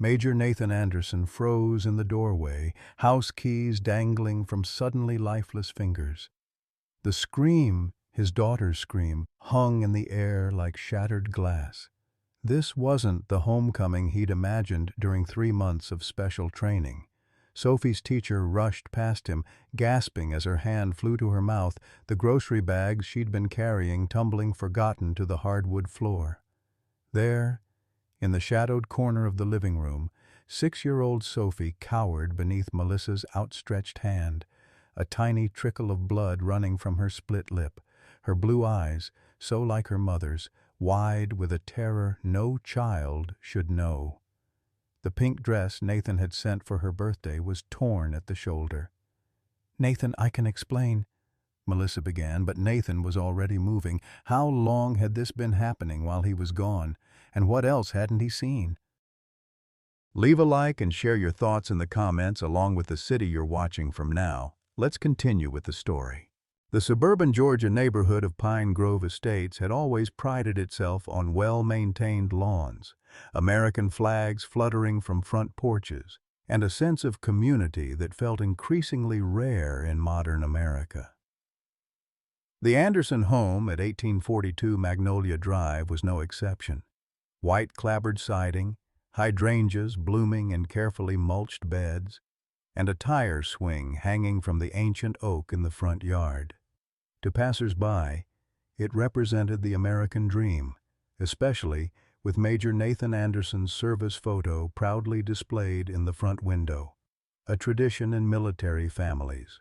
Major Nathan Anderson froze in the doorway, house keys dangling from suddenly lifeless fingers. The scream, his daughter's scream, hung in the air like shattered glass. This wasn't the homecoming he'd imagined during 3 months of special training. Sophie's teacher rushed past him, gasping as her hand flew to her mouth, the grocery bags she'd been carrying tumbling forgotten to the hardwood floor. There, in the shadowed corner of the living room, 6-year-old Sophie cowered beneath Melissa's outstretched hand, a tiny trickle of blood running from her split lip, her blue eyes, so like her mother's, wide with a terror no child should know. The pink dress Nathan had sent for her birthday was torn at the shoulder. "Nathan, I can explain," Melissa began, but Nathan was already moving. How long had this been happening while he was gone, and what else hadn't he seen? Leave a like and share your thoughts in the comments along with the city you're watching from now. Let's continue with the story. The suburban Georgia neighborhood of Pine Grove Estates had always prided itself on well-maintained lawns, American flags fluttering from front porches, and a sense of community that felt increasingly rare in modern America. The Anderson home at 1842 Magnolia Drive was no exception. White clapboard siding, hydrangeas blooming in carefully mulched beds, and a tire swing hanging from the ancient oak in the front yard. To passers-by, it represented the American dream, especially with Major Nathan Anderson's service photo proudly displayed in the front window, a tradition in military families.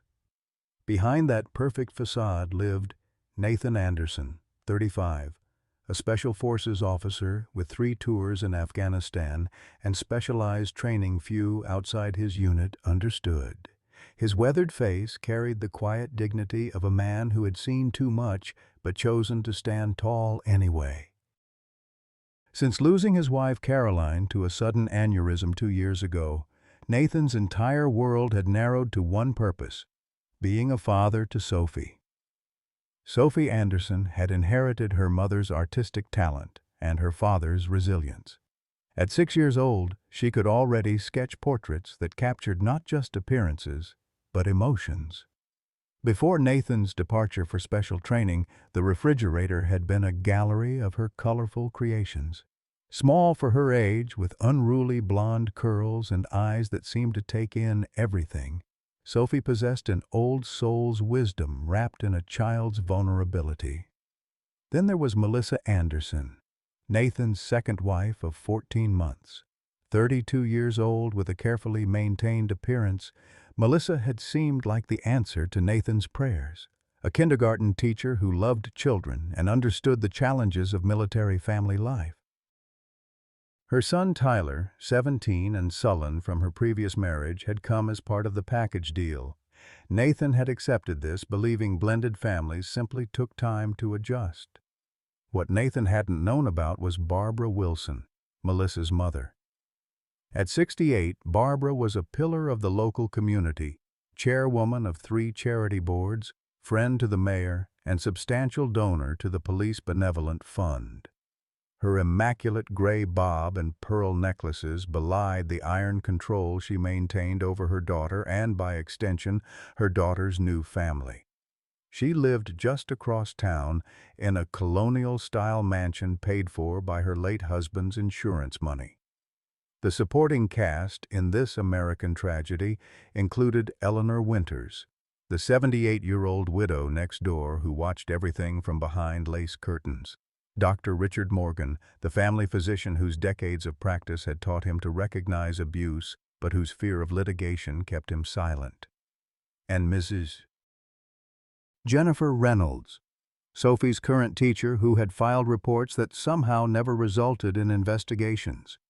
Behind that perfect facade lived Nathan Anderson, 35, a Special Forces officer with 3 tours in Afghanistan and specialized training few outside his unit understood. His weathered face carried the quiet dignity of a man who had seen too much but chosen to stand tall anyway. Since losing his wife Caroline to a sudden aneurysm 2 years ago, Nathan's entire world had narrowed to one purpose: being a father to Sophie. Sophie Anderson had inherited her mother's artistic talent and her father's resilience. At 6 years old, she could already sketch portraits that captured not just appearances, but emotions. Before Nathan's departure for special training, the refrigerator had been a gallery of her colorful creations. Small for her age, with unruly blonde curls and eyes that seemed to take in everything, Sophie possessed an old soul's wisdom wrapped in a child's vulnerability. Then there was Melissa Anderson, Nathan's second wife of 14 months. 32 years old with a carefully maintained appearance, Melissa had seemed like the answer to Nathan's prayers, a kindergarten teacher who loved children and understood the challenges of military family life. Her son Tyler, 17 and sullen from her previous marriage, had come as part of the package deal. Nathan had accepted this, believing blended families simply took time to adjust. What Nathan hadn't known about was Barbara Wilson, Melissa's mother. At 68, Barbara was a pillar of the local community, chairwoman of 3 charity boards, friend to the mayor, and substantial donor to the Police Benevolent Fund. Her immaculate gray bob and pearl necklaces belied the iron control she maintained over her daughter and, by extension, her daughter's new family. She lived just across town in a colonial-style mansion paid for by her late husband's insurance money. The supporting cast in this American tragedy included Eleanor Winters, the 78-year-old widow next door who watched everything from behind lace curtains; Dr. Richard Morgan, the family physician whose decades of practice had taught him to recognize abuse but whose fear of litigation kept him silent; and Mrs. Jennifer Reynolds, Sophie's current teacher who had filed reports that somehow never resulted in investigations.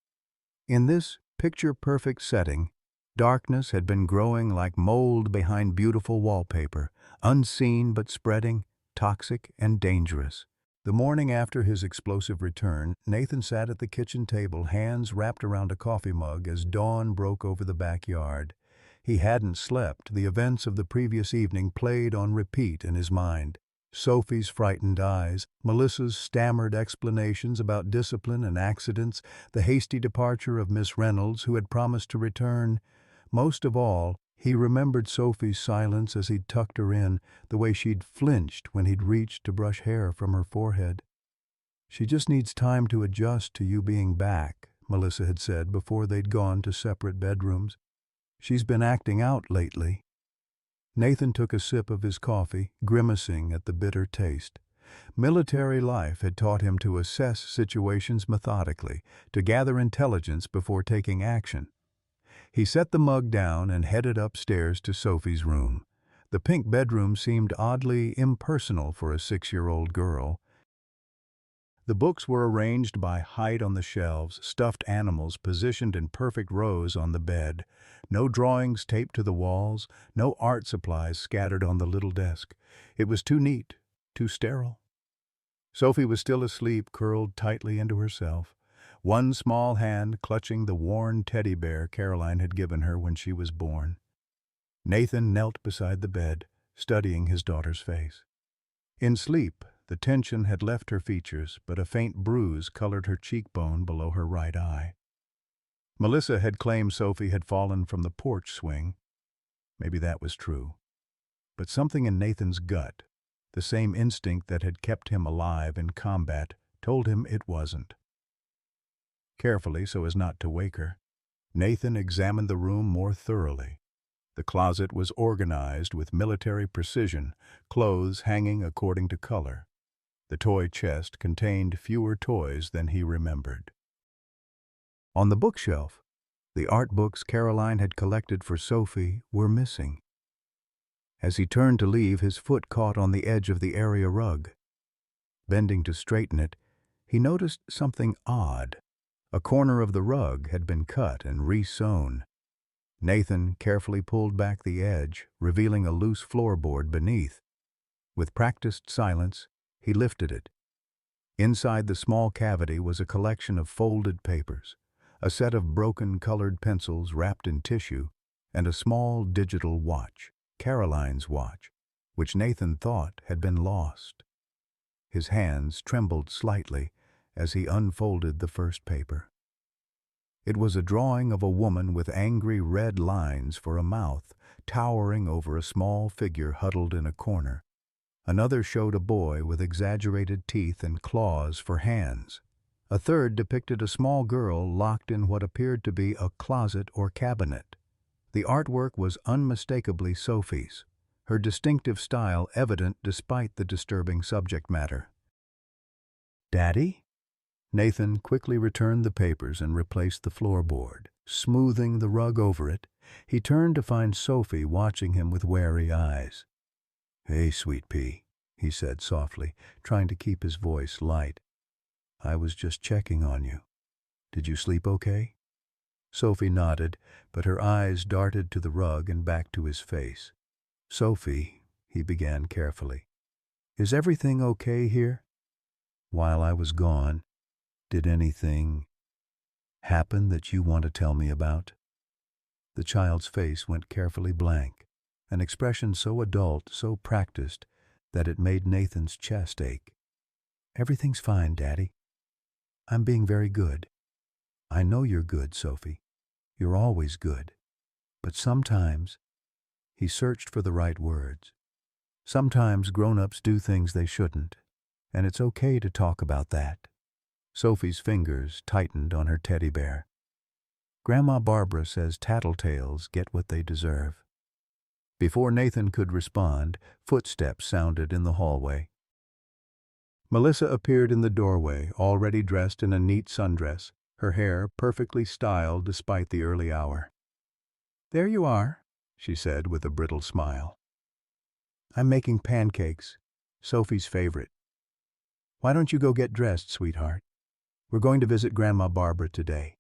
In this picture-perfect setting, darkness had been growing like mold behind beautiful wallpaper, unseen but spreading, toxic and dangerous. The morning after his explosive return, Nathan sat at the kitchen table, hands wrapped around a coffee mug as dawn broke over the backyard. He hadn't slept. The events of the previous evening played on repeat in his mind. Sophie's frightened eyes, Melissa's stammered explanations about discipline and accidents, the hasty departure of Miss Reynolds, who had promised to return. Most of all, he remembered Sophie's silence as he'd tucked her in, the way she'd flinched when he'd reached to brush hair from her forehead. "She just needs time to adjust to you being back," Melissa had said before they'd gone to separate bedrooms. "She's been acting out lately." Nathan took a sip of his coffee, grimacing at the bitter taste. Military life had taught him to assess situations methodically, to gather intelligence before taking action. He set the mug down and headed upstairs to Sophie's room. The pink bedroom seemed oddly impersonal for a 6-year-old girl. The books were arranged by height on the shelves, stuffed animals positioned in perfect rows on the bed. No drawings taped to the walls, no art supplies scattered on the little desk. It was too neat, too sterile. Sophie was still asleep, curled tightly into herself, one small hand clutching the worn teddy bear Caroline had given her when she was born. Nathan knelt beside the bed, studying his daughter's face. In sleep, the tension had left her features, but a faint bruise colored her cheekbone below her right eye. Melissa had claimed Sophie had fallen from the porch swing. Maybe that was true. But something in Nathan's gut, the same instinct that had kept him alive in combat, told him it wasn't. Carefully, so as not to wake her, Nathan examined the room more thoroughly. The closet was organized with military precision, clothes hanging according to color. The toy chest contained fewer toys than he remembered. On the bookshelf, the art books Caroline had collected for Sophie were missing. As he turned to leave, his foot caught on the edge of the area rug. Bending to straighten it, he noticed something odd. A corner of the rug had been cut and re-sewn. Nathan carefully pulled back the edge, revealing a loose floorboard beneath. With practiced silence, he lifted it. Inside the small cavity was a collection of folded papers, a set of broken colored pencils wrapped in tissue, and a small digital watch, Caroline's watch, which Nathan thought had been lost. His hands trembled slightly as he unfolded the first paper. It was a drawing of a woman with angry red lines for a mouth, towering over a small figure huddled in a corner. Another showed a boy with exaggerated teeth and claws for hands. A third depicted a small girl locked in what appeared to be a closet or cabinet. The artwork was unmistakably Sophie's, her distinctive style evident despite the disturbing subject matter. "Daddy?" Nathan quickly returned the papers and replaced the floorboard. Smoothing the rug over it, he turned to find Sophie watching him with wary eyes. "Hey, sweet pea," he said softly, trying to keep his voice light. "I was just checking on you. Did you sleep okay?" Sophie nodded, but her eyes darted to the rug and back to his face. "Sophie," he began carefully, "is everything okay here? While I was gone, did anything happen that you want to tell me about?" The child's face went carefully blank, an expression so adult, so practiced, that it made Nathan's chest ache. "Everything's fine, Daddy. I'm being very good. I know you're good, Sophie. You're always good. But sometimes," he searched for the right words, "sometimes grown-ups do things they shouldn't, and it's okay to talk about that." Sophie's fingers tightened on her teddy bear. "Grandma Barbara says tattletales get what they deserve." Before Nathan could respond, footsteps sounded in the hallway. Melissa appeared in the doorway, already dressed in a neat sundress, her hair perfectly styled despite the early hour. "There you are," she said with a brittle smile. "I'm making pancakes, Sophie's favorite. Why don't you go get dressed, sweetheart? We're going to visit Grandma Barbara today."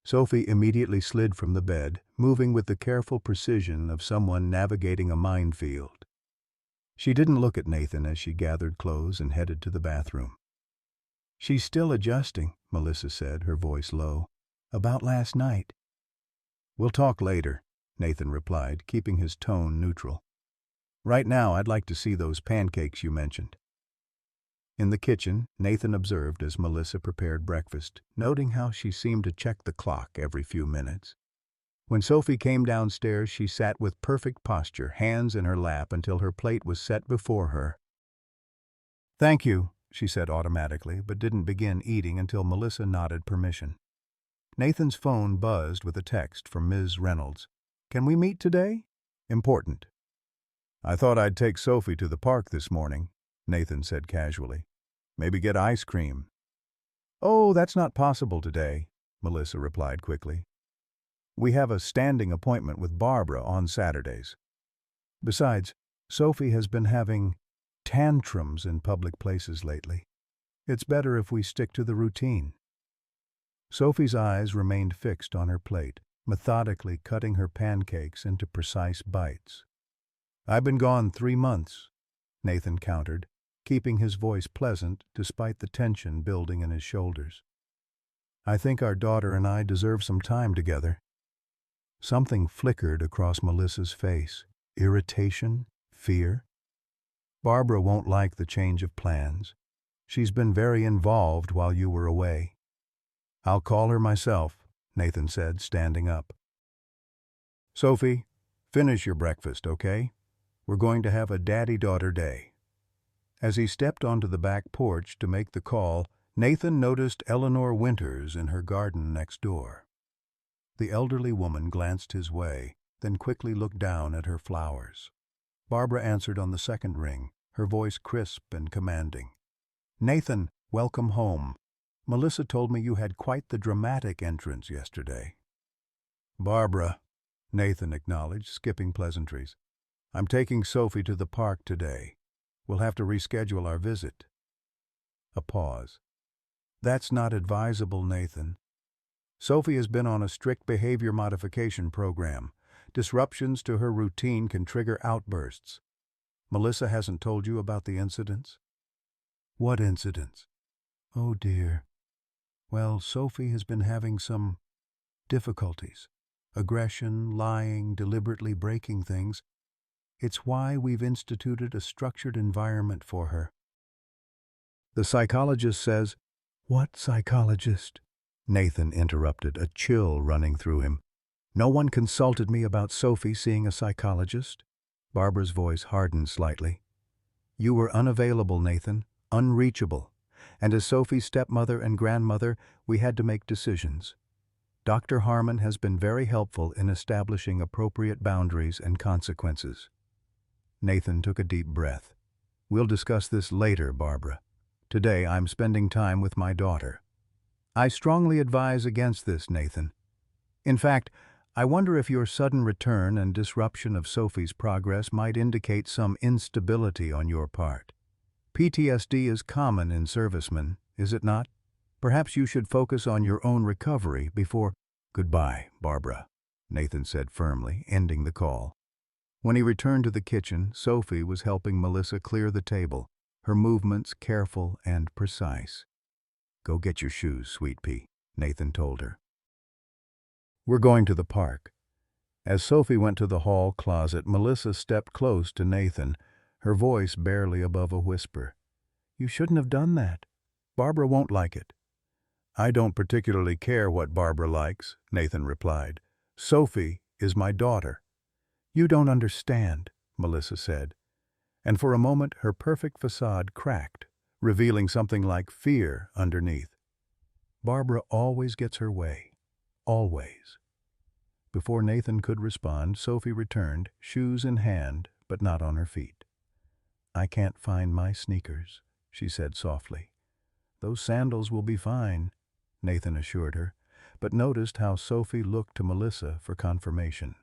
Sophie immediately slid from the bed, moving with the careful precision of someone navigating a minefield. She didn't look at Nathan as she gathered clothes and headed to the bathroom. "She's still adjusting," Melissa said, her voice low. "About last night." "We'll talk later," Nathan replied, keeping his tone neutral. Right now, I'd like to see those pancakes you mentioned. In the kitchen, Nathan observed as Melissa prepared breakfast, noting how she seemed to check the clock every few minutes. When Sophie came downstairs, she sat with perfect posture, hands in her lap until her plate was set before her. "Thank you," she said automatically, but didn't begin eating until Melissa nodded permission. Nathan's phone buzzed with a text from Ms. Reynolds. "Can we meet today? Important." "I thought I'd take Sophie to the park this morning," Nathan said casually. "Maybe get ice cream." "Oh, that's not possible today," Melissa replied quickly. "We have a standing appointment with Barbara on Saturdays. Besides, Sophie has been having tantrums in public places lately. It's better if we stick to the routine." Sophie's eyes remained fixed on her plate, methodically cutting her pancakes into precise bites. "I've been gone 3 months," Nathan countered, keeping his voice pleasant despite the tension building in his shoulders. "I think our daughter and I deserve some time together." Something flickered across Melissa's face. Irritation? Fear? "Barbara won't like the change of plans. She's been very involved while you were away." "I'll call her myself," Nathan said, standing up. "Sophie, finish your breakfast, okay? We're going to have a daddy-daughter day." As he stepped onto the back porch to make the call, Nathan noticed Eleanor Winters in her garden next door. The elderly woman glanced his way, then quickly looked down at her flowers. Barbara answered on the second ring, her voice crisp and commanding. "Nathan, welcome home. Melissa told me you had quite the dramatic entrance yesterday." "Barbara," Nathan acknowledged, skipping pleasantries. "I'm taking Sophie to the park today. We'll have to reschedule our visit." A pause. "That's not advisable, Nathan. Sophie has been on a strict behavior modification program. Disruptions to her routine can trigger outbursts. Melissa hasn't told you about the incidents?" "What incidents?" "Oh dear. Well, Sophie has been having some difficulties. Aggression, lying, deliberately breaking things. It's why we've instituted a structured environment for her." "The psychologist says—" "What psychologist?" Nathan interrupted, a chill running through him. "No one consulted me about Sophie seeing a psychologist." Barbara's voice hardened slightly. "You were unavailable, Nathan, unreachable. And as Sophie's stepmother and grandmother, we had to make decisions. Dr. Harmon has been very helpful in establishing appropriate boundaries and consequences." Nathan took a deep breath. "We'll discuss this later, Barbara. Today I'm spending time with my daughter." "I strongly advise against this, Nathan. In fact, I wonder if your sudden return and disruption of Sophie's progress might indicate some instability on your part. PTSD is common in servicemen, is it not? Perhaps you should focus on your own recovery before—" "Goodbye, Barbara," Nathan said firmly, ending the call. When he returned to the kitchen, Sophie was helping Melissa clear the table, her movements careful and precise. "Go get your shoes, sweet pea," Nathan told her. "We're going to the park." As Sophie went to the hall closet, Melissa stepped close to Nathan, her voice barely above a whisper. "You shouldn't have done that. Barbara won't like it." "I don't particularly care what Barbara likes," Nathan replied. "Sophie is my daughter." "You don't understand," Melissa said. And for a moment her perfect facade cracked, revealing something like fear underneath. "Barbara always gets her way. Always." Before Nathan could respond, Sophie returned, shoes in hand, but not on her feet. "I can't find my sneakers," she said softly. "Those sandals will be fine," Nathan assured her, but noticed how Sophie looked to Melissa for confirmation.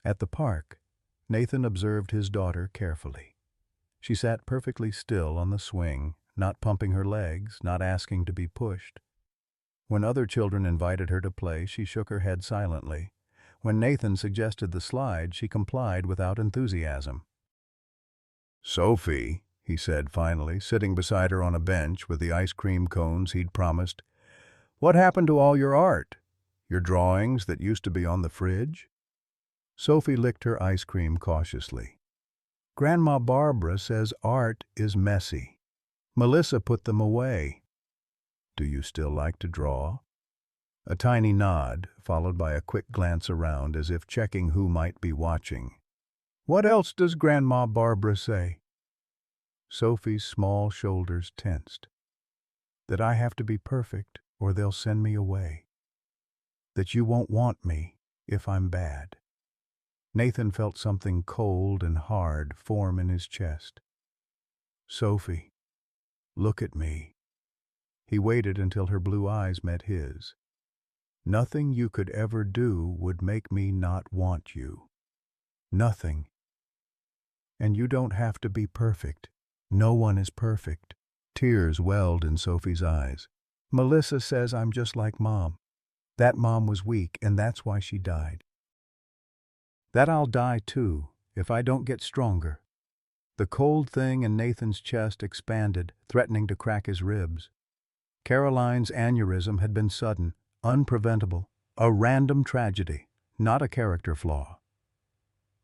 At the park, Nathan observed his daughter carefully. She sat perfectly still on the swing, not pumping her legs, not asking to be pushed. When other children invited her to play, she shook her head silently. When Nathan suggested the slide, she complied without enthusiasm. "Sophie," he said finally, sitting beside her on a bench with the ice cream cones he'd promised, "what happened to all your art? Your drawings that used to be on the fridge?" Sophie licked her ice cream cautiously. Grandma Barbara says art is messy. Melissa put them away. Do you still like to draw? A tiny nod, followed by a quick glance around as if checking who might be watching. What else does Grandma Barbara say? Sophie's small shoulders tensed. That I have to be perfect or they'll send me away. That you won't want me if I'm bad. Nathan felt something cold and hard form in his chest. Sophie, look at me. He waited until her blue eyes met his. Nothing you could ever do would make me not want you. Nothing. And you don't have to be perfect. No one is perfect. Tears welled in Sophie's eyes. Melissa says I'm just like Mom. That Mom was weak, and that's why she died. That I'll die too, if I don't get stronger. The cold thing in Nathan's chest expanded, threatening to crack his ribs. Caroline's aneurysm had been sudden, unpreventable, a random tragedy, not a character flaw.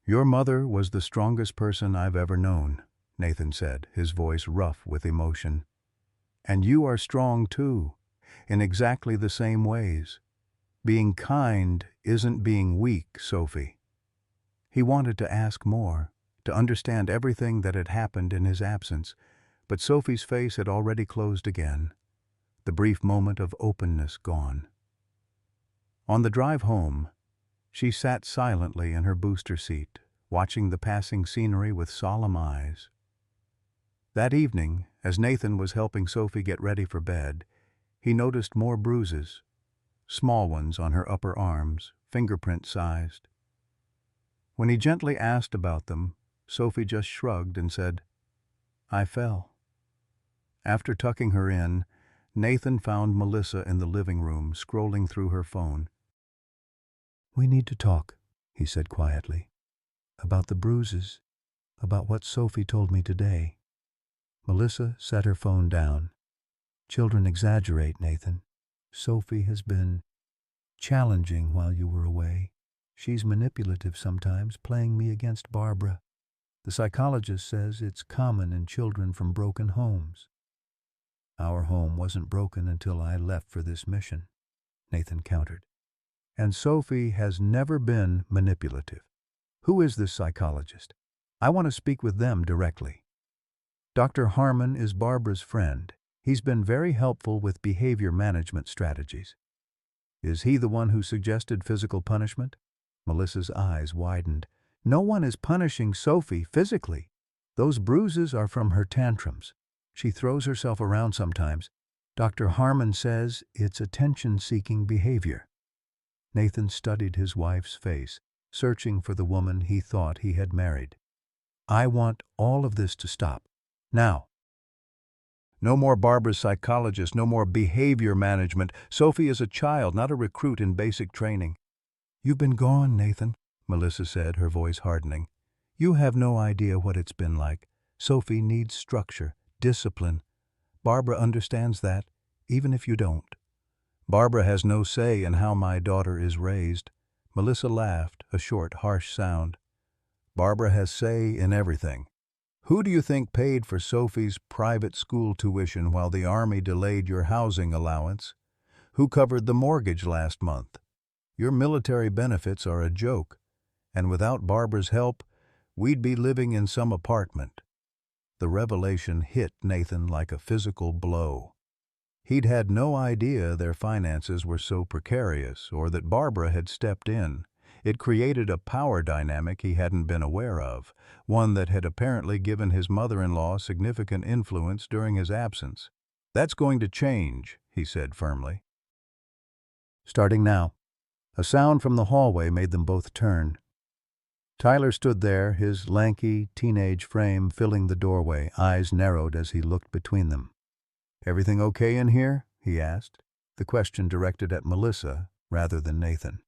Your mother was the strongest person I've ever known, Nathan said, his voice rough with emotion. And you are strong too, in exactly the same ways. Being kind isn't being weak, Sophie. He wanted to ask more, to understand everything that had happened in his absence, but Sophie's face had already closed again, the brief moment of openness gone. On the drive home, she sat silently in her booster seat, watching the passing scenery with solemn eyes. That evening, as Nathan was helping Sophie get ready for bed, he noticed more bruises, small ones on her upper arms, fingerprint-sized. When he gently asked about them, Sophie just shrugged and said, I fell. After tucking her in, Nathan found Melissa in the living room, scrolling through her phone. We need to talk, he said quietly, about the bruises, about what Sophie told me today. Melissa set her phone down. Children exaggerate, Nathan. Sophie has been challenging while you were away. She's manipulative sometimes, playing me against Barbara. The psychologist says it's common in children from broken homes. Our home wasn't broken until I left for this mission, Nathan countered. And Sophie has never been manipulative. Who is this psychologist? I want to speak with them directly. Dr. Harmon is Barbara's friend. He's been very helpful with behavior management strategies. Is he the one who suggested physical punishment? Melissa's eyes widened. No one is punishing Sophie physically. Those bruises are from her tantrums. She throws herself around sometimes. Dr. Harmon says it's attention-seeking behavior. Nathan studied his wife's face, searching for the woman he thought he had married. I want all of this to stop. Now. No more Barbara's psychologist, no more behavior management. Sophie is a child, not a recruit in basic training. You've been gone, Nathan, Melissa said, her voice hardening. You have no idea what it's been like. Sophie needs structure, discipline. Barbara understands that, even if you don't. Barbara has no say in how my daughter is raised. Melissa laughed, a short, harsh sound. Barbara has say in everything. Who do you think paid for Sophie's private school tuition while the Army delayed your housing allowance? Who covered the mortgage last month? Your military benefits are a joke, and without Barbara's help, we'd be living in some apartment. The revelation hit Nathan like a physical blow. He'd had no idea their finances were so precarious or that Barbara had stepped in. It created a power dynamic he hadn't been aware of, one that had apparently given his mother-in-law significant influence during his absence. That's going to change, he said firmly. Starting now. A sound from the hallway made them both turn. Tyler stood there, his lanky, teenage frame filling the doorway, eyes narrowed as he looked between them. Everything okay in here? He asked, the question directed at Melissa rather than Nathan.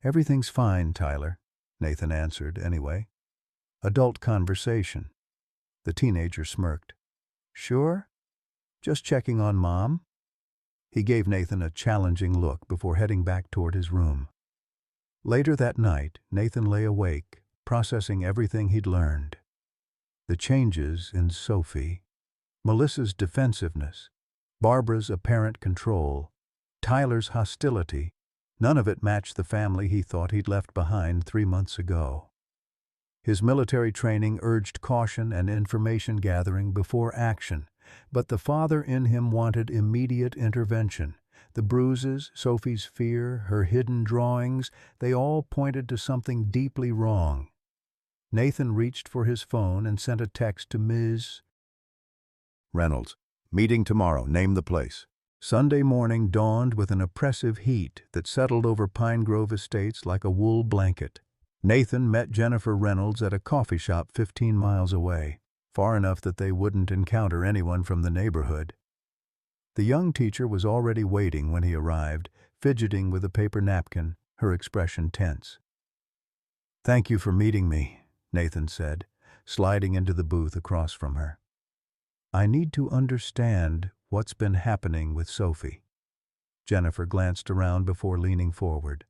Everything's fine, Tyler, Nathan answered anyway. Adult conversation. The teenager smirked. Sure? Just checking on Mom? He gave Nathan a challenging look before heading back toward his room. Later that night, Nathan lay awake, processing everything he'd learned. The changes in Sophie, Melissa's defensiveness, Barbara's apparent control, Tyler's hostility, none of it matched the family he thought he'd left behind 3 months ago. His military training urged caution and information gathering before action, but the father in him wanted immediate intervention. The bruises, Sophie's fear, her hidden drawings, they all pointed to something deeply wrong. Nathan reached for his phone and sent a text to Ms. Reynolds, meeting tomorrow, name the place. Sunday morning dawned with an oppressive heat that settled over Pine Grove Estates like a wool blanket. Nathan met Jennifer Reynolds at a coffee shop 15 miles away, far enough that they wouldn't encounter anyone from the neighborhood. The young teacher was already waiting when he arrived, fidgeting with a paper napkin, her expression tense. "Thank you for meeting me," Nathan said, sliding into the booth across from her. "I need to understand what's been happening with Sophie." Jennifer glanced around before leaning forward.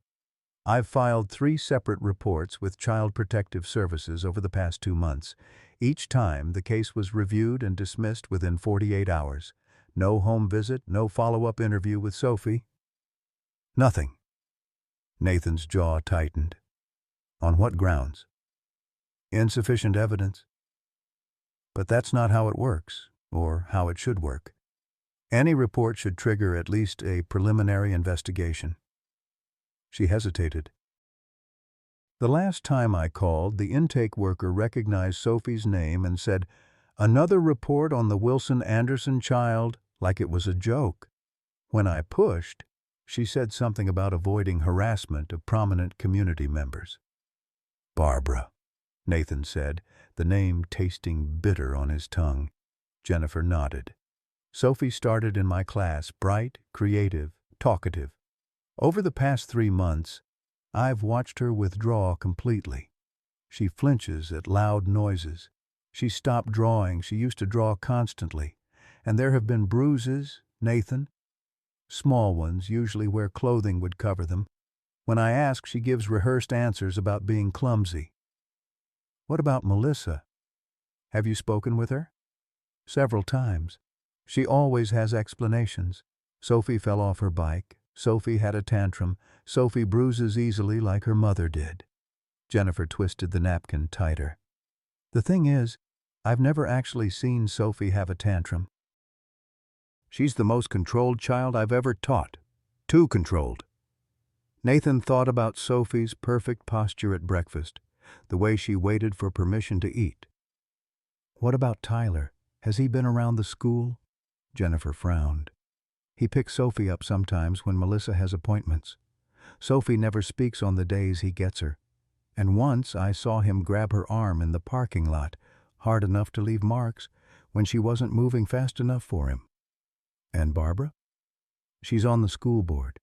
"I've filed 3 separate reports with Child Protective Services over the past 2 months. Each time, the case was reviewed and dismissed within 48 hours. No home visit, no follow-up interview with Sophie. Nothing." Nathan's jaw tightened. "On what grounds?" "Insufficient evidence." "But that's not how it works, or how it should work. Any report should trigger at least a preliminary investigation." She hesitated. "The last time I called, the intake worker recognized Sophie's name and said, 'Another report on the Wilson Anderson child,' like it was a joke. When I pushed, she said something about avoiding harassment of prominent community members." "Barbara," Nathan said, the name tasting bitter on his tongue. Jennifer nodded. "Sophie started in my class, bright, creative, talkative. Over the past 3 months, I've watched her withdraw completely. She flinches at loud noises. She stopped drawing. She used to draw constantly. And there have been bruises, Nathan. Small ones, usually where clothing would cover them. When I ask, she gives rehearsed answers about being clumsy." "What about Melissa? Have you spoken with her?" "Several times. She always has explanations. Sophie fell off her bike. Sophie had a tantrum. Sophie bruises easily like her mother did." Jennifer twisted the napkin tighter. "The thing is, I've never actually seen Sophie have a tantrum. She's the most controlled child I've ever taught. Too controlled." Nathan thought about Sophie's perfect posture at breakfast, the way she waited for permission to eat. "What about Tyler? Has he been around the school?" Jennifer frowned. "He picks Sophie up sometimes when Melissa has appointments. Sophie never speaks on the days he gets her. And once I saw him grab her arm in the parking lot, hard enough to leave marks, when she wasn't moving fast enough for him." "And Barbara?" "She's on the school board.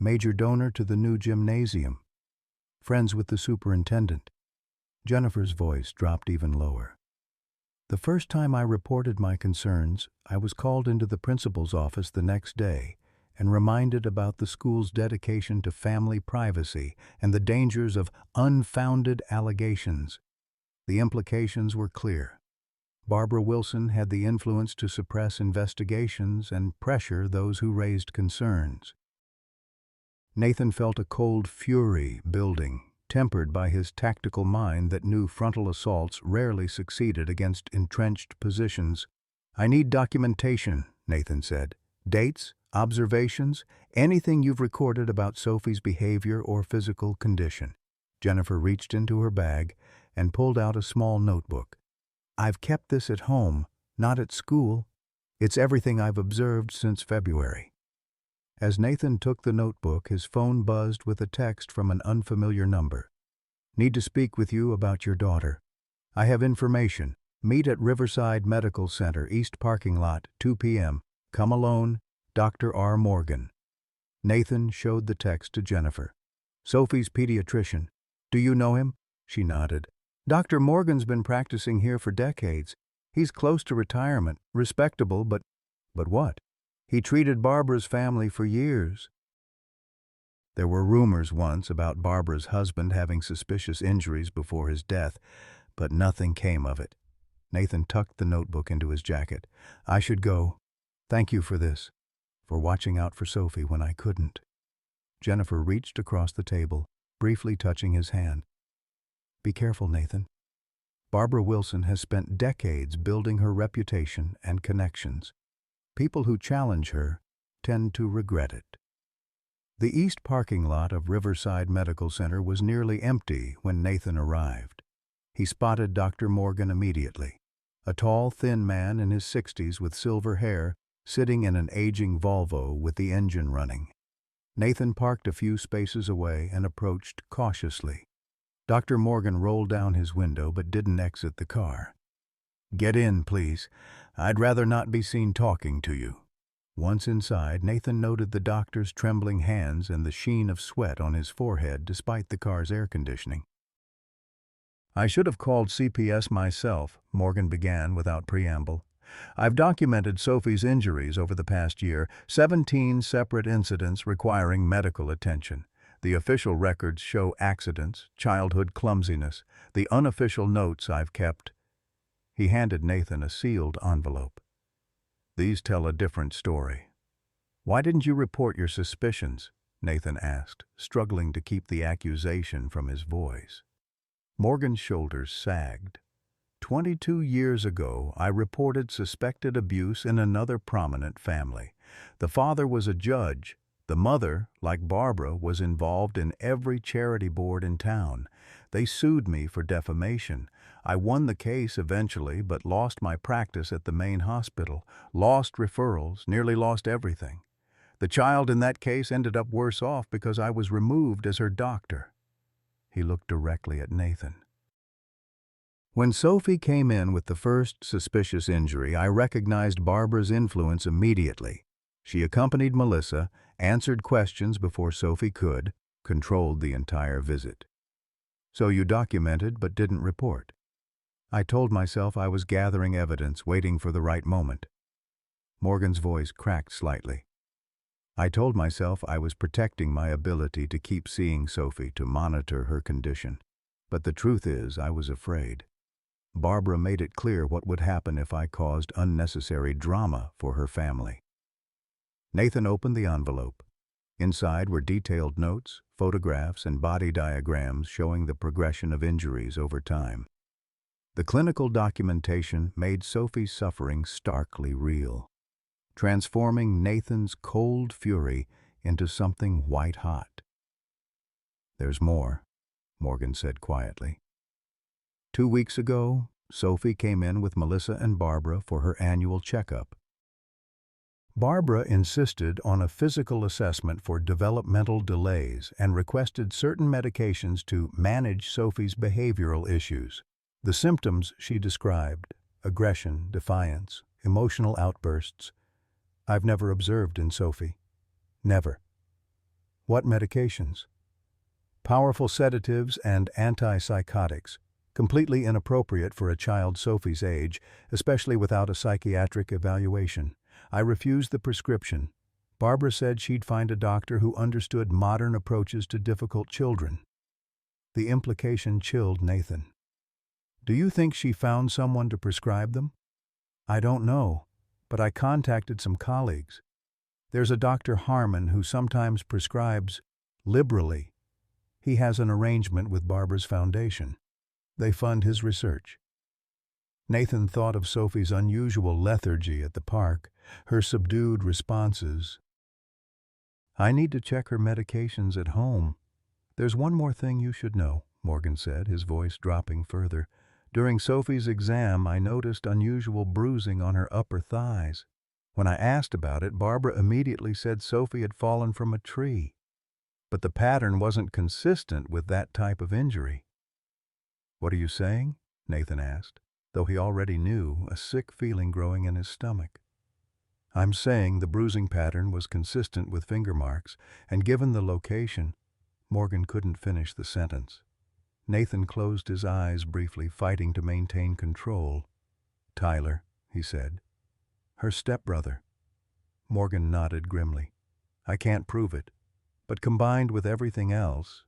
Major donor to the new gymnasium. Friends with the superintendent." Jennifer's voice dropped even lower. "The first time I reported my concerns, I was called into the principal's office the next day and reminded about the school's dedication to family privacy and the dangers of unfounded allegations. The implications were clear. Barbara Wilson had the influence to suppress investigations and pressure those who raised concerns." Nathan felt a cold fury building, tempered by his tactical mind that knew frontal assaults rarely succeeded against entrenched positions. "I need documentation," Nathan said. "Dates, observations, anything you've recorded about Sophie's behavior or physical condition." Jennifer reached into her bag and pulled out a small notebook. "I've kept this at home, not at school. It's everything I've observed since February." As Nathan took the notebook, his phone buzzed with a text from an unfamiliar number. "Need to speak with you about your daughter. I have information. Meet at Riverside Medical Center, East Parking Lot, 2 p.m. Come alone, Dr. R. Morgan." Nathan showed the text to Jennifer. "Sophie's pediatrician. Do you know him?" She nodded. "Dr. Morgan's been practicing here for decades. He's close to retirement, respectable, but..." "But what?" "He treated Barbara's family for years." There were rumors once about Barbara's husband having suspicious injuries before his death, but nothing came of it. Nathan tucked the notebook into his jacket. I should go. Thank you for this, for watching out for Sophie when I couldn't. Jennifer reached across the table, briefly touching his hand. Be careful, Nathan. Barbara Wilson has spent decades building her reputation and connections. People who challenge her tend to regret it. The east parking lot of Riverside Medical Center was nearly empty when Nathan arrived. He spotted Dr. Morgan immediately, a tall, thin man in his 60s with silver hair, sitting in an aging Volvo with the engine running. Nathan parked a few spaces away and approached cautiously. Dr. Morgan rolled down his window but didn't exit the car. Get in, please. I'd rather not be seen talking to you. Once inside, Nathan noted the doctor's trembling hands and the sheen of sweat on his forehead despite the car's air conditioning. I should have called CPS myself, Morgan began without preamble. I've documented Sophie's injuries over the past year, 17 separate incidents requiring medical attention. The official records show accidents, childhood clumsiness, the unofficial notes I've kept. He handed Nathan a sealed envelope. These tell a different story. Why didn't you report your suspicions? Nathan asked, struggling to keep the accusation from his voice. Morgan's shoulders sagged. 22 years ago, I reported suspected abuse in another prominent family. The father was a judge. The mother, like Barbara, was involved in every charity board in town. They sued me for defamation. I won the case eventually, but lost my practice at the main hospital, lost referrals, nearly lost everything. The child in that case ended up worse off because I was removed as her doctor. He looked directly at Nathan. When Sophie came in with the first suspicious injury, I recognized Barbara's influence immediately. She accompanied Melissa, answered questions before Sophie could, controlled the entire visit. So you documented but didn't report. I told myself I was gathering evidence, waiting for the right moment. Morgan's voice cracked slightly. I told myself I was protecting my ability to keep seeing Sophie, to monitor her condition. But the truth is, I was afraid. Barbara made it clear what would happen if I caused unnecessary drama for her family. Nathan opened the envelope. Inside were detailed notes, photographs, and body diagrams showing the progression of injuries over time. The clinical documentation made Sophie's suffering starkly real, transforming Nathan's cold fury into something white-hot. There's more, Morgan said quietly. 2 weeks ago, Sophie came in with Melissa and Barbara for her annual checkup. Barbara insisted on a physical assessment for developmental delays and requested certain medications to manage Sophie's behavioral issues. The symptoms she described: aggression, defiance, emotional outbursts. I've never observed in Sophie. Never. What medications? Powerful sedatives and antipsychotics, completely inappropriate for a child Sophie's age, especially without a psychiatric evaluation. I refused the prescription. Barbara said she'd find a doctor who understood modern approaches to difficult children. The implication chilled Nathan. Do you think she found someone to prescribe them? I don't know, but I contacted some colleagues. There's a Dr. Harmon who sometimes prescribes liberally. He has an arrangement with Barbara's foundation. They fund his research. Nathan thought of Sophie's unusual lethargy at the park, her subdued responses. I need to check her medications at home. There's one more thing you should know, Morgan said, his voice dropping further. During Sophie's exam, I noticed unusual bruising on her upper thighs. When I asked about it, Barbara immediately said Sophie had fallen from a tree. But the pattern wasn't consistent with that type of injury. What are you saying? Nathan asked, though he already knew, a sick feeling growing in his stomach. I'm saying the bruising pattern was consistent with finger marks, and given the location, Morgan couldn't finish the sentence. Nathan closed his eyes briefly, fighting to maintain control. Tyler, he said. Her stepbrother. Morgan nodded grimly. I can't prove it, but combined with everything else.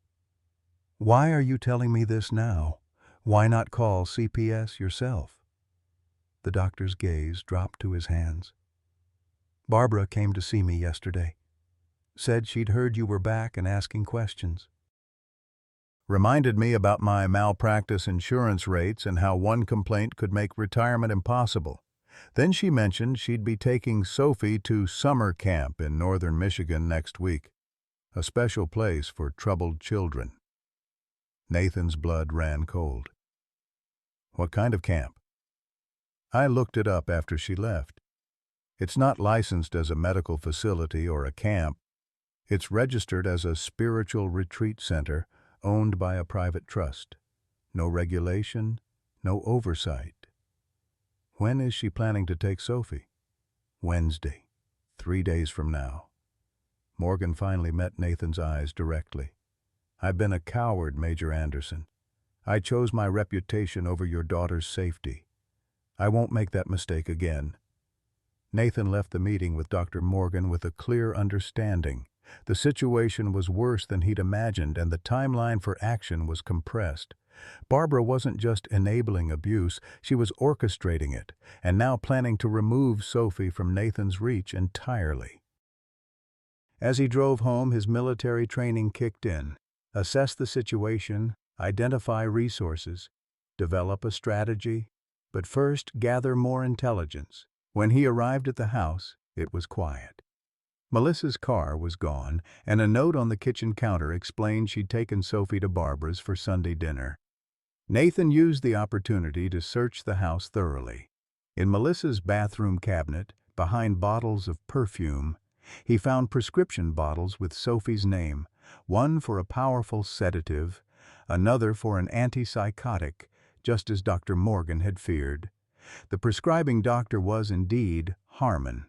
Why are you telling me this now? Why not call CPS yourself? The doctor's gaze dropped to his hands. "Barbara came to see me yesterday. Said she'd heard you were back and asking questions. Reminded me about my malpractice insurance rates and how one complaint could make retirement impossible. Then she mentioned she'd be taking Sophie to summer camp in northern Michigan next week, a special place for troubled children." Nathan's blood ran cold. "What kind of camp?" "I looked it up after she left. It's not licensed as a medical facility or a camp. It's registered as a spiritual retreat center owned by a private trust. No regulation, no oversight." "When is she planning to take Sophie?" "Wednesday, 3 days from now." Morgan finally met Nathan's eyes directly. "I've been a coward, Major Anderson. I chose my reputation over your daughter's safety. I won't make that mistake again." Nathan left the meeting with Dr. Morgan with a clear understanding. The situation was worse than he'd imagined, and the timeline for action was compressed. Barbara wasn't just enabling abuse, she was orchestrating it, and now planning to remove Sophie from Nathan's reach entirely. As he drove home, his military training kicked in. Assess the situation, identify resources, develop a strategy, but first gather more intelligence. When he arrived at the house, it was quiet. Melissa's car was gone, and a note on the kitchen counter explained she'd taken Sophie to Barbara's for Sunday dinner. Nathan used the opportunity to search the house thoroughly. In Melissa's bathroom cabinet, behind bottles of perfume, he found prescription bottles with Sophie's name, one for a powerful sedative, another for an antipsychotic, just as Dr. Morgan had feared. The prescribing doctor was indeed Harmon.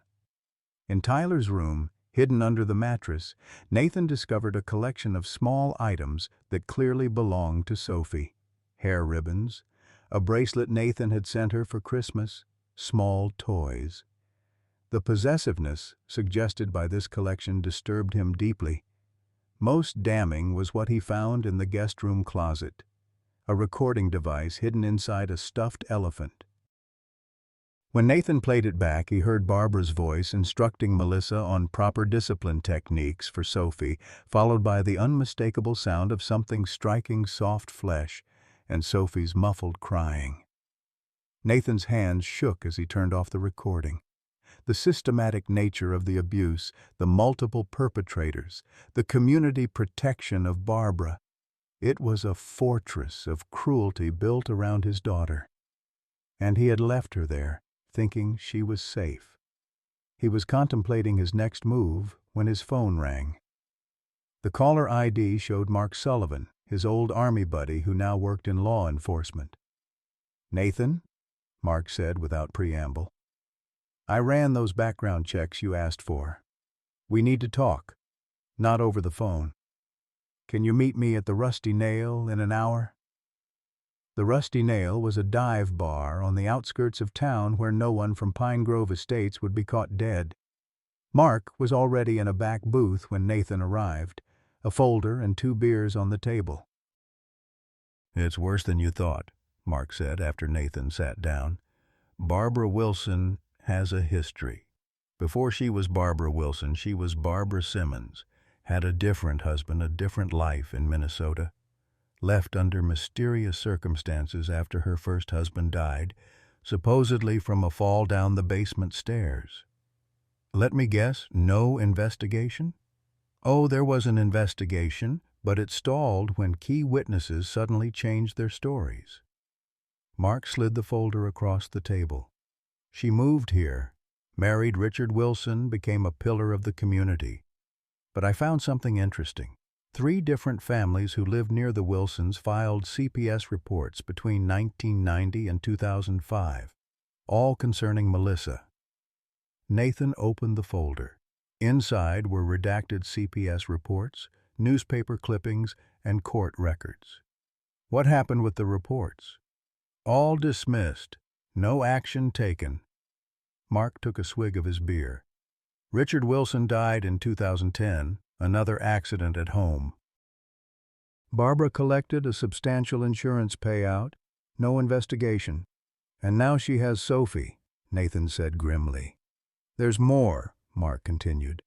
In Tyler's room, hidden under the mattress, Nathan discovered a collection of small items that clearly belonged to Sophie. Hair ribbons, a bracelet Nathan had sent her for Christmas, small toys. The possessiveness suggested by this collection disturbed him deeply. Most damning was what he found in the guest room closet, a recording device hidden inside a stuffed elephant. When Nathan played it back, he heard Barbara's voice instructing Melissa on proper discipline techniques for Sophie, followed by the unmistakable sound of something striking soft flesh and Sophie's muffled crying. Nathan's hands shook as he turned off the recording. The systematic nature of the abuse, the multiple perpetrators, the community protection of Barbara. It was a fortress of cruelty built around his daughter. And he had left her there, thinking she was safe. He was contemplating his next move when his phone rang. The caller ID showed Mark Sullivan, his old Army buddy who now worked in law enforcement. "Nathan," Mark said without preamble, "I ran those background checks you asked for. We need to talk, not over the phone. Can you meet me at the Rusty Nail in an hour?" The Rusty Nail was a dive bar on the outskirts of town where no one from Pine Grove Estates would be caught dead. Mark was already in a back booth when Nathan arrived, a folder and 2 beers on the table. "It's worse than you thought," Mark said after Nathan sat down. "Barbara Wilson has a history. Before she was Barbara Wilson, she was Barbara Simmons, had a different husband, a different life in Minnesota. Left under mysterious circumstances after her first husband died, supposedly from a fall down the basement stairs. Let me guess, no investigation?" "Oh, there was an investigation, but it stalled when key witnesses suddenly changed their stories." Mark slid the folder across the table. "She moved here, married Richard Wilson, became a pillar of the community. But I found something interesting. 3 different families who lived near the Wilsons filed CPS reports between 1990 and 2005, all concerning Melissa." Nathan opened the folder. Inside were redacted CPS reports, newspaper clippings, and court records. "What happened with the reports?" "All dismissed. No action taken." Mark took a swig of his beer. "Richard Wilson died in 2010, another accident at home. Barbara collected a substantial insurance payout, no investigation. And now she has Sophie, Nathan said grimly. There's more, Mark continued.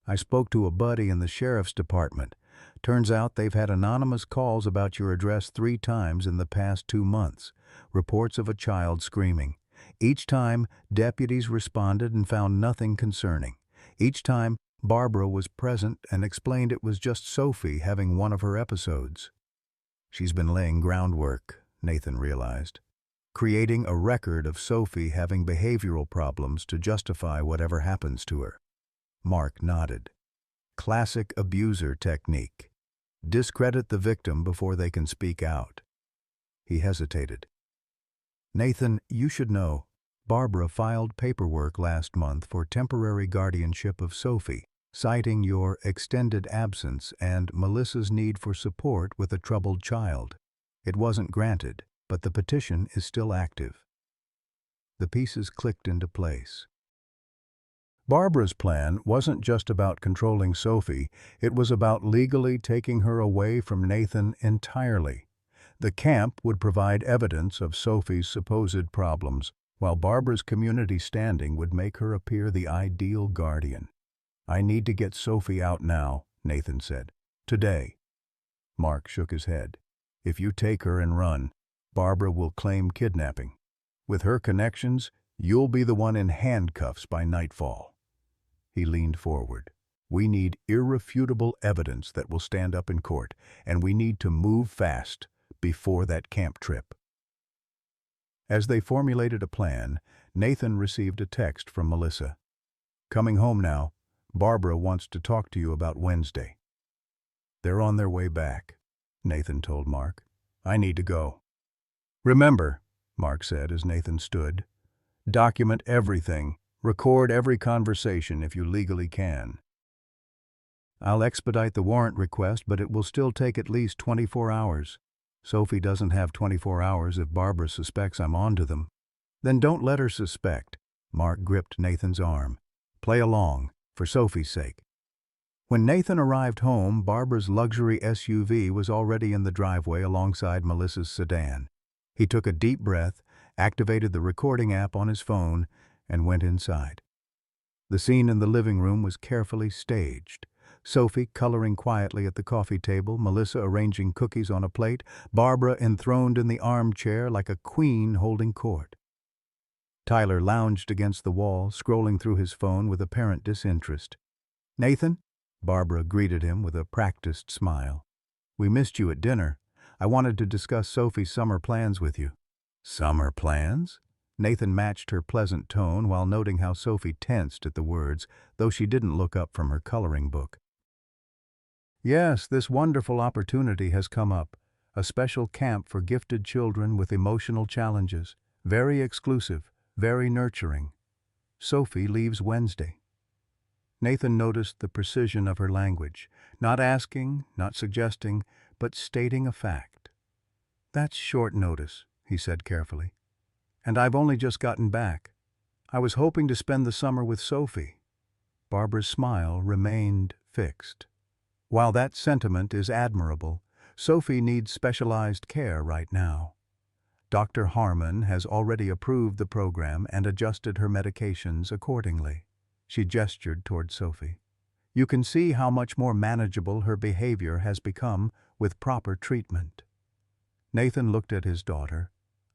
I spoke to a buddy in the sheriff's department. Turns out they've had anonymous calls about your address 3 times in the past 2 months. Reports of a child screaming. Each time, deputies responded and found nothing concerning. Each time, Barbara was present and explained it was just Sophie having one of her episodes. She's been laying groundwork, Nathan realized, creating a record of Sophie having behavioral problems to justify whatever happens to her. Mark nodded. Classic abuser technique. Discredit the victim before they can speak out. He hesitated. Nathan, you should know, Barbara filed paperwork last month for temporary guardianship of Sophie, citing your extended absence and Melissa's need for support with a troubled child. It wasn't granted, but the petition is still active. The pieces clicked into place. Barbara's plan wasn't just about controlling Sophie, it was about legally taking her away from Nathan entirely. The camp would provide evidence of Sophie's supposed problems, while Barbara's community standing would make her appear the ideal guardian. I need to get Sophie out now, Nathan said. Today. Mark shook his head. If you take her and run, Barbara will claim kidnapping. With her connections, you'll be the one in handcuffs by nightfall. He leaned forward. We need irrefutable evidence that will stand up in court, and we need to move fast before that camp trip. As they formulated a plan, Nathan received a text from Melissa. Coming home now. Barbara wants to talk to you about Wednesday. They're on their way back, Nathan told Mark. I need to go. Remember, Mark said as Nathan stood, document everything, record every conversation if you legally can. I'll expedite the warrant request, but it will still take at least 24 hours. Sophie doesn't have 24 hours if Barbara suspects I'm onto them. Then don't let her suspect. Mark gripped Nathan's arm. Play along, for Sophie's sake. When Nathan arrived home, Barbara's luxury SUV was already in the driveway alongside Melissa's sedan. He took a deep breath, activated the recording app on his phone, and went inside. The scene in the living room was carefully staged. Sophie coloring quietly at the coffee table, Melissa arranging cookies on a plate, Barbara enthroned in the armchair like a queen holding court. Tyler lounged against the wall, scrolling through his phone with apparent disinterest. Nathan? Barbara greeted him with a practiced smile. We missed you at dinner. I wanted to discuss Sophie's summer plans with you. Summer plans? Nathan matched her pleasant tone while noting how Sophie tensed at the words, though she didn't look up from her coloring book. Yes, this wonderful opportunity has come up. A special camp for gifted children with emotional challenges. Very exclusive. Very nurturing. Sophie leaves Wednesday. Nathan noticed the precision of her language, not asking, not suggesting, but stating a fact. That's short notice, he said carefully. And I've only just gotten back. I was hoping to spend the summer with Sophie. Barbara's smile remained fixed. While that sentiment is admirable, Sophie needs specialized care right now. Dr. Harmon has already approved the program and adjusted her medications accordingly. She gestured toward Sophie. You can see how much more manageable her behavior has become with proper treatment. Nathan looked at his daughter,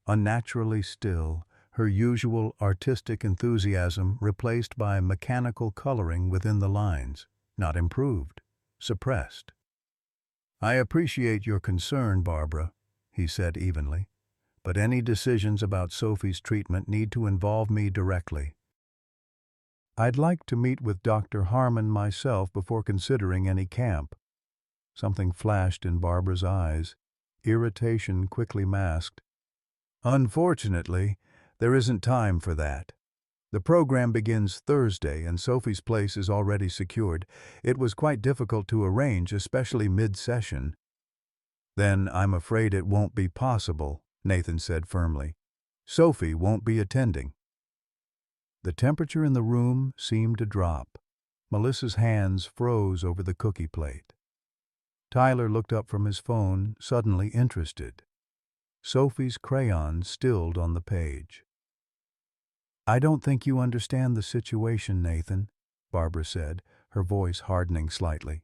unnaturally still, her usual artistic enthusiasm replaced by mechanical coloring within the lines, not improved, suppressed. I appreciate your concern, Barbara, he said evenly. But any decisions about Sophie's treatment need to involve me directly. I'd like to meet with Dr. Harmon myself before considering any camp. Something flashed in Barbara's eyes, irritation quickly masked. Unfortunately, there isn't time for that. The program begins Thursday and Sophie's place is already secured. It was quite difficult to arrange, especially mid-session. Then I'm afraid it won't be possible, Nathan said firmly. Sophie won't be attending. The temperature in the room seemed to drop. Melissa's hands froze over the cookie plate. Tyler looked up from his phone, suddenly interested. Sophie's crayon stilled on the page. I don't think you understand the situation, Nathan, Barbara said, her voice hardening slightly.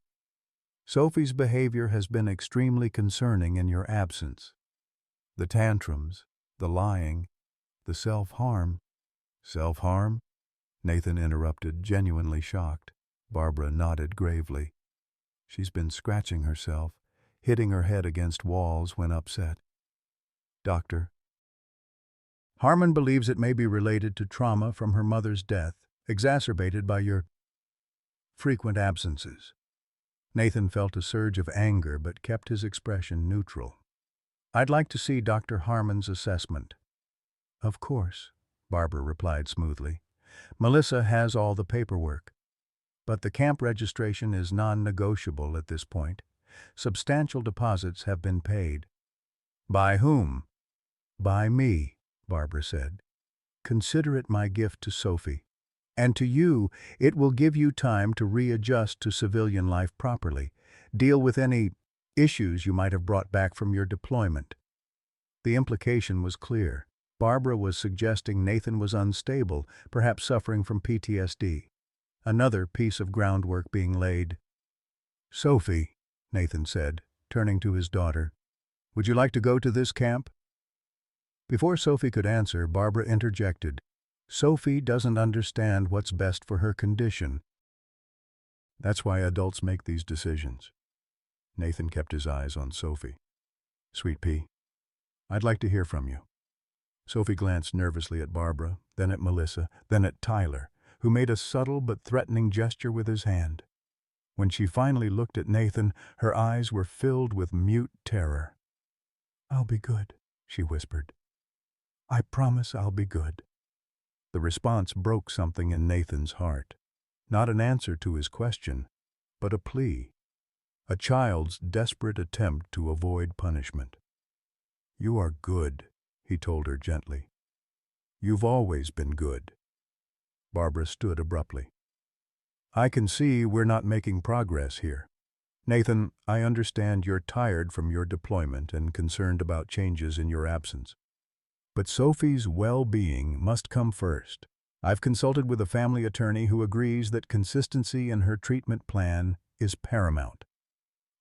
Sophie's behavior has been extremely concerning in your absence. The tantrums, the lying, the self-harm. Self-harm? Nathan interrupted, genuinely shocked. Barbara nodded gravely. She's been scratching herself, hitting her head against walls when upset. Doctor. Harmon believes it may be related to trauma from her mother's death, exacerbated by your frequent absences. Nathan felt a surge of anger but kept his expression neutral. I'd like to see Dr. Harmon's assessment. Of course, Barbara replied smoothly. Melissa has all the paperwork. But the camp registration is non-negotiable at this point. Substantial deposits have been paid. By whom? By me, Barbara said. Consider it my gift to Sophie. And to you, it will give you time to readjust to civilian life properly, deal with any issues you might have brought back from your deployment. The implication was clear. Barbara was suggesting Nathan was unstable, perhaps suffering from PTSD. Another piece of groundwork being laid. Sophie, Nathan said, turning to his daughter, would you like to go to this camp? Before Sophie could answer, Barbara interjected. Sophie doesn't understand what's best for her condition. That's why adults make these decisions. Nathan kept his eyes on Sophie. Sweet pea, I'd like to hear from you. Sophie glanced nervously at Barbara, then at Melissa, then at Tyler, who made a subtle but threatening gesture with his hand. When she finally looked at Nathan, her eyes were filled with mute terror. I'll be good, she whispered. I promise I'll be good. The response broke something in Nathan's heart. Not an answer to his question, but a plea. A child's desperate attempt to avoid punishment. You are good, he told her gently. You've always been good. Barbara stood abruptly. I can see we're not making progress here. Nathan, I understand you're tired from your deployment and concerned about changes in your absence. But Sophie's well-being must come first. I've consulted with a family attorney who agrees that consistency in her treatment plan is paramount.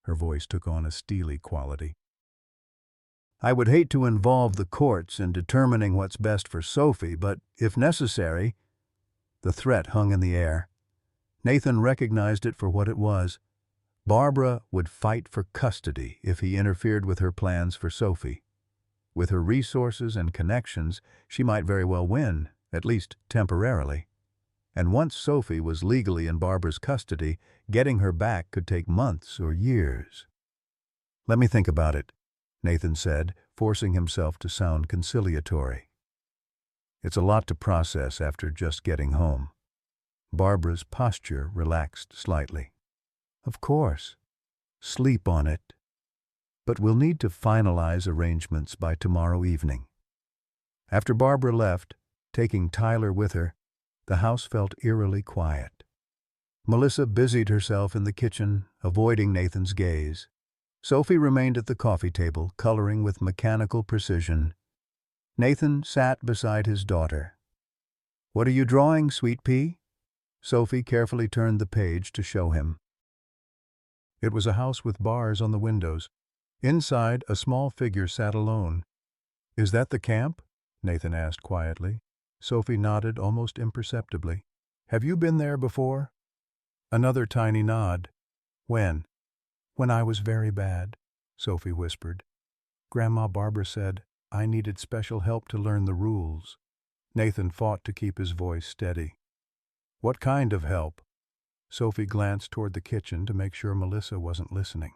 Her voice took on a steely quality. I would hate to involve the courts in determining what's best for Sophie, but if necessary, the threat hung in the air. Nathan recognized it for what it was. Barbara would fight for custody if he interfered with her plans for Sophie. With her resources and connections, she might very well win, at least temporarily. And once Sophie was legally in Barbara's custody, getting her back could take months or years. Let me think about it, Nathan said, forcing himself to sound conciliatory. It's a lot to process after just getting home. Barbara's posture relaxed slightly. Of course. Sleep on it. But we'll need to finalize arrangements by tomorrow evening. After Barbara left, taking Tyler with her, the house felt eerily quiet. Melissa busied herself in the kitchen, avoiding Nathan's gaze. Sophie remained at the coffee table, coloring with mechanical precision. Nathan sat beside his daughter. What are you drawing, sweet pea? Sophie carefully turned the page to show him. It was a house with bars on the windows. Inside, a small figure sat alone. Is that the camp? Nathan asked quietly. Sophie nodded almost imperceptibly. Have you been there before? Another tiny nod. When? When I was very bad, Sophie whispered. Grandma Barbara said I needed special help to learn the rules. Nathan fought to keep his voice steady. What kind of help? Sophie glanced toward the kitchen to make sure Melissa wasn't listening.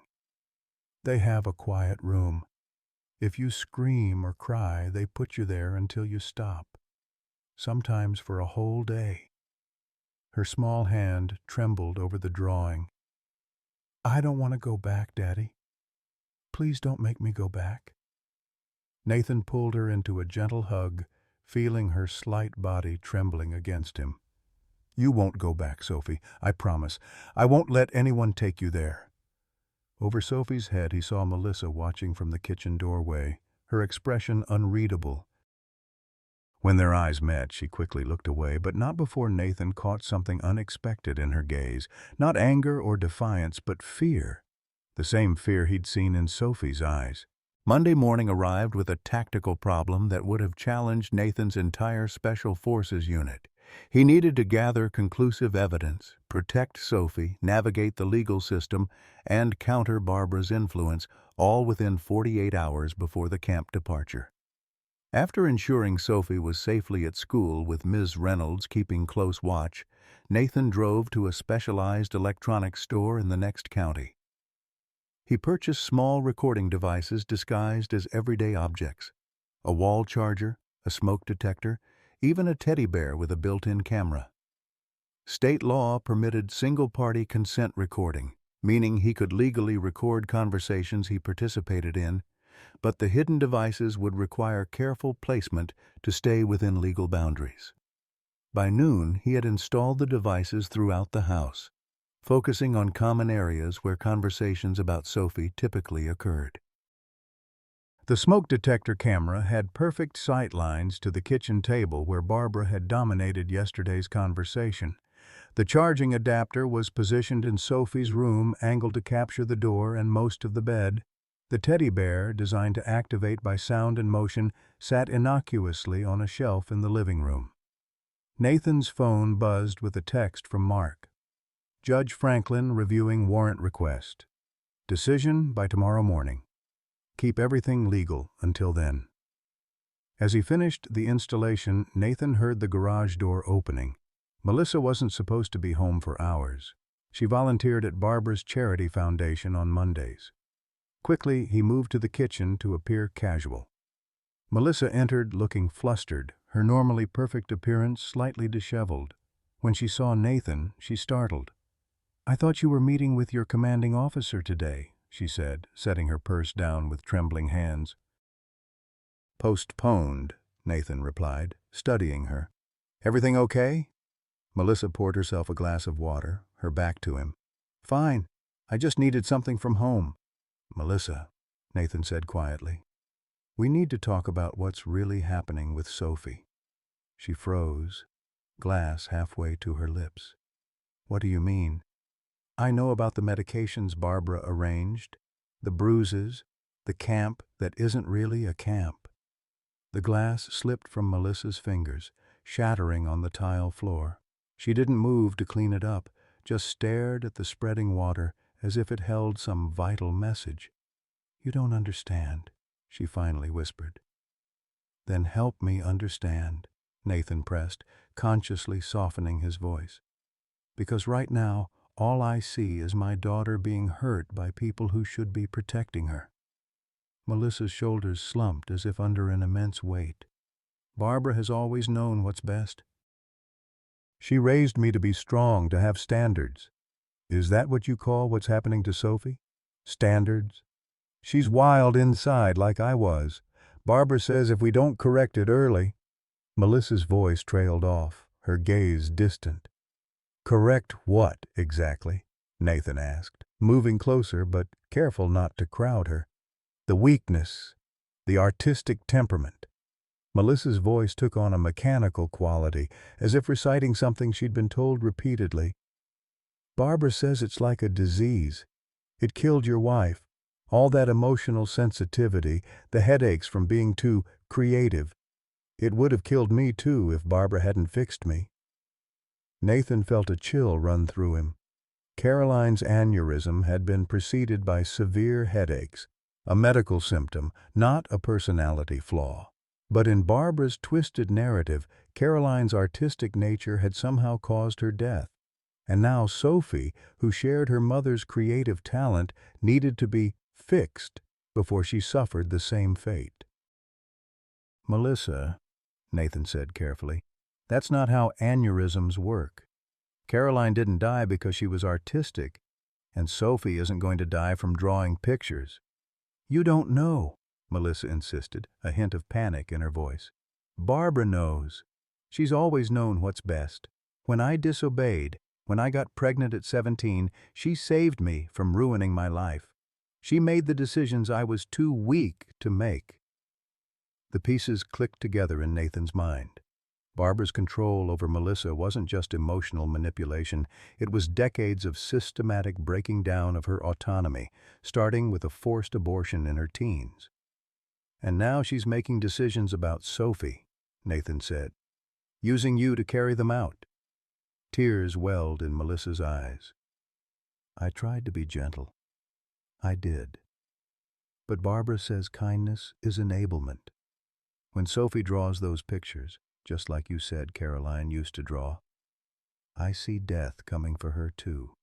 They have a quiet room. If you scream or cry, they put you there until you stop. Sometimes for a whole day. Her small hand trembled over the drawing. I don't want to go back, Daddy. Please don't make me go back. Nathan pulled her into a gentle hug, feeling her slight body trembling against him. You won't go back, Sophie, I promise. I won't let anyone take you there. Over Sophie's head he saw Melissa watching from the kitchen doorway, her expression unreadable. When their eyes met, she quickly looked away, but not before Nathan caught something unexpected in her gaze. Not anger or defiance, but fear. The same fear he'd seen in Sophie's eyes. Monday morning arrived with a tactical problem that would have challenged Nathan's entire Special Forces unit. He needed to gather conclusive evidence, protect Sophie, navigate the legal system, and counter Barbara's influence, all within 48 hours before the camp departure. After ensuring Sophie was safely at school with Ms. Reynolds keeping close watch, Nathan drove to a specialized electronics store in the next county. He purchased small recording devices disguised as everyday objects: a wall charger, a smoke detector, even a teddy bear with a built-in camera. State law permitted single-party consent recording, meaning he could legally record conversations he participated in, but the hidden devices would require careful placement to stay within legal boundaries. By noon, he had installed the devices throughout the house, focusing on common areas where conversations about Sophie typically occurred. The smoke detector camera had perfect sight lines to the kitchen table where Barbara had dominated yesterday's conversation. The charging adapter was positioned in Sophie's room, angled to capture the door and most of the bed. The teddy bear, designed to activate by sound and motion, sat innocuously on a shelf in the living room. Nathan's phone buzzed with a text from Mark. Judge Franklin reviewing warrant request. Decision by tomorrow morning. Keep everything legal until then. As he finished the installation, Nathan heard the garage door opening. Melissa wasn't supposed to be home for hours. She volunteered at Barbara's Charity Foundation on Mondays. Quickly, he moved to the kitchen to appear casual. Melissa entered looking flustered, her normally perfect appearance slightly disheveled. When she saw Nathan, she startled. "I thought you were meeting with your commanding officer today," she said, setting her purse down with trembling hands. "Postponed," Nathan replied, studying her. "Everything okay?" Melissa poured herself a glass of water, her back to him. "Fine. I just needed something from home." "Melissa," Nathan said quietly, "we need to talk about what's really happening with Sophie." She froze, glass halfway to her lips. "What do you mean?" "I know about the medications Barbara arranged, the bruises, the camp that isn't really a camp." The glass slipped from Melissa's fingers, shattering on the tile floor. She didn't move to clean it up, just stared at the spreading water as if it held some vital message. "You don't understand," she finally whispered. "Then help me understand," Nathan pressed, consciously softening his voice. "Because right now, all I see is my daughter being hurt by people who should be protecting her." Melissa's shoulders slumped as if under an immense weight. "Barbara has always known what's best. She raised me to be strong, to have standards. Is that what you call what's happening to Sophie? Standards? She's wild inside like I was. Barbara says if we don't correct it early—" Melissa's voice trailed off, her gaze distant. "Correct what, exactly?" Nathan asked, moving closer but careful not to crowd her. "The weakness, the artistic temperament." Melissa's voice took on a mechanical quality, as if reciting something she'd been told repeatedly. "Barbara says it's like a disease. It killed your wife. All that emotional sensitivity, the headaches from being too creative. It would have killed me too if Barbara hadn't fixed me." Nathan felt a chill run through him. Caroline's aneurysm had been preceded by severe headaches, a medical symptom, not a personality flaw. But in Barbara's twisted narrative, Caroline's artistic nature had somehow caused her death. And now Sophie, who shared her mother's creative talent, needed to be fixed before she suffered the same fate. "Melissa," Nathan said carefully, "that's not how aneurysms work. Caroline didn't die because she was artistic, and Sophie isn't going to die from drawing pictures." "You don't know," Melissa insisted, a hint of panic in her voice. "Barbara knows. She's always known what's best. When I disobeyed, when I got pregnant at 17, she saved me from ruining my life. She made the decisions I was too weak to make." The pieces clicked together in Nathan's mind. Barbara's control over Melissa wasn't just emotional manipulation, it was decades of systematic breaking down of her autonomy, starting with a forced abortion in her teens. "And now she's making decisions about Sophie," Nathan said, "using you to carry them out." Tears welled in Melissa's eyes. "I tried to be gentle. I did. But Barbara says kindness is enablement. When Sophie draws those pictures, just like you said Caroline used to draw, I see death coming for her too.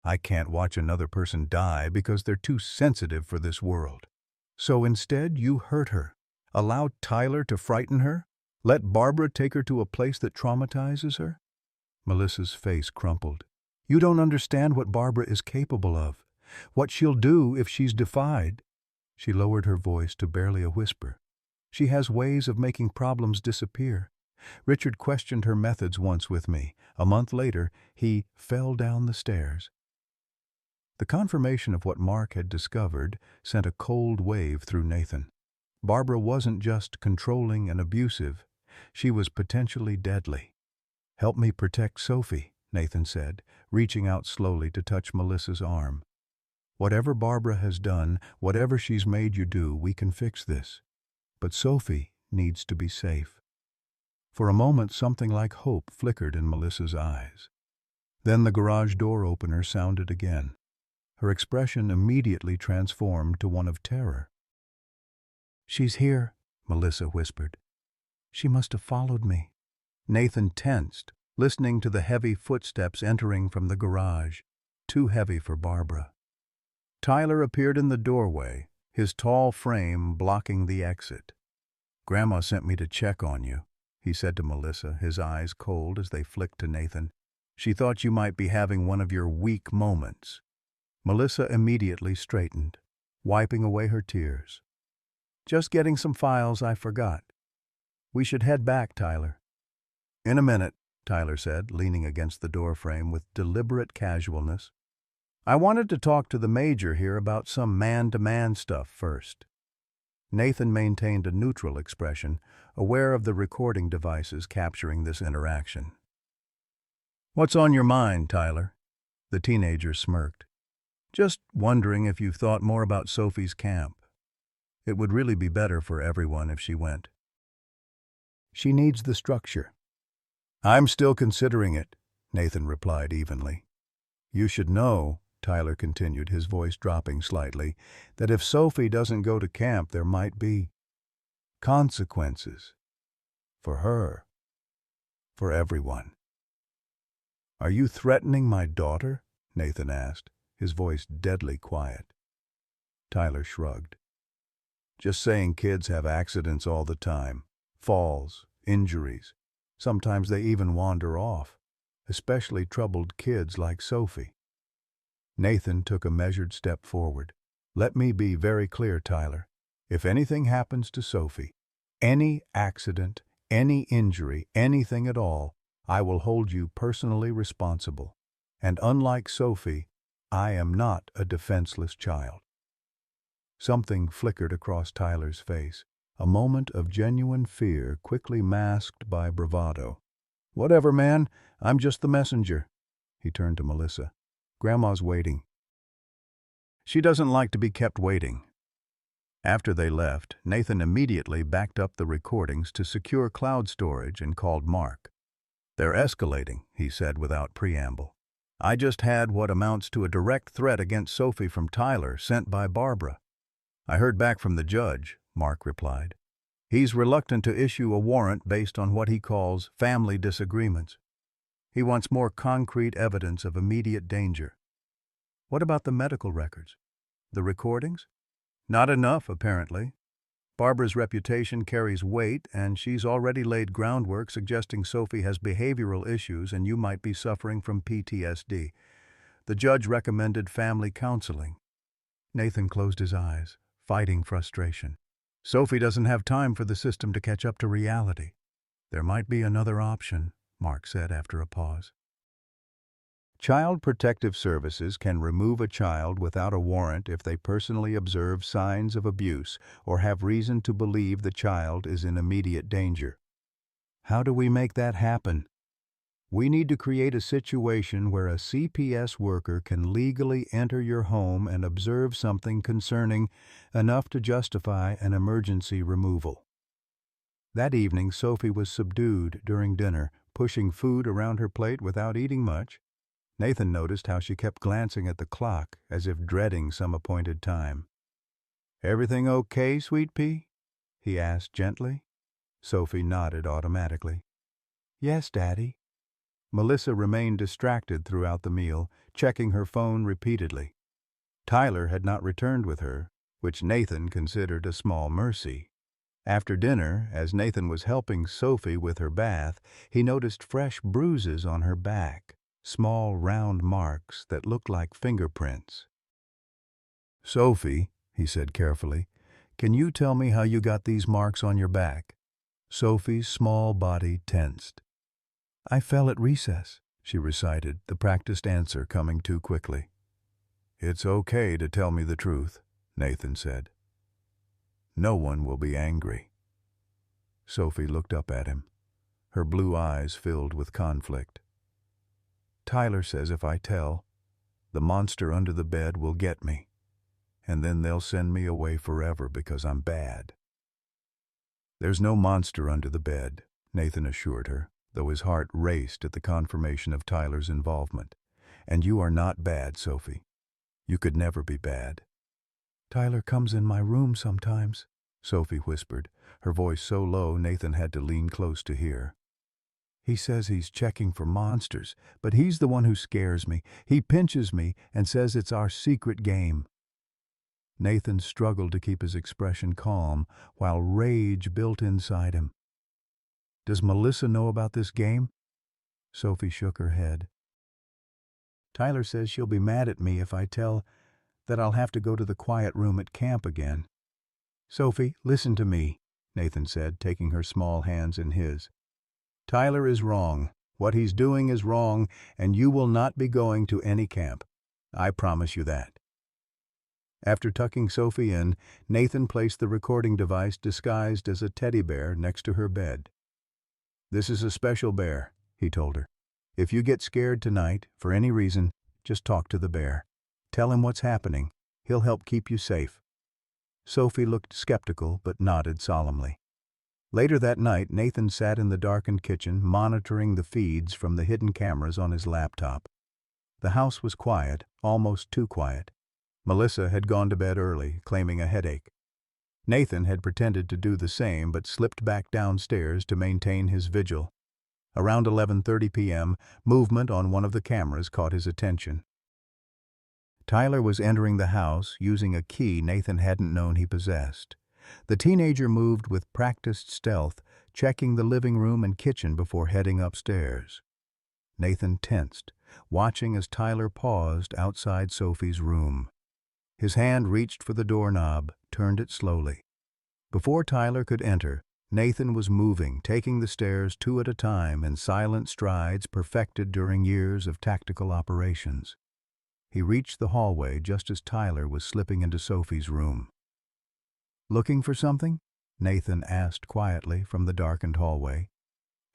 I can't watch another person die because they're too sensitive for this world. So instead you hurt her, allow Tyler to frighten her, let Barbara take her to a place that traumatizes her?" Melissa's face crumpled. "You don't understand what Barbara is capable of, what she'll do if she's defied." She lowered her voice to barely a whisper. "She has ways of making problems disappear. Richard questioned her methods once with me. A month later, he fell down the stairs." The confirmation of what Mark had discovered sent a cold wave through Nathan. Barbara wasn't just controlling and abusive, she was potentially deadly. "Help me protect Sophie," Nathan said, reaching out slowly to touch Melissa's arm. "Whatever Barbara has done, whatever she's made you do, we can fix this. But Sophie needs to be safe." For a moment, something like hope flickered in Melissa's eyes. Then the garage door opener sounded again. Her expression immediately transformed to one of terror. "She's here," Melissa whispered. "She must have followed me." Nathan tensed, listening to the heavy footsteps entering from the garage, too heavy for Barbara. Tyler appeared in the doorway, his tall frame blocking the exit. "Grandma sent me to check on you," he said to Melissa, his eyes cold as they flicked to Nathan. "She thought you might be having one of your weak moments." Melissa immediately straightened, wiping away her tears. "Just getting some files I forgot. We should head back, Tyler." "In a minute," Tyler said, leaning against the doorframe with deliberate casualness. "I wanted to talk to the major here about some man-to-man stuff first." Nathan maintained a neutral expression, aware of the recording devices capturing this interaction. "What's on your mind, Tyler?" The teenager smirked. "Just wondering if you've thought more about Sophie's camp. It would really be better for everyone if she went." "She needs the structure." "I'm still considering it," Nathan replied evenly. "You should know," Tyler continued, his voice dropping slightly, "that if Sophie doesn't go to camp, there might be consequences. For her. For everyone." "Are you threatening my daughter?" Nathan asked, his voice deadly quiet. Tyler shrugged. "Just saying kids have accidents all the time. Falls, injuries. Sometimes they even wander off, especially troubled kids like Sophie." Nathan took a measured step forward. "Let me be very clear, Tyler. If anything happens to Sophie, any accident, any injury, anything at all, I will hold you personally responsible. And unlike Sophie, I am not a defenseless child." Something flickered across Tyler's face, a moment of genuine fear quickly masked by bravado. "Whatever, man. I'm just the messenger." He turned to Melissa. "Grandma's waiting." "She doesn't like to be kept waiting." After they left, Nathan immediately backed up the recordings to secure cloud storage and called Mark. "They're escalating," he said without preamble. "I just had what amounts to a direct threat against Sophie from Tyler sent by Barbara." "I heard back from the judge," Mark replied. "He's reluctant to issue a warrant based on what he calls family disagreements. He wants more concrete evidence of immediate danger." "What about the medical records? The recordings?" "Not enough, apparently. Barbara's reputation carries weight, and she's already laid groundwork suggesting Sophie has behavioral issues and you might be suffering from PTSD. The judge recommended family counseling." Nathan closed his eyes, fighting frustration. Sophie doesn't have time for the system to catch up to reality. "There might be another option," Mark said after a pause. Child Protective Services can remove a child without a warrant if they personally observe signs of abuse or have reason to believe the child is in immediate danger. How do we make that happen? We need to create a situation where a CPS worker can legally enter your home and observe something concerning enough to justify an emergency removal. That evening, Sophie was subdued during dinner, pushing food around her plate without eating much. Nathan noticed how she kept glancing at the clock as if dreading some appointed time. "Everything okay, Sweet Pea?" he asked gently. Sophie nodded automatically. "Yes, Daddy." Melissa remained distracted throughout the meal, checking her phone repeatedly. Tyler had not returned with her, which Nathan considered a small mercy. After dinner, as Nathan was helping Sophie with her bath, he noticed fresh bruises on her back, small round marks that looked like fingerprints. "Sophie," he said carefully, "can you tell me how you got these marks on your back?" Sophie's small body tensed. "I fell at recess," she recited, the practiced answer coming too quickly. "It's okay to tell me the truth," Nathan said. "No one will be angry." Sophie looked up at him, her blue eyes filled with conflict. "Tyler says if I tell, the monster under the bed will get me, and then they'll send me away forever because I'm bad." "There's no monster under the bed," Nathan assured her, though his heart raced at the confirmation of Tyler's involvement. "And you are not bad, Sophie. You could never be bad." "Tyler comes in my room sometimes," Sophie whispered, her voice so low Nathan had to lean close to hear. "He says he's checking for monsters, but he's the one who scares me. He pinches me and says it's our secret game." Nathan struggled to keep his expression calm while rage built inside him. "Does Melissa know about this game?" Sophie shook her head. "Tyler says she'll be mad at me if I tell that I'll have to go to the quiet room at camp again." "Sophie, listen to me," Nathan said, taking her small hands in his. "Tyler is wrong. What he's doing is wrong, and you will not be going to any camp. I promise you that." After tucking Sophie in, Nathan placed the recording device disguised as a teddy bear next to her bed. "This is a special bear," he told her. "If you get scared tonight, for any reason, just talk to the bear. Tell him what's happening. He'll help keep you safe." Sophie looked skeptical but nodded solemnly. Later that night, Nathan sat in the darkened kitchen, monitoring the feeds from the hidden cameras on his laptop. The house was quiet, almost too quiet. Melissa had gone to bed early, claiming a headache. Nathan had pretended to do the same but slipped back downstairs to maintain his vigil. Around 11:30 p.m., movement on one of the cameras caught his attention. Tyler was entering the house using a key Nathan hadn't known he possessed. The teenager moved with practiced stealth, checking the living room and kitchen before heading upstairs. Nathan tensed, watching as Tyler paused outside Sophie's room. His hand reached for the doorknob, turned it slowly. Before Tyler could enter, Nathan was moving, taking the stairs 2 at a time in silent strides perfected during years of tactical operations. He reached the hallway just as Tyler was slipping into Sophie's room. "Looking for something?" Nathan asked quietly from the darkened hallway.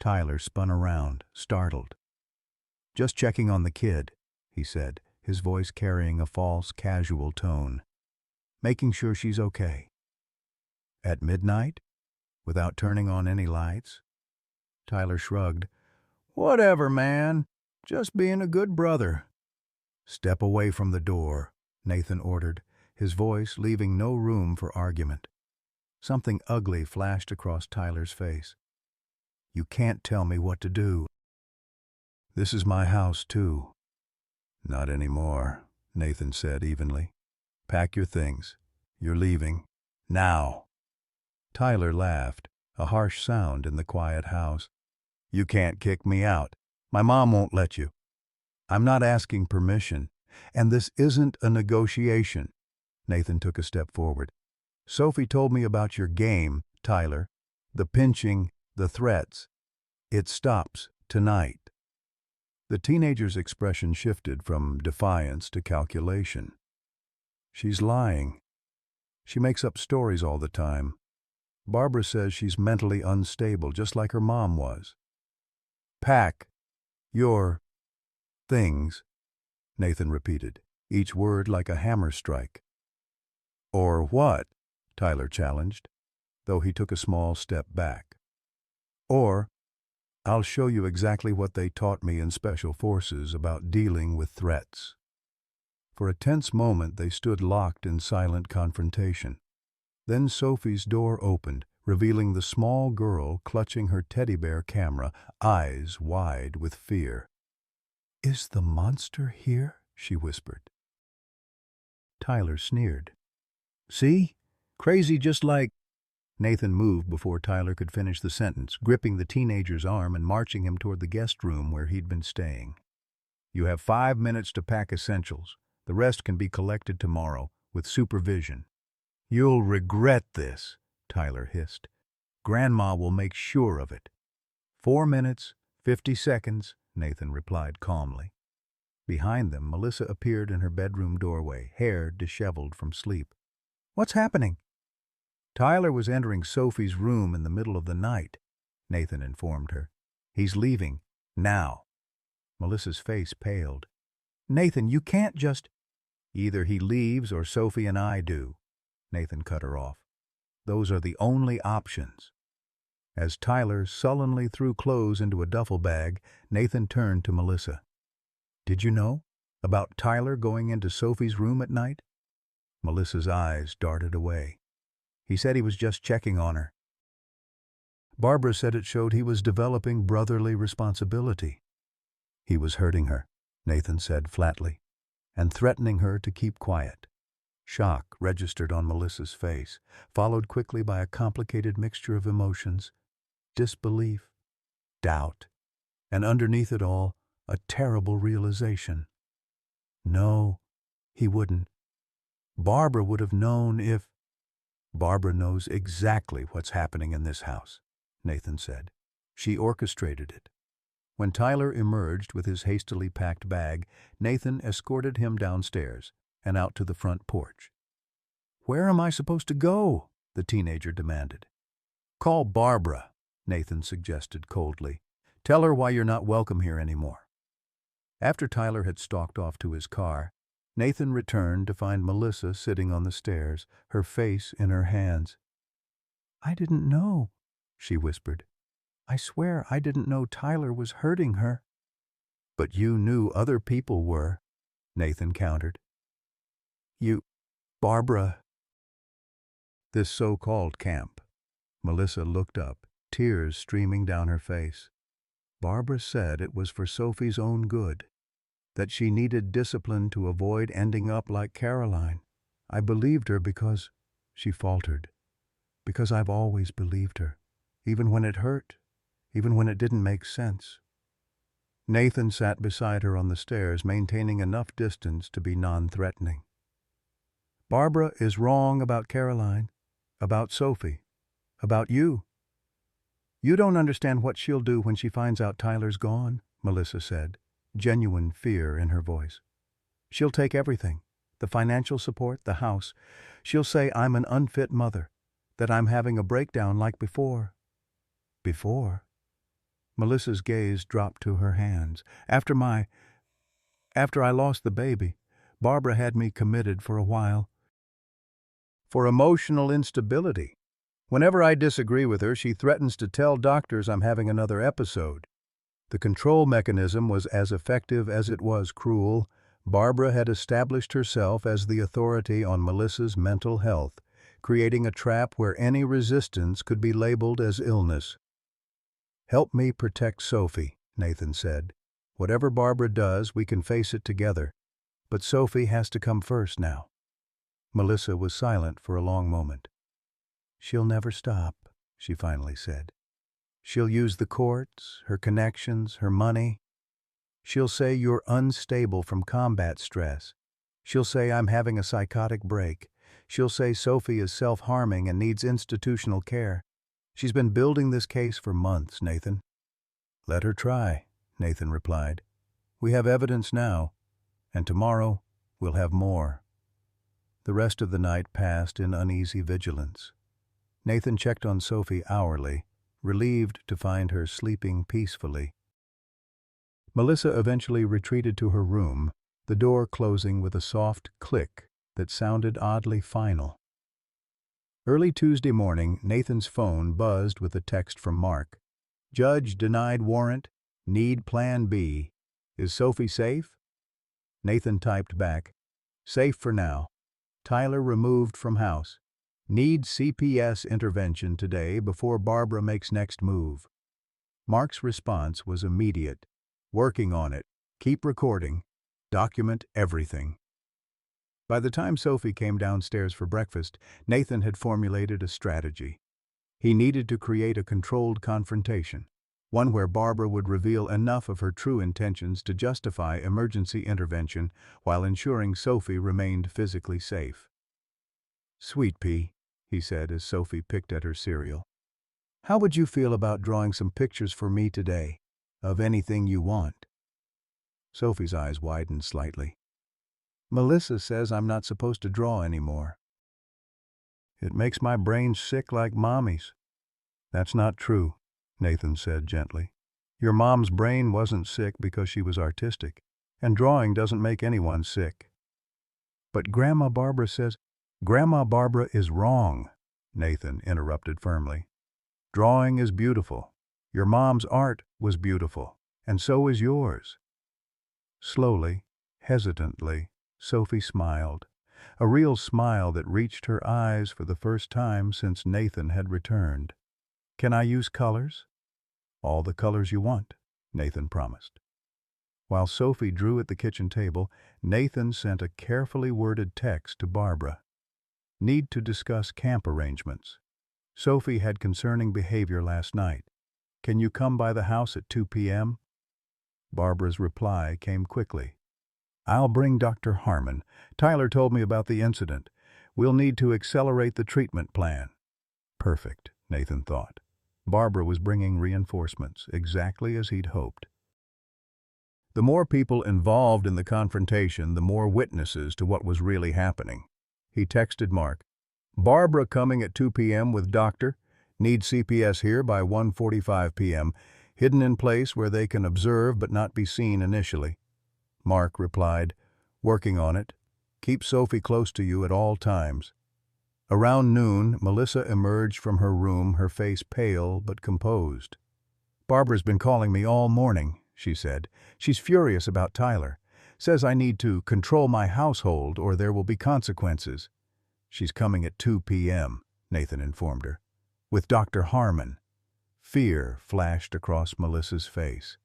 Tyler spun around, startled. "Just checking on the kid," he said, his voice carrying a false, casual tone. "Making sure she's okay." "At midnight? Without turning on any lights?" Tyler shrugged. "Whatever, man. Just being a good brother." "Step away from the door," Nathan ordered, his voice leaving no room for argument. Something ugly flashed across Tyler's face. "You can't tell me what to do." "This is my house, too." "Not anymore," Nathan said evenly. "Pack your things. You're leaving. Now." Tyler laughed, a harsh sound in the quiet house. "You can't kick me out. My mom won't let you." "I'm not asking permission, and this isn't a negotiation." Nathan took a step forward. "Sophie told me about your game, Tyler. The pinching, the threats. It stops tonight." The teenager's expression shifted from defiance to calculation. She's lying. She makes up stories all the time. Barbara says she's mentally unstable, just like her mom was. Pack your things, Nathan repeated, each word like a hammer strike. Or what? Tyler challenged, though he took a small step back. Or, I'll show you exactly what they taught me in Special Forces about dealing with threats. For a tense moment they stood locked in silent confrontation. Then Sophie's door opened, revealing the small girl clutching her teddy bear camera, eyes wide with fear. "Is the monster here?" she whispered. Tyler sneered. "See? Crazy just like—" Nathan moved before Tyler could finish the sentence, gripping the teenager's arm and marching him toward the guest room where he'd been staying. "You have 5 minutes to pack essentials. The rest can be collected tomorrow, with supervision." "You'll regret this," Tyler hissed. "Grandma will make sure of it." 4 minutes, 50 seconds, Nathan replied calmly. Behind them, Melissa appeared in her bedroom doorway, hair disheveled from sleep. "What's happening?" "Tyler was entering Sophie's room in the middle of the night," Nathan informed her. "He's leaving. Now." Melissa's face paled. "Nathan, you can't just—" "Either he leaves or Sophie and I do," Nathan cut her off. "Those are the only options." As Tyler sullenly threw clothes into a duffel bag, Nathan turned to Melissa. "Did you know about Tyler going into Sophie's room at night?" Melissa's eyes darted away. "He said he was just checking on her." "Barbara said it showed he was developing brotherly responsibility." "He was hurting her," Nathan said flatly, "and threatening her to keep quiet." Shock registered on Melissa's face, followed quickly by a complicated mixture of emotions: disbelief, doubt, and underneath it all, a terrible realization. No, he wouldn't. Barbara would have known if— "Barbara knows exactly what's happening in this house," Nathan said. "She orchestrated it." When Tyler emerged with his hastily packed bag, Nathan escorted him downstairs and out to the front porch. "Where am I supposed to go?" the teenager demanded. "Call Barbara," Nathan suggested coldly. "Tell her why you're not welcome here anymore." After Tyler had stalked off to his car, Nathan returned to find Melissa sitting on the stairs, her face in her hands. "I didn't know," she whispered. "I swear I didn't know Tyler was hurting her." "But you knew other people were," Nathan countered. Barbara." This so-called camp. Melissa looked up, tears streaming down her face. Barbara said it was for Sophie's own good, that she needed discipline to avoid ending up like Caroline. "I believed her because," she faltered, "because I've always believed her, even when it hurt, even when it didn't make sense." Nathan sat beside her on the stairs, maintaining enough distance to be non-threatening. "Barbara is wrong about Caroline, about Sophie, about you. You don't understand what she'll do when she finds out Tyler's gone," Melissa said, genuine fear in her voice. "She'll take everything, the financial support, the house. She'll say I'm an unfit mother, that I'm having a breakdown like before." "Before?" Melissa's gaze dropped to her hands. After I lost the baby, Barbara had me committed for a while. For emotional instability. Whenever I disagree with her, she threatens to tell doctors I'm having another episode. The control mechanism was as effective as it was cruel. Barbara had established herself as the authority on Melissa's mental health, creating a trap where any resistance could be labeled as illness. "Help me protect Sophie," Nathan said. "Whatever Barbara does, we can face it together. But Sophie has to come first now." Melissa was silent for a long moment. "She'll never stop," she finally said. "She'll use the courts, her connections, her money. She'll say you're unstable from combat stress. She'll say I'm having a psychotic break. She'll say Sophie is self-harming and needs institutional care. She's been building this case for months, Nathan." "Let her try," Nathan replied. We have evidence now, and tomorrow we'll have more. The rest of the night passed in uneasy vigilance. Nathan checked on Sophie hourly, relieved to find her sleeping peacefully. Melissa eventually retreated to her room, the door closing with a soft click that sounded oddly final. Early Tuesday morning, Nathan's phone buzzed with a text from Mark. "Judge denied warrant. Need Plan B. Is Sophie safe?" Nathan typed back, "Safe for now. Tyler removed from house. Need CPS intervention today before Barbara makes next move." Mark's response was immediate. "Working on it. Keep recording. Document everything." By the time Sophie came downstairs for breakfast, Nathan had formulated a strategy. He needed to create a controlled confrontation, one where Barbara would reveal enough of her true intentions to justify emergency intervention while ensuring Sophie remained physically safe. "Sweet pea," he said as Sophie picked at her cereal. "How would you feel about drawing some pictures for me today, of anything you want?" Sophie's eyes widened slightly. "Melissa says I'm not supposed to draw anymore." "It makes my brain sick like Mommy's." "That's not true," Nathan said gently. "Your mom's brain wasn't sick because she was artistic, and drawing doesn't make anyone sick." "But Grandma Barbara says—" "Grandma Barbara is wrong," Nathan interrupted firmly. "Drawing is beautiful. Your mom's art was beautiful, and so is yours." Slowly, hesitantly, Sophie smiled, a real smile that reached her eyes for the first time since Nathan had returned. "Can I use colors?" "All the colors you want," Nathan promised. While Sophie drew at the kitchen table, Nathan sent a carefully worded text to Barbara. "Need to discuss camp arrangements. Sophie had concerning behavior last night. Can you come by the house at 2 p.m.? Barbara's reply came quickly. "I'll bring Dr. Harmon. Tyler told me about the incident. We'll need to accelerate the treatment plan." Perfect, Nathan thought. Barbara was bringing reinforcements, exactly as he'd hoped. The more people involved in the confrontation, the more witnesses to what was really happening. He texted Mark, "Barbara coming at 2 p.m. with doctor. Need CPS here by 1:45 p.m. Hidden in place where they can observe but not be seen initially." Mark replied, "Working on it. Keep Sophie close to you at all times." Around noon, Melissa emerged from her room, her face pale but composed. "Barbara's been calling me all morning," she said. "She's furious about Tyler. Says I need to control my household or there will be consequences." "She's coming at 2 p.m., Nathan informed her. "With Dr. Harmon." Fear flashed across Melissa's face.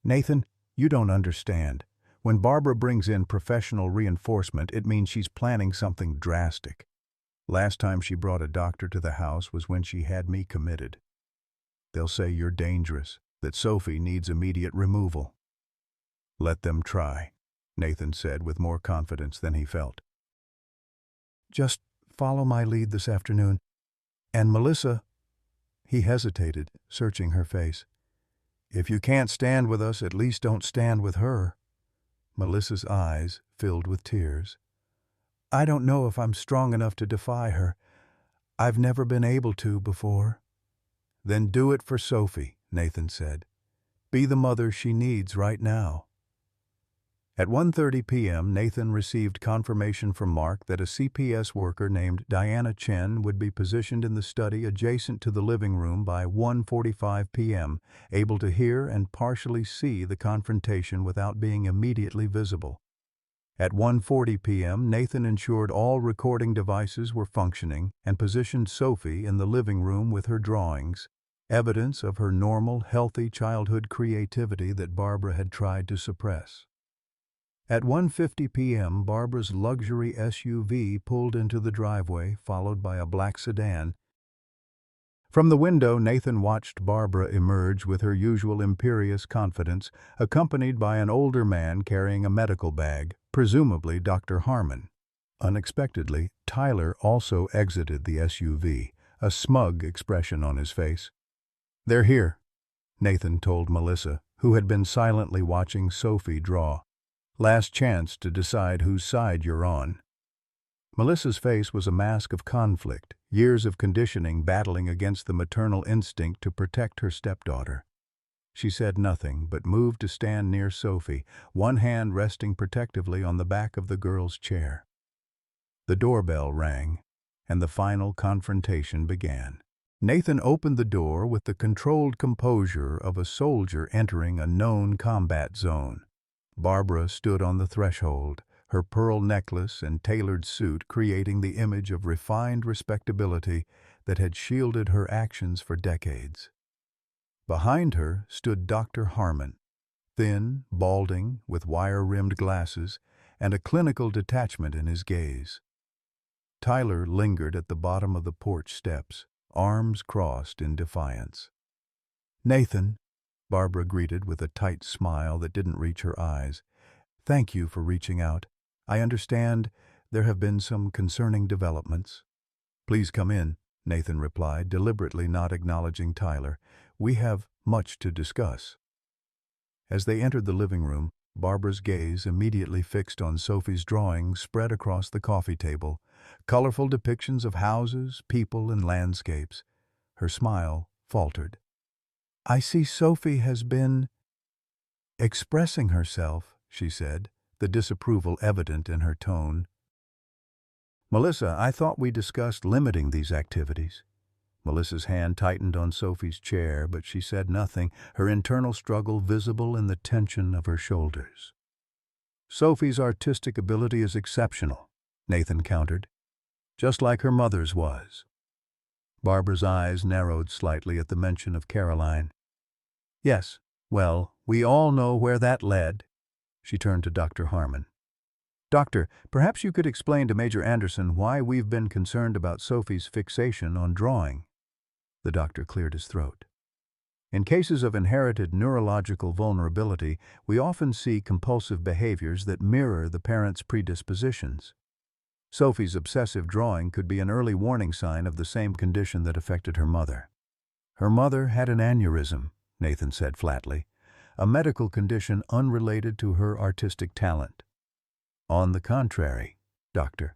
"Nathan, you don't understand. When Barbara brings in professional reinforcement, it means she's planning something drastic. Last time she brought a doctor to the house was when she had me committed. They'll say you're dangerous, that Sophie needs immediate removal." "Let them try," Nathan said with more confidence than he felt. "Just follow my lead this afternoon. And Melissa—" He hesitated, searching her face. "If you can't stand with us, at least don't stand with her." Melissa's eyes filled with tears. "I don't know if I'm strong enough to defy her. I've never been able to before." "Then do it for Sophie," Nathan said. "Be the mother she needs right now." At 1:30 p.m., Nathan received confirmation from Mark that a CPS worker named Diana Chen would be positioned in the study adjacent to the living room by 1:45 p.m., able to hear and partially see the confrontation without being immediately visible. At 1:40 p.m., Nathan ensured all recording devices were functioning and positioned Sophie in the living room with her drawings, evidence of her normal, healthy childhood creativity that Barbara had tried to suppress. At 1:50 p.m., Barbara's luxury SUV pulled into the driveway, followed by a black sedan. From the window, Nathan watched Barbara emerge with her usual imperious confidence, accompanied by an older man carrying a medical bag, presumably Dr. Harmon. Unexpectedly, Tyler also exited the SUV, a smug expression on his face. "They're here," Nathan told Melissa, who had been silently watching Sophie draw. "Last chance to decide whose side you're on." Melissa's face was a mask of conflict, years of conditioning battling against the maternal instinct to protect her stepdaughter. She said nothing, but moved to stand near Sophie, one hand resting protectively on the back of the girl's chair. The doorbell rang, and the final confrontation began. Nathan opened the door with the controlled composure of a soldier entering a known combat zone. Barbara stood on the threshold, her pearl necklace and tailored suit creating the image of refined respectability that had shielded her actions for decades. Behind her stood Dr. Harmon, thin, balding, with wire-rimmed glasses, and a clinical detachment in his gaze. Tyler lingered at the bottom of the porch steps, arms crossed in defiance. "Nathan," Barbara greeted with a tight smile that didn't reach her eyes, "thank you for reaching out. I understand there have been some concerning developments." "Please come in," Nathan replied, deliberately not acknowledging Tyler. "We have much to discuss." As they entered the living room, Barbara's gaze immediately fixed on Sophie's drawings spread across the coffee table, colorful depictions of houses, people, and landscapes. Her smile faltered. "I see Sophie has been expressing herself," she said, the disapproval evident in her tone. "Melissa, I thought we discussed limiting these activities." Melissa's hand tightened on Sophie's chair, but she said nothing, her internal struggle visible in the tension of her shoulders. "Sophie's artistic ability is exceptional," Nathan countered, "just like her mother's was." Barbara's eyes narrowed slightly at the mention of Caroline. "Yes, well, we all know where that led." She turned to Dr. Harmon. "Doctor, perhaps you could explain to Major Anderson why we've been concerned about Sophie's fixation on drawing." The doctor cleared his throat. "In cases of inherited neurological vulnerability, we often see compulsive behaviors that mirror the parent's predispositions. Sophie's obsessive drawing could be an early warning sign of the same condition that affected her mother." "Her mother had an aneurysm," Nathan said flatly, "a medical condition unrelated to her artistic talent." "On the contrary, Doctor,"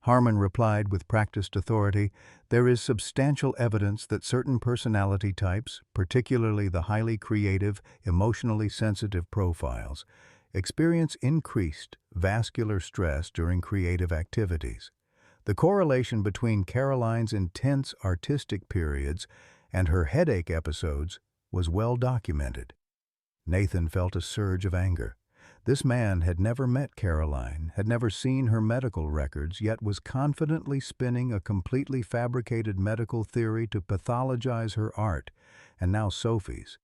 Harmon replied with practiced authority, "there is substantial evidence that certain personality types, particularly the highly creative, emotionally sensitive profiles, experience increased vascular stress during creative activities. The correlation between Caroline's intense artistic periods and her headache episodes was well documented." Nathan felt a surge of anger. This man had never met Caroline, had never seen her medical records, yet was confidently spinning a completely fabricated medical theory to pathologize her art, and now Sophie's.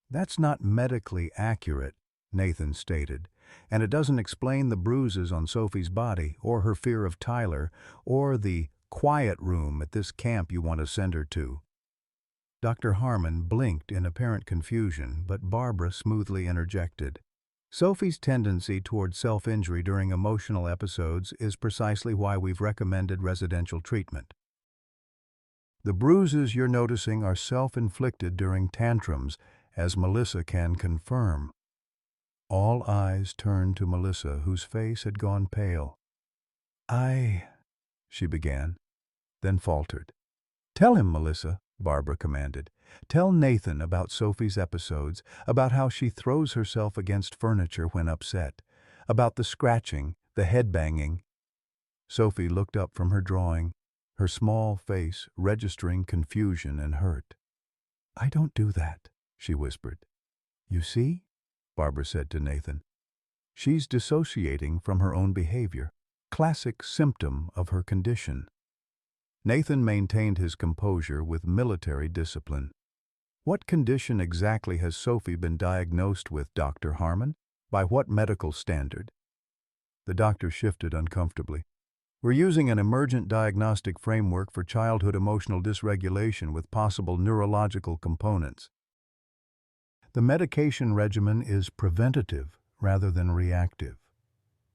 "That's not medically accurate," Nathan stated, "and it doesn't explain the bruises on Sophie's body, or her fear of Tyler, or the quiet room at this camp you want to send her to." Dr. Harmon blinked in apparent confusion, but Barbara smoothly interjected. "Sophie's tendency toward self-injury during emotional episodes is precisely why we've recommended residential treatment. The bruises you're noticing are self-inflicted during tantrums, as Melissa can confirm." All eyes turned to Melissa, whose face had gone pale. She began, then faltered. "Tell him, Melissa," Barbara commanded. "Tell Nathan about Sophie's episodes, about how she throws herself against furniture when upset, about the scratching, the head-banging." Sophie looked up from her drawing, her small face registering confusion and hurt. "I don't do that," she whispered. "You see?" Barbara said to Nathan. "She's dissociating from her own behavior, classic symptom of her condition." Nathan maintained his composure with military discipline. "What condition exactly has Sophie been diagnosed with, Dr. Harmon? By what medical standard?" The doctor shifted uncomfortably. "We're using an emergent diagnostic framework for childhood emotional dysregulation with possible neurological components. The medication regimen is preventative rather than reactive."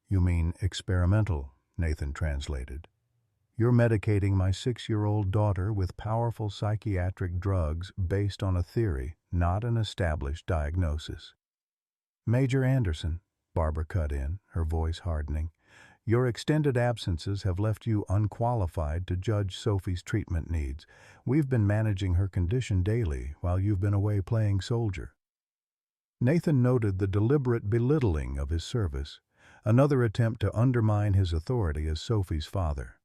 "You mean experimental," Nathan translated. "You're medicating my 6-year-old daughter with powerful psychiatric drugs based on a theory, not an established diagnosis. Major Anderson, Barbara cut in, her voice hardening, your extended absences have left you unqualified to judge Sophie's treatment needs. We've been managing her condition daily while you've been away playing soldier. Nathan noted the deliberate belittling of his service, another attempt to undermine his authority as Sophie's father.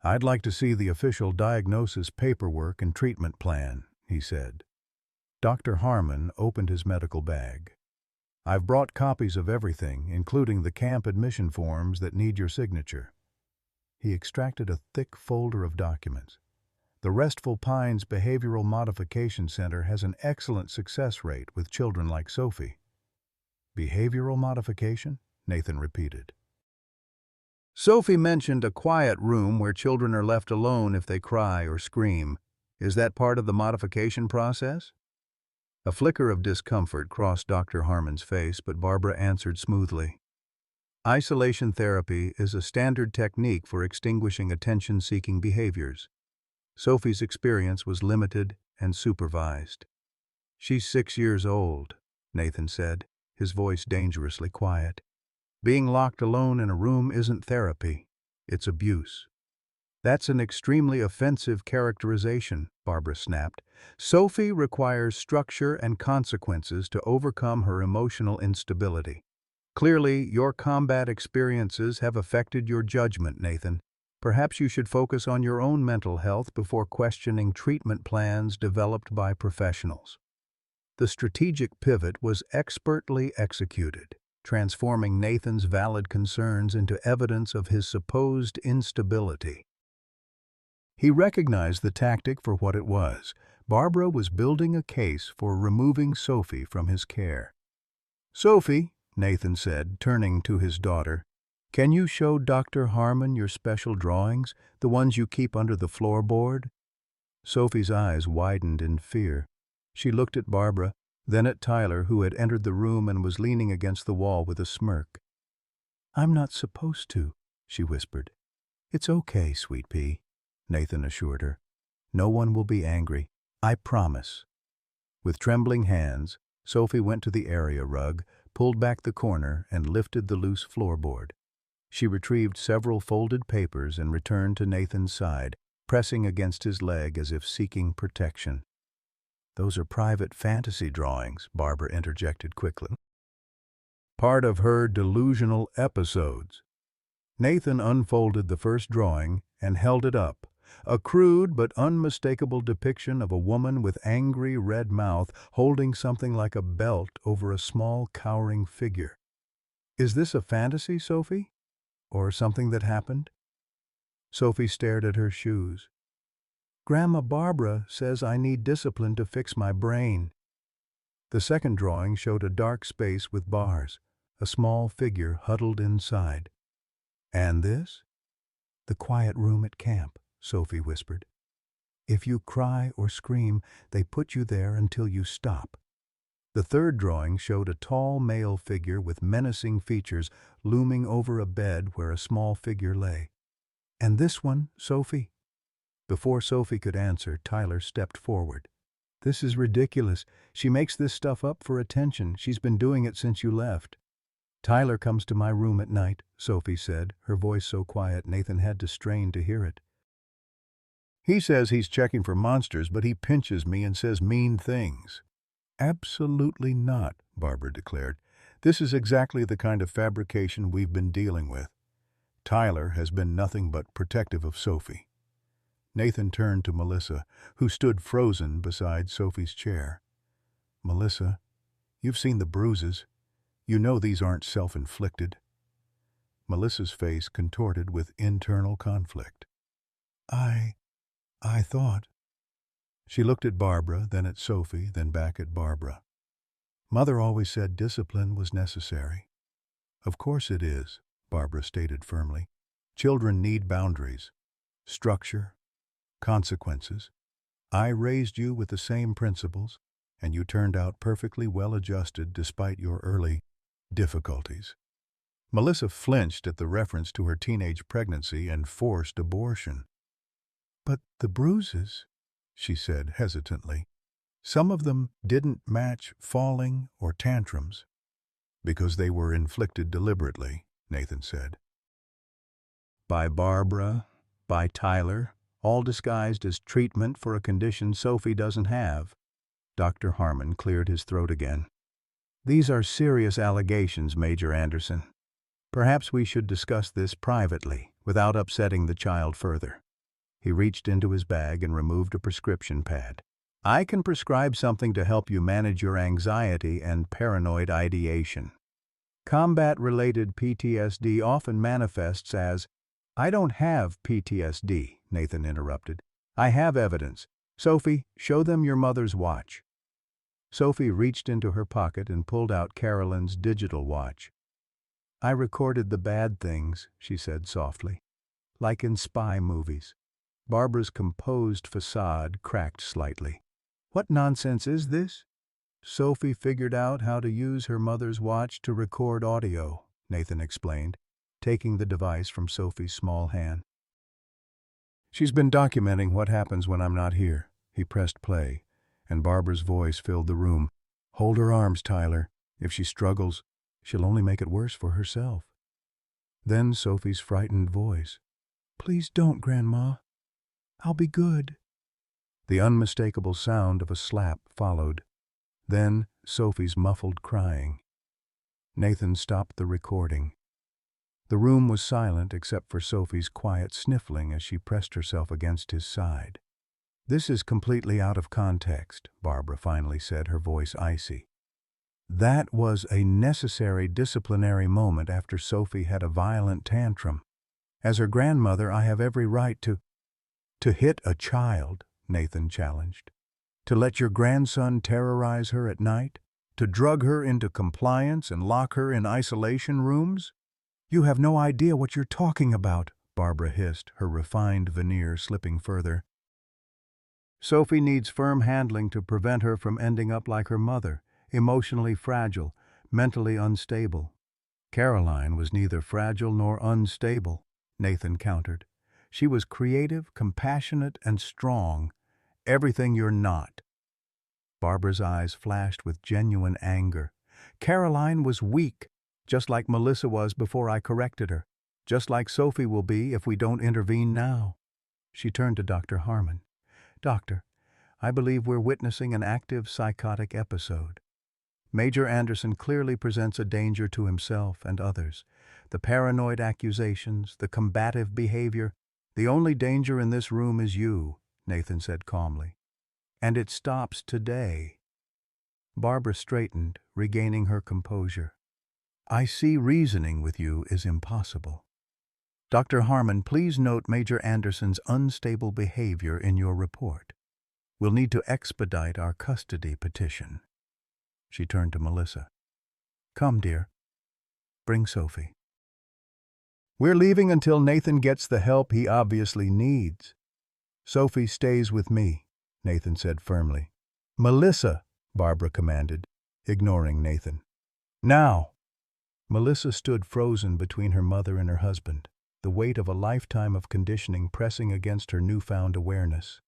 I'd like to see the official diagnosis paperwork and treatment plan, he said. Dr. Harmon opened his medical bag. I've brought copies of everything, including the camp admission forms that need your signature. He extracted a thick folder of documents. The Restful Pines Behavioral Modification Center has an excellent success rate with children like Sophie. Behavioral modification? Nathan repeated. Sophie mentioned a quiet room where children are left alone if they cry or scream. Is that part of the modification process? A flicker of discomfort crossed Dr. Harmon's face, but Barbara answered smoothly. Isolation therapy is a standard technique for extinguishing attention-seeking behaviors. Sophie's experience was limited and supervised. She's 6 years old, Nathan said, his voice dangerously quiet. Being locked alone in a room isn't therapy, it's abuse. That's an extremely offensive characterization, Barbara snapped. Sophie requires structure and consequences to overcome her emotional instability. Clearly, your combat experiences have affected your judgment, Nathan. Perhaps you should focus on your own mental health before questioning treatment plans developed by professionals. The strategic pivot was expertly executed, transforming Nathan's valid concerns into evidence of his supposed instability. He recognized the tactic for what it was. Barbara was building a case for removing Sophie from his care. Sophie, Nathan said, turning to his daughter, can you show Dr. Harmon your special drawings, the ones you keep under the floorboard? Sophie's eyes widened in fear. She looked at Barbara, then at Tyler, who had entered the room and was leaning against the wall with a smirk. I'm not supposed to, she whispered. It's okay, sweet pea, Nathan assured her. No one will be angry, I promise. With trembling hands, Sophie went to the area rug, pulled back the corner, and lifted the loose floorboard. She retrieved several folded papers and returned to Nathan's side, pressing against his leg as if seeking protection. Those are private fantasy drawings, Barbara interjected quickly. Part of her delusional episodes. Nathan unfolded the first drawing and held it up, a crude but unmistakable depiction of a woman with angry red mouth holding something like a belt over a small cowering figure. Is this a fantasy, Sophie? Or something that happened? Sophie stared at her shoes. Grandma Barbara says I need discipline to fix my brain. The second drawing showed a dark space with bars, a small figure huddled inside. And this? The quiet room at camp, Sophie whispered. If you cry or scream, they put you there until you stop. The third drawing showed a tall male figure with menacing features looming over a bed where a small figure lay. And this one, Sophie? Before Sophie could answer, Tyler stepped forward. This is ridiculous. She makes this stuff up for attention. She's been doing it since you left. Tyler comes to my room at night, Sophie said, her voice so quiet Nathan had to strain to hear it. He says he's checking for monsters, but he pinches me and says mean things. Absolutely not, Barbara declared. This is exactly the kind of fabrication we've been dealing with. Tyler has been nothing but protective of Sophie. Nathan turned to Melissa, who stood frozen beside Sophie's chair. Melissa, you've seen the bruises. You know these aren't self-inflicted. Melissa's face contorted with internal conflict. I thought. She looked at Barbara, then at Sophie, then back at Barbara. Mother always said discipline was necessary. Of course it is, Barbara stated firmly. Children need boundaries, structure, consequences. I raised you with the same principles, and you turned out perfectly well-adjusted despite your early difficulties. Melissa flinched at the reference to her teenage pregnancy and forced abortion. But the bruises, she said hesitantly. Some of them didn't match falling or tantrums because they were inflicted deliberately, Nathan said. By Barbara, by Tyler, all disguised as treatment for a condition Sophie doesn't have. Dr. Harmon cleared his throat again. These are serious allegations, Major Anderson. Perhaps we should discuss this privately, without upsetting the child further. He reached into his bag and removed a prescription pad. I can prescribe something to help you manage your anxiety and paranoid ideation. Combat-related PTSD often manifests as, I don't have PTSD, Nathan interrupted. I have evidence. Sophie, show them your mother's watch. Sophie reached into her pocket and pulled out Carolyn's digital watch. I recorded the bad things, she said softly, like in spy movies. Barbara's composed facade cracked slightly. What nonsense is this? Sophie figured out how to use her mother's watch to record audio, Nathan explained, taking the device from Sophie's small hand. She's been documenting what happens when I'm not here. He pressed play, and Barbara's voice filled the room. Hold her arms, Tyler. If she struggles, she'll only make it worse for herself. Then Sophie's frightened voice. Please don't, Grandma. I'll be good. The unmistakable sound of a slap followed. Then Sophie's muffled crying. Nathan stopped the recording. The room was silent except for Sophie's quiet sniffling as she pressed herself against his side. This is completely out of context, Barbara finally said, her voice icy. That was a necessary disciplinary moment after Sophie had a violent tantrum. As her grandmother, I have every right to hit a child, Nathan challenged. To let your grandson terrorize her at night? To drug her into compliance and lock her in isolation rooms? You have no idea what you're talking about, Barbara hissed, her refined veneer slipping further. Sophie needs firm handling to prevent her from ending up like her mother, emotionally fragile, mentally unstable. Caroline was neither fragile nor unstable, Nathan countered. She was creative, compassionate, and strong. Everything you're not. Barbara's eyes flashed with genuine anger. Caroline was weak, just like Melissa was before I corrected her, just like Sophie will be if we don't intervene now. She turned to Dr. Harmon. Doctor, I believe we're witnessing an active psychotic episode. Major Anderson clearly presents a danger to himself and others. The paranoid accusations, the combative behavior. The only danger in this room is you, Nathan said calmly. And it stops today. Barbara straightened, regaining her composure. I see reasoning with you is impossible. Dr. Harmon, please note Major Anderson's unstable behavior in your report. We'll need to expedite our custody petition. She turned to Melissa. Come, dear. Bring Sophie. We're leaving until Nathan gets the help he obviously needs. Sophie stays with me, Nathan said firmly. Melissa, Barbara commanded, ignoring Nathan. Now! Melissa stood frozen between her mother and her husband, the weight of a lifetime of conditioning pressing against her newfound awareness.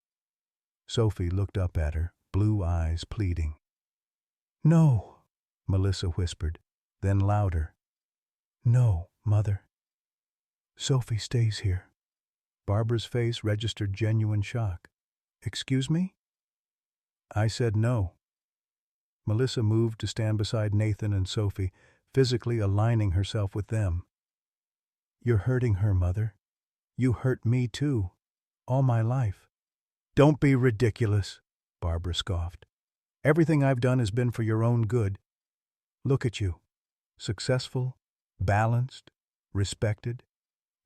Sophie looked up at her, blue eyes pleading. No, Melissa whispered, then louder. No, Mother. Sophie stays here. Barbara's face registered genuine shock. Excuse me? I said no. Melissa moved to stand beside Nathan and Sophie, physically aligning herself with them. You're hurting her, Mother. You hurt me too, all my life. Don't be ridiculous, Barbara scoffed. Everything I've done has been for your own good. Look at you. Successful, balanced, respected.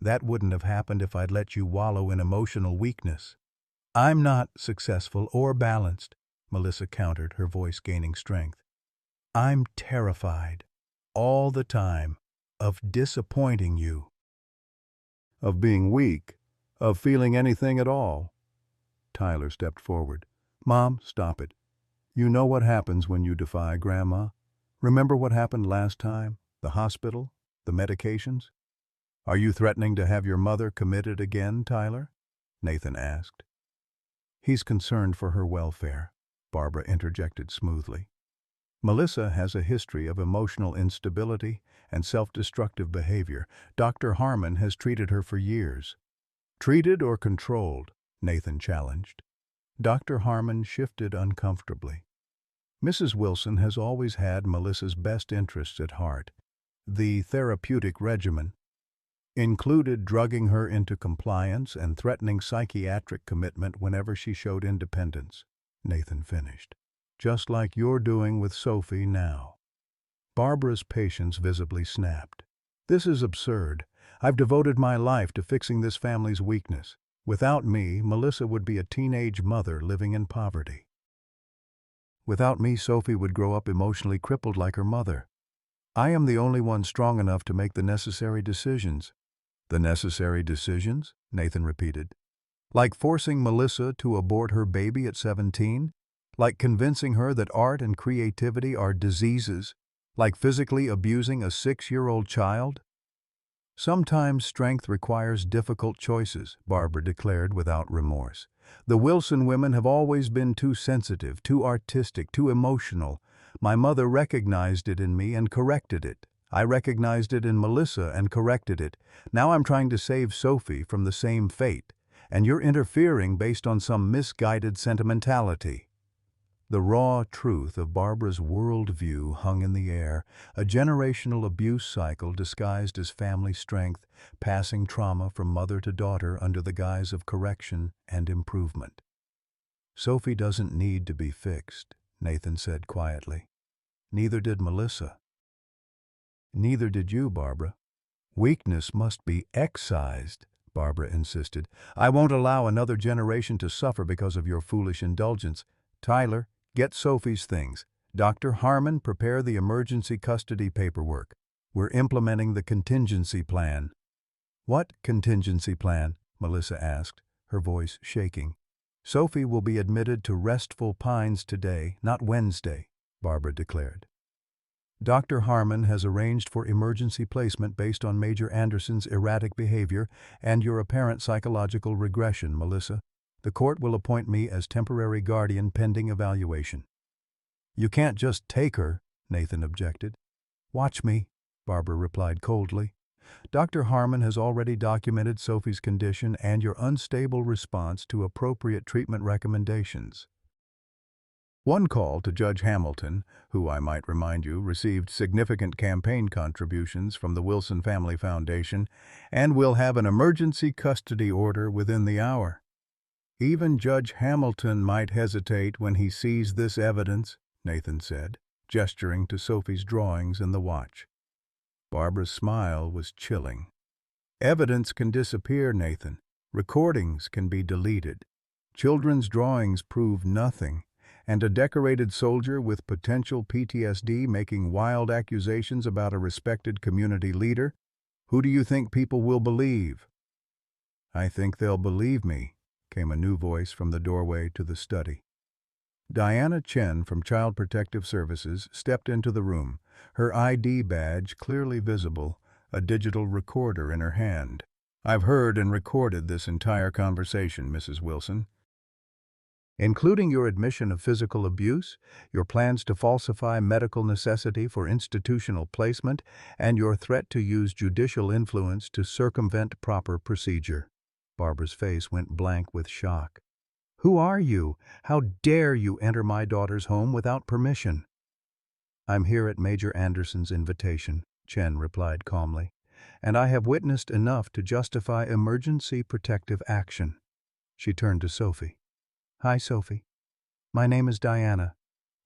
That wouldn't have happened if I'd let you wallow in emotional weakness. I'm not successful or balanced, Melissa countered, her voice gaining strength. I'm terrified, all the time, of disappointing you. Of being weak, of feeling anything at all. Tyler stepped forward. Mom, stop it. You know what happens when you defy Grandma. Remember what happened last time? The hospital? The medications? Are you threatening to have your mother committed again, Tyler? Nathan asked. He's concerned for her welfare, Barbara interjected smoothly. Melissa has a history of emotional instability and self-destructive behavior. Dr. Harmon has treated her for years. Treated or controlled? Nathan challenged. Dr. Harmon shifted uncomfortably. Mrs. Wilson has always had Melissa's best interests at heart. The therapeutic regimen included drugging her into compliance and threatening psychiatric commitment whenever she showed independence, Nathan finished. Just like you're doing with Sophie now. Barbara's patience visibly snapped. This is absurd. I've devoted my life to fixing this family's weakness. Without me, Melissa would be a teenage mother living in poverty. Without me, Sophie would grow up emotionally crippled like her mother. I am the only one strong enough to make the necessary decisions. The necessary decisions? Nathan repeated. Like forcing Melissa to abort her baby at 17? Like convincing her that art and creativity are diseases? Like physically abusing a 6-year-old child? Sometimes strength requires difficult choices, Barbara declared without remorse. The Wilson women have always been too sensitive, too artistic, too emotional. My mother recognized it in me and corrected it. I recognized it in Melissa and corrected it. Now I'm trying to save Sophie from the same fate, and you're interfering based on some misguided sentimentality. The raw truth of Barbara's worldview hung in the air, a generational abuse cycle disguised as family strength, passing trauma from mother to daughter under the guise of correction and improvement. Sophie doesn't need to be fixed, Nathan said quietly. Neither did Melissa. Neither did you, Barbara. Weakness must be excised, Barbara insisted. I won't allow another generation to suffer because of your foolish indulgence. Tyler, get Sophie's things. Dr. Harmon, prepare the emergency custody paperwork. We're implementing the contingency plan. What contingency plan? Melissa asked, her voice shaking. Sophie will be admitted to Restful Pines today, not Wednesday, Barbara declared. Dr. Harmon has arranged for emergency placement based on Major Anderson's erratic behavior and your apparent psychological regression, Melissa. The court will appoint me as temporary guardian pending evaluation. You can't just take her, Nathan objected. Watch me, Barbara replied coldly. Dr. Harmon has already documented Sophie's condition and your unstable response to appropriate treatment recommendations. One call to Judge Hamilton, who I might remind you received significant campaign contributions from the Wilson Family Foundation and will have an emergency custody order within the hour. Even Judge Hamilton might hesitate when he sees this evidence, Nathan said, gesturing to Sophie's drawings in the watch. Barbara's smile was chilling. Evidence can disappear, Nathan. Recordings can be deleted. Children's drawings prove nothing, and a decorated soldier with potential PTSD making wild accusations about a respected community leader? Who do you think people will believe? I think they'll believe me, came a new voice from the doorway to the study. Diana Chen from Child Protective Services stepped into the room, her ID badge clearly visible, a digital recorder in her hand. I've heard and recorded this entire conversation, Mrs. Wilson. Including your admission of physical abuse, your plans to falsify medical necessity for institutional placement, and your threat to use judicial influence to circumvent proper procedure. Barbara's face went blank with shock. Who are you? How dare you enter my daughter's home without permission? I'm here at Major Anderson's invitation, Chen replied calmly, and I have witnessed enough to justify emergency protective action. She turned to Sophie. Hi, Sophie. My name is Diana.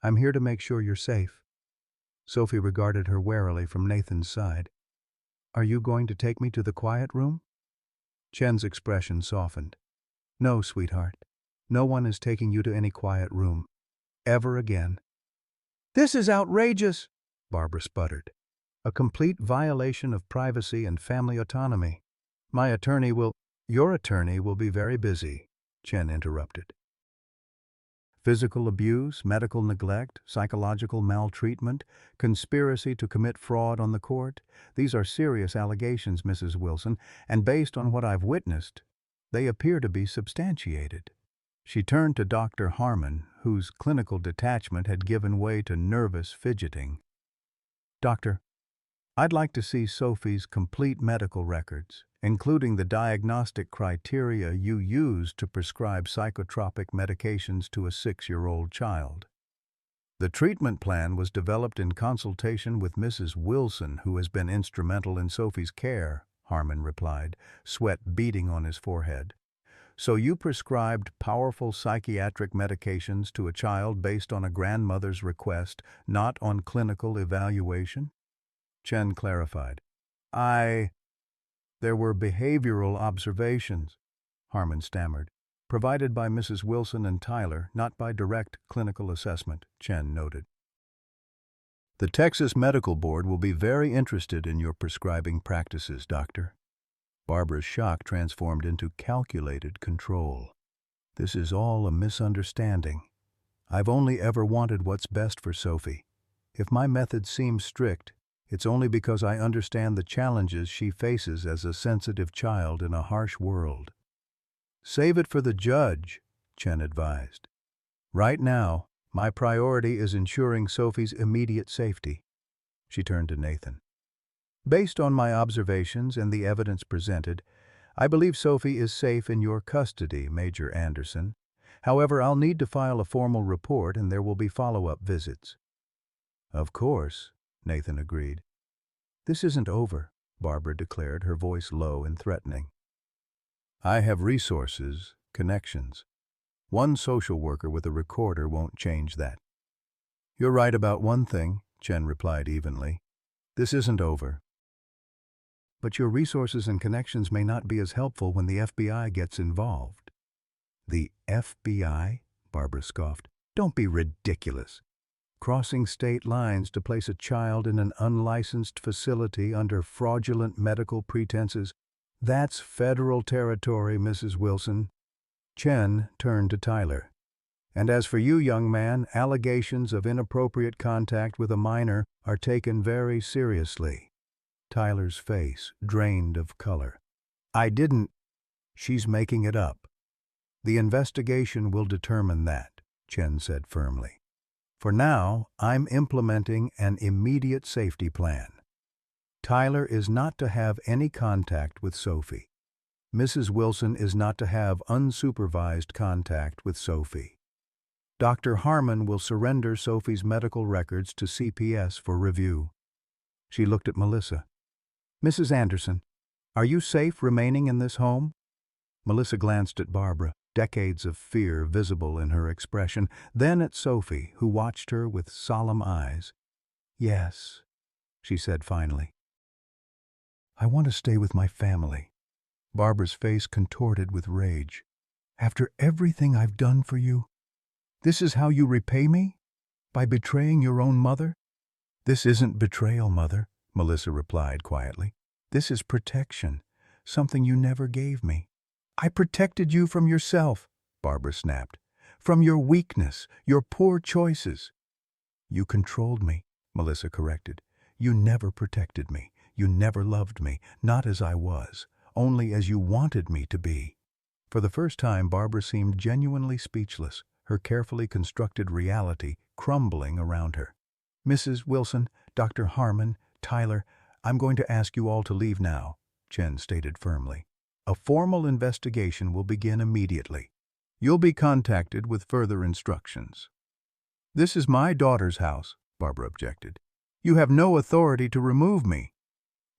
I'm here to make sure you're safe. Sophie regarded her warily from Nathan's side. Are you going to take me to the quiet room? Chen's expression softened. No, sweetheart. No one is taking you to any quiet room. Ever again. This is outrageous, Barbara sputtered. A complete violation of privacy and family autonomy. Your attorney will be very busy, Chen interrupted. Physical abuse, medical neglect, psychological maltreatment, conspiracy to commit fraud on the court. These are serious allegations, Mrs. Wilson, and based on what I've witnessed, they appear to be substantiated. She turned to Dr. Harmon, whose clinical detachment had given way to nervous fidgeting. "Doctor, I'd like to see Sophie's complete medical records, including the diagnostic criteria you used to prescribe psychotropic medications to a 6-year-old child." The treatment plan was developed in consultation with Mrs. Wilson, who has been instrumental in Sophie's care, Harmon replied, sweat beading on his forehead. "So you prescribed powerful psychiatric medications to a child based on a grandmother's request, not on clinical evaluation?" Chen clarified. There were behavioral observations," Harmon stammered, "provided by Mrs. Wilson and Tyler, not by direct clinical assessment," Chen noted. "The Texas Medical Board will be very interested in your prescribing practices, Doctor." Barbara's shock transformed into calculated control. "This is all a misunderstanding. I've only ever wanted what's best for Sophie. If my methods seem strict, it's only because I understand the challenges she faces as a sensitive child in a harsh world." "Save it for the judge," Chen advised. "Right now, my priority is ensuring Sophie's immediate safety." She turned to Nathan. "Based on my observations and the evidence presented, I believe Sophie is safe in your custody, Major Anderson. However, I'll need to file a formal report and there will be follow-up visits." "Of course," Nathan agreed. "This isn't over," Barbara declared, her voice low and threatening. "I have resources, connections. One social worker with a recorder won't change that." "You're right about one thing," Chen replied evenly. "This isn't over." "But your resources and connections may not be as helpful when the FBI gets involved." "The FBI?" Barbara scoffed. "Don't be ridiculous. Crossing state lines to place a child in an unlicensed facility under fraudulent medical pretenses, that's federal territory, Mrs. Wilson." Chen turned to Tyler. "And as for you, young man, allegations of inappropriate contact with a minor are taken very seriously." Tyler's face drained of color. "I didn't." "She's making it up." "The investigation will determine that," Chen said firmly. "For now, I'm implementing an immediate safety plan. Tyler is not to have any contact with Sophie. Mrs. Wilson is not to have unsupervised contact with Sophie. Dr. Harmon will surrender Sophie's medical records to CPS for review." She looked at Melissa. "Mrs. Anderson, are you safe remaining in this home?" Melissa glanced at Barbara, decades of fear visible in her expression, then at Sophie, who watched her with solemn eyes. "Yes," she said finally. "I want to stay with my family." Barbara's face contorted with rage. "After everything I've done for you? This is how you repay me? By betraying your own mother?" "This isn't betrayal, Mother," Melissa replied quietly. "This is protection, something you never gave me." "I protected you from yourself," Barbara snapped. "From your weakness, your poor choices." "You controlled me," Melissa corrected. "You never protected me. You never loved me, not as I was, only as you wanted me to be." For the first time, Barbara seemed genuinely speechless, her carefully constructed reality crumbling around her. "Mrs. Wilson, Dr. Harmon, Tyler, I'm going to ask you all to leave now," Chen stated firmly. "A formal investigation will begin immediately. You'll be contacted with further instructions." "This is my daughter's house," Barbara objected. "You have no authority to remove me."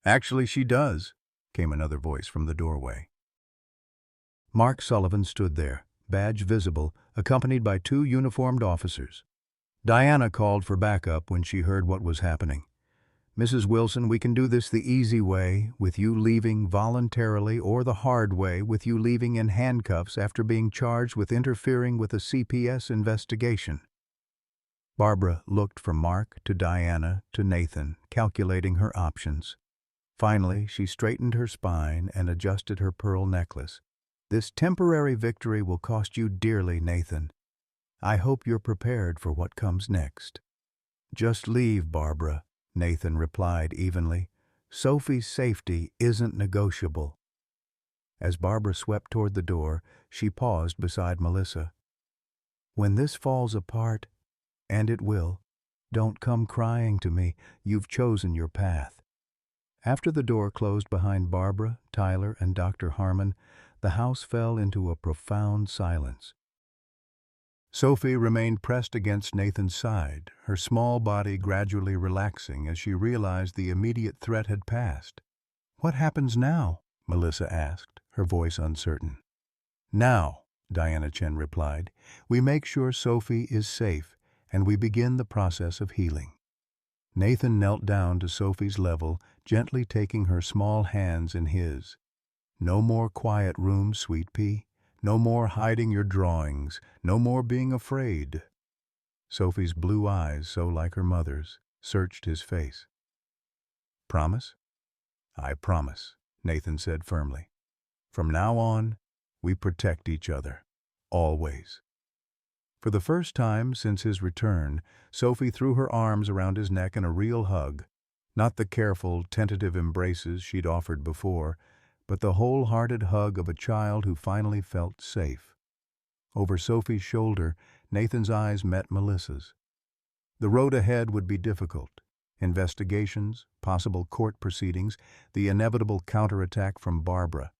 "Actually, she does," came another voice from the doorway. Mark Sullivan stood there, badge visible, accompanied by 2 uniformed officers. Diana called for backup when she heard what was happening. "Mrs. Wilson, we can do this the easy way, with you leaving voluntarily, or the hard way, with you leaving in handcuffs after being charged with interfering with a CPS investigation." Barbara looked from Mark to Diana to Nathan, calculating her options. Finally, she straightened her spine and adjusted her pearl necklace. "This temporary victory will cost you dearly, Nathan. I hope you're prepared for what comes next." "Just leave, Barbara," Nathan replied evenly. "Sophie's safety isn't negotiable." As Barbara swept toward the door, she paused beside Melissa. "When this falls apart, and it will, don't come crying to me. You've chosen your path." After the door closed behind Barbara, Tyler, and Dr. Harmon, the house fell into a profound silence. Sophie remained pressed against Nathan's side, her small body gradually relaxing as she realized the immediate threat had passed. "What happens now?" Melissa asked, her voice uncertain. "Now," Diana Chen replied, "we make sure Sophie is safe, and we begin the process of healing." Nathan knelt down to Sophie's level, gently taking her small hands in his. "No more quiet rooms, sweet pea. No more hiding your drawings. No more being afraid." Sophie's blue eyes, so like her mother's, searched his face. "Promise?" "I promise," Nathan said firmly. "From now on, we protect each other. Always." For the first time since his return, Sophie threw her arms around his neck in a real hug, not the careful, tentative embraces she'd offered before, but the wholehearted hug of a child who finally felt safe. Over Sophie's shoulder, Nathan's eyes met Melissa's. The road ahead would be difficult. Investigations, possible court proceedings, the inevitable counterattack from Barbara.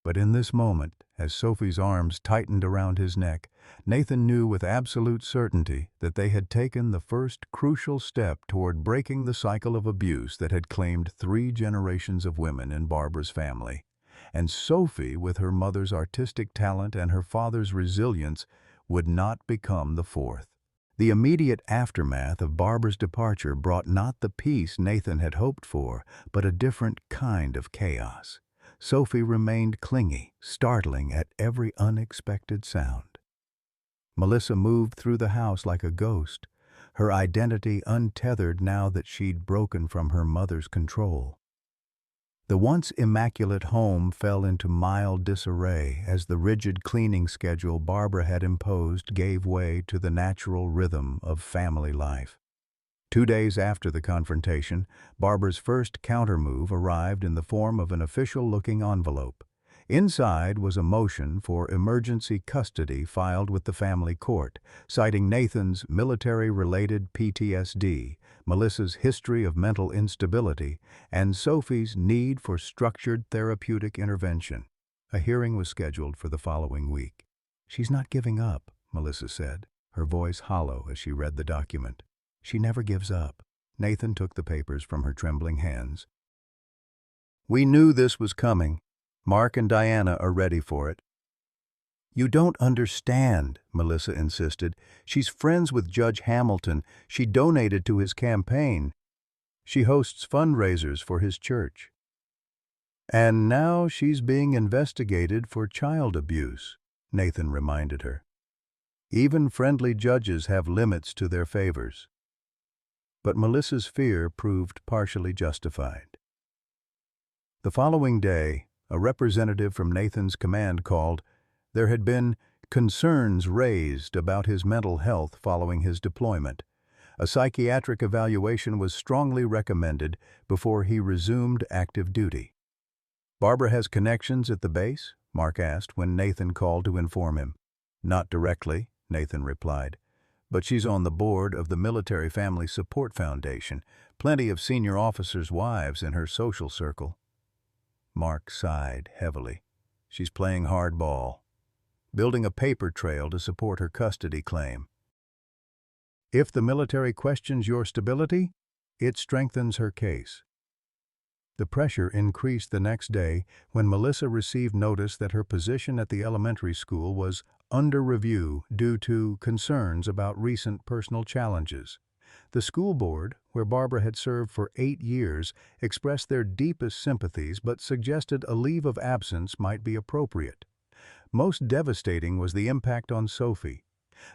But in this moment, as Sophie's arms tightened around his neck, Nathan knew with absolute certainty that they had taken the first crucial step toward breaking the cycle of abuse that had claimed 3 generations of women in Barbara's family. And Sophie, with her mother's artistic talent and her father's resilience, would not become the 4th. The immediate aftermath of Barbara's departure brought not the peace Nathan had hoped for, but a different kind of chaos. Sophie remained clingy, startling at every unexpected sound. Melissa moved through the house like a ghost, her identity untethered now that she'd broken from her mother's control. The once immaculate home fell into mild disarray as the rigid cleaning schedule Barbara had imposed gave way to the natural rhythm of family life. 2 days after the confrontation, Barbara's first countermove arrived in the form of an official-looking envelope. Inside was a motion for emergency custody filed with the family court, citing Nathan's military-related PTSD, Melissa's history of mental instability, and Sophie's need for structured therapeutic intervention. A hearing was scheduled for the following week. "She's not giving up," Melissa said, her voice hollow as she read the document. "She never gives up." Nathan took the papers from her trembling hands. "We knew this was coming. Mark and Diana are ready for it." "You don't understand," Melissa insisted. "She's friends with Judge Hamilton. She donated to his campaign. She hosts fundraisers for his church. And now she's being investigated for child abuse," Nathan reminded her. "Even friendly judges have limits to their favors." But Melissa's fear proved partially justified. The following day, a representative from Nathan's command called. There had been concerns raised about his mental health following his deployment. A psychiatric evaluation was strongly recommended before he resumed active duty. "Barbara has connections at the base?" Mark asked when Nathan called to inform him. "Not directly," Nathan replied. "But she's on the board of the Military Family Support Foundation. Plenty of senior officers' wives in her social circle." Mark sighed heavily. "She's playing hardball, building a paper trail to support her custody claim. If the military questions your stability, it strengthens her case." The pressure increased the next day when Melissa received notice that her position at the elementary school was under review due to concerns about recent personal challenges. The school board, where Barbara had served for 8 years, expressed their deepest sympathies but suggested a leave of absence might be appropriate. Most devastating was the impact on Sophie.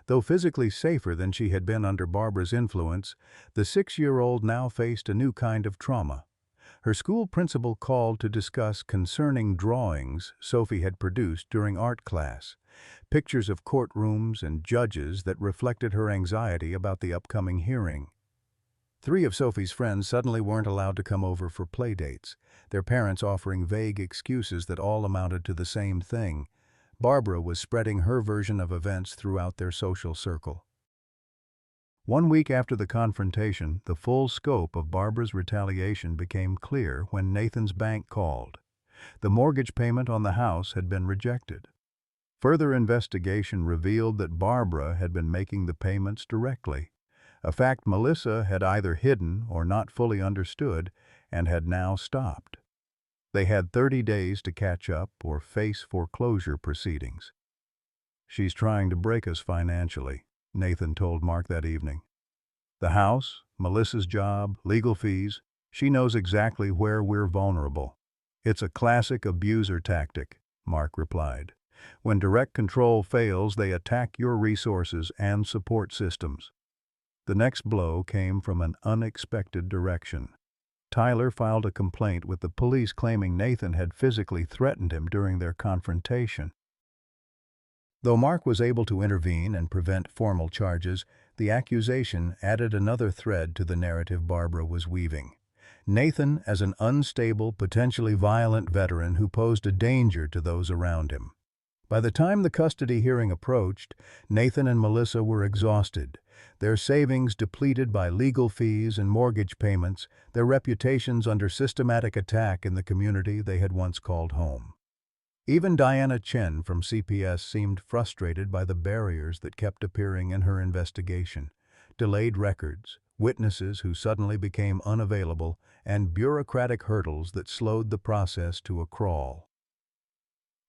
Though physically safer than she had been under Barbara's influence, the 6-year-old now faced a new kind of trauma. Her school principal called to discuss concerning drawings Sophie had produced during art class, pictures of courtrooms and judges that reflected her anxiety about the upcoming hearing. 3 of Sophie's friends suddenly weren't allowed to come over for play dates, their parents offering vague excuses that all amounted to the same thing. Barbara was spreading her version of events throughout their social circle. 1 week after the confrontation, the full scope of Barbara's retaliation became clear when Nathan's bank called. The mortgage payment on the house had been rejected. Further investigation revealed that Barbara had been making the payments directly, a fact Melissa had either hidden or not fully understood and had now stopped. They had 30 days to catch up or face foreclosure proceedings. "She's trying to break us financially," Nathan told Mark that evening. "The house, Melissa's job, legal fees, she knows exactly where we're vulnerable." "It's a classic abuser tactic," Mark replied. "When direct control fails, they attack your resources and support systems." The next blow came from an unexpected direction. Tyler filed a complaint with the police claiming Nathan had physically threatened him during their confrontation. Though Mark was able to intervene and prevent formal charges, the accusation added another thread to the narrative Barbara was weaving. Nathan as an unstable, potentially violent veteran who posed a danger to those around him. By the time the custody hearing approached, Nathan and Melissa were exhausted, their savings depleted by legal fees and mortgage payments, their reputations under systematic attack in the community they had once called home. Even Diana Chen from CPS seemed frustrated by the barriers that kept appearing in her investigation: delayed records, witnesses who suddenly became unavailable, and bureaucratic hurdles that slowed the process to a crawl.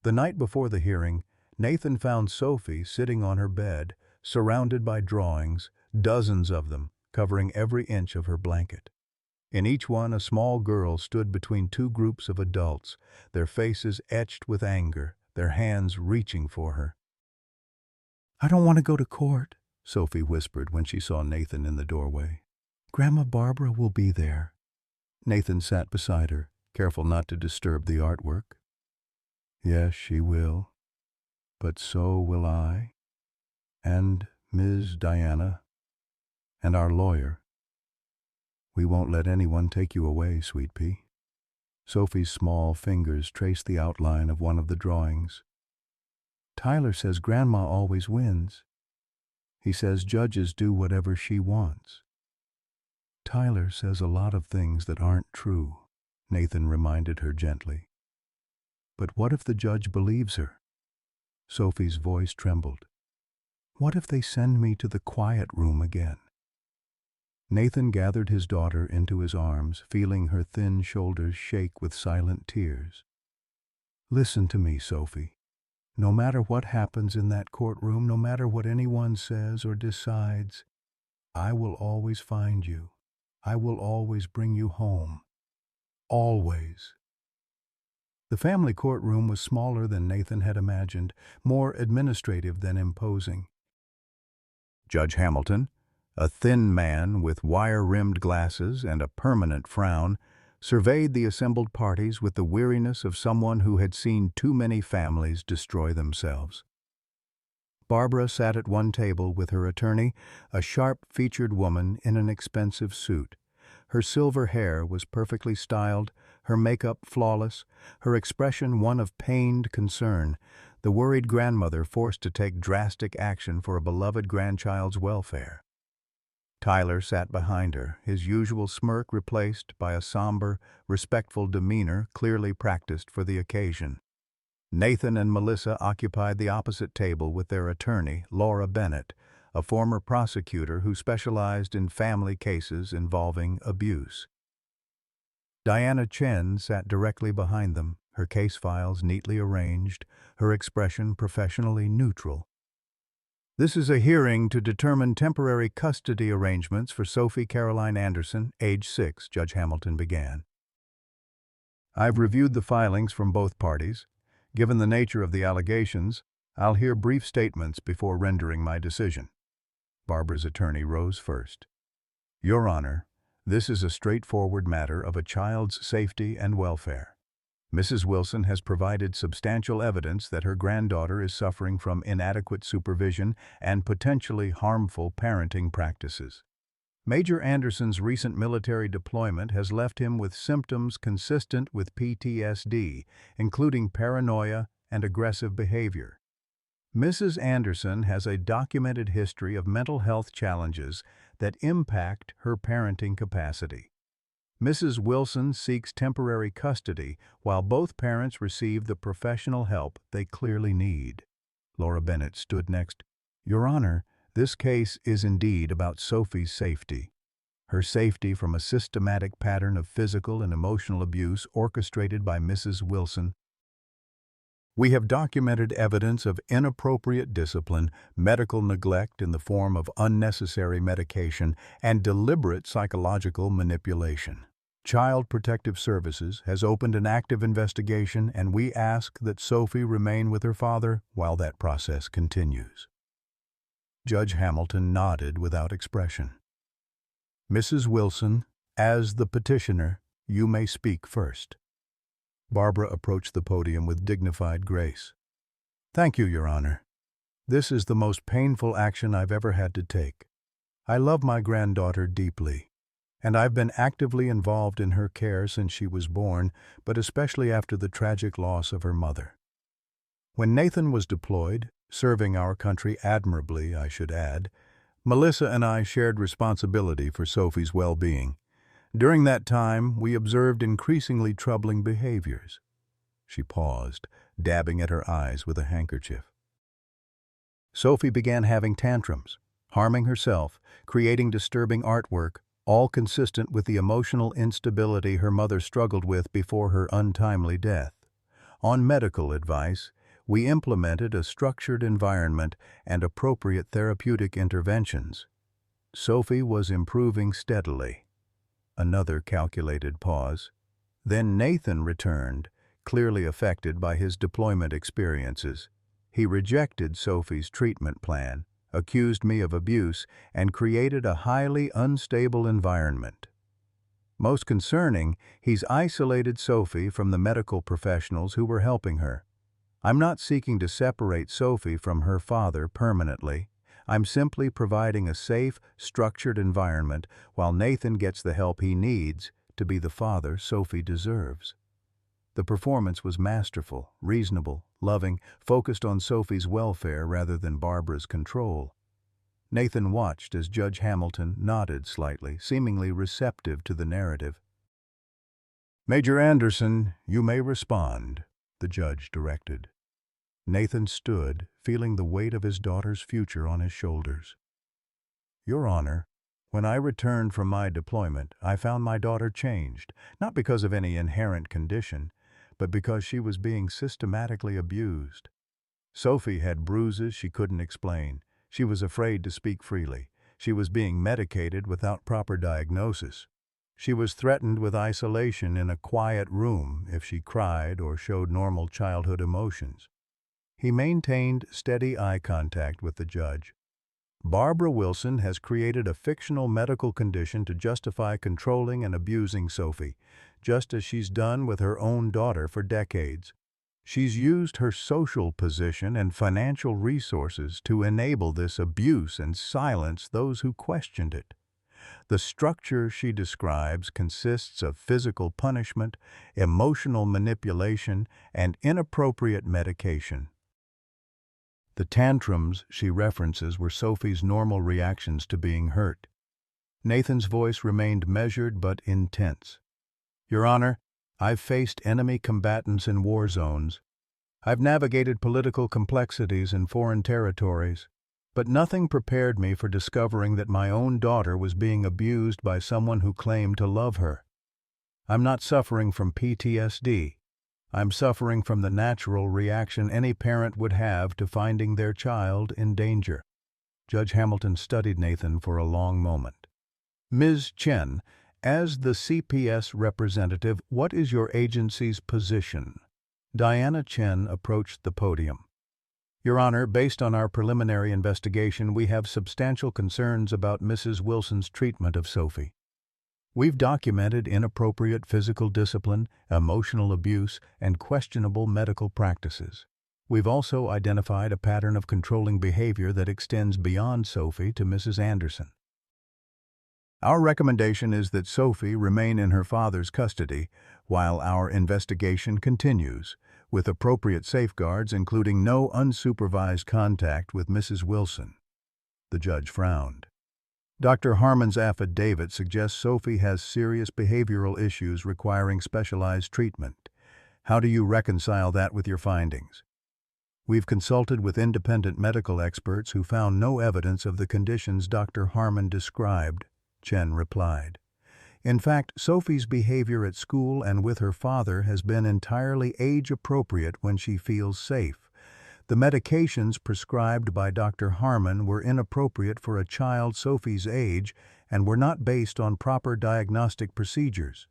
The night before the hearing, Nathan found Sophie sitting on her bed, surrounded by drawings, dozens of them, covering every inch of her blanket. In each one, a small girl stood between two groups of adults, their faces etched with anger, their hands reaching for her. "I don't want to go to court," Sophie whispered when she saw Nathan in the doorway. "Grandma Barbara will be there." Nathan sat beside her, careful not to disturb the artwork. "Yes, she will. But so will I. And Ms. Diana. And our lawyer. We won't let anyone take you away, sweet pea." Sophie's small fingers traced the outline of one of the drawings. "Tyler says Grandma always wins. He says judges do whatever she wants." "Tyler says a lot of things that aren't true," Nathan reminded her gently. "But what if the judge believes her?" Sophie's voice trembled. "What if they send me to the quiet room again?" Nathan gathered his daughter into his arms, feeling her thin shoulders shake with silent tears. "Listen to me, Sophie. No matter what happens in that courtroom, no matter what anyone says or decides, I will always find you. I will always bring you home. Always." The family courtroom was smaller than Nathan had imagined, more administrative than imposing. Judge Hamilton, a thin man with wire-rimmed glasses and a permanent frown, surveyed the assembled parties with the weariness of someone who had seen too many families destroy themselves. Barbara sat at one table with her attorney, a sharp-featured woman in an expensive suit. Her silver hair was perfectly styled, her makeup flawless, her expression one of pained concern, the worried grandmother forced to take drastic action for a beloved grandchild's welfare. Tyler sat behind her, his usual smirk replaced by a somber, respectful demeanor clearly practiced for the occasion. Nathan and Melissa occupied the opposite table with their attorney, Laura Bennett, a former prosecutor who specialized in family cases involving abuse. Diana Chen sat directly behind them, her case files neatly arranged, her expression professionally neutral. "This is a hearing to determine temporary custody arrangements for Sophie Caroline Anderson, age 6, Judge Hamilton began. "I've reviewed the filings from both parties. Given the nature of the allegations, I'll hear brief statements before rendering my decision." Barbara's attorney rose first. "Your Honor, this is a straightforward matter of a child's safety and welfare. Mrs. Wilson has provided substantial evidence that her granddaughter is suffering from inadequate supervision and potentially harmful parenting practices. Major Anderson's recent military deployment has left him with symptoms consistent with PTSD, including paranoia and aggressive behavior. Mrs. Anderson has a documented history of mental health challenges that impact her parenting capacity. Mrs. Wilson seeks temporary custody while both parents receive the professional help they clearly need. Laura Bennett stood next. Your Honor, this case is indeed about Sophie's safety. Her safety from a systematic pattern of physical and emotional abuse orchestrated by Mrs. Wilson. We have documented evidence of inappropriate discipline, medical neglect in the form of unnecessary medication, and deliberate psychological manipulation. Child Protective Services has opened an active investigation, and we ask that Sophie remain with her father while that process continues. Judge Hamilton nodded without expression. Mrs. Wilson, as the petitioner, you may speak first. Barbara approached the podium with dignified grace. Thank you, Your Honor. This is the most painful action I've ever had to take. I love my granddaughter deeply, and I've been actively involved in her care since she was born, but especially after the tragic loss of her mother. When Nathan was deployed, serving our country admirably, I should add, Melissa and I shared responsibility for Sophie's well-being. During that time, we observed increasingly troubling behaviors. She paused, dabbing at her eyes with a handkerchief. Sophie began having tantrums, harming herself, creating disturbing artwork, all consistent with the emotional instability her mother struggled with before her untimely death. On medical advice, we implemented a structured environment and appropriate therapeutic interventions. Sophie was improving steadily. Another calculated pause. Then Nathan returned, clearly affected by his deployment experiences. He rejected Sophie's treatment plan, accused me of abuse, and created a highly unstable environment. Most concerning, he's isolated Sophie from the medical professionals who were helping her. I'm not seeking to separate Sophie from her father permanently. I'm simply providing a safe, structured environment while Nathan gets the help he needs to be the father Sophie deserves. The performance was masterful, reasonable, loving, focused on Sophie's welfare rather than Barbara's control. Nathan watched as Judge Hamilton nodded slightly, seemingly receptive to the narrative. Major Anderson, you may respond, the judge directed. Nathan stood, feeling the weight of his daughter's future on his shoulders. Your Honor, when I returned from my deployment, I found my daughter changed, not because of any inherent condition, but because she was being systematically abused. Sophie had bruises she couldn't explain. She was afraid to speak freely. She was being medicated without proper diagnosis. She was threatened with isolation in a quiet room if she cried or showed normal childhood emotions. He maintained steady eye contact with the judge. Barbara Wilson has created a fictional medical condition to justify controlling and abusing Sophie, just as she's done with her own daughter for decades. She's used her social position and financial resources to enable this abuse and silence those who questioned it. The structure she describes consists of physical punishment, emotional manipulation, and inappropriate medication. The tantrums she references were Sophie's normal reactions to being hurt. Nathan's voice remained measured but intense. Your Honor, I've faced enemy combatants in war zones. I've navigated political complexities in foreign territories, but nothing prepared me for discovering that my own daughter was being abused by someone who claimed to love her. I'm not suffering from PTSD. I'm suffering from the natural reaction any parent would have to finding their child in danger. Judge Hamilton studied Nathan for a long moment. Ms. Chen, as the CPS representative, what is your agency's position? Diana Chen approached the podium. Your Honor, based on our preliminary investigation, we have substantial concerns about Mrs. Wilson's treatment of Sophie. We've documented inappropriate physical discipline, emotional abuse, and questionable medical practices. We've also identified a pattern of controlling behavior that extends beyond Sophie to Mrs. Anderson. Our recommendation is that Sophie remain in her father's custody while our investigation continues, with appropriate safeguards including no unsupervised contact with Mrs. Wilson. The judge frowned. Dr. Harmon's affidavit suggests Sophie has serious behavioral issues requiring specialized treatment. How do you reconcile that with your findings? We've consulted with independent medical experts who found no evidence of the conditions Dr. Harmon described, Chen replied. In fact, Sophie's behavior at school and with her father has been entirely age-appropriate when she feels safe. The medications prescribed by Dr. Harmon were inappropriate for a child Sophie's age and were not based on proper diagnostic procedures.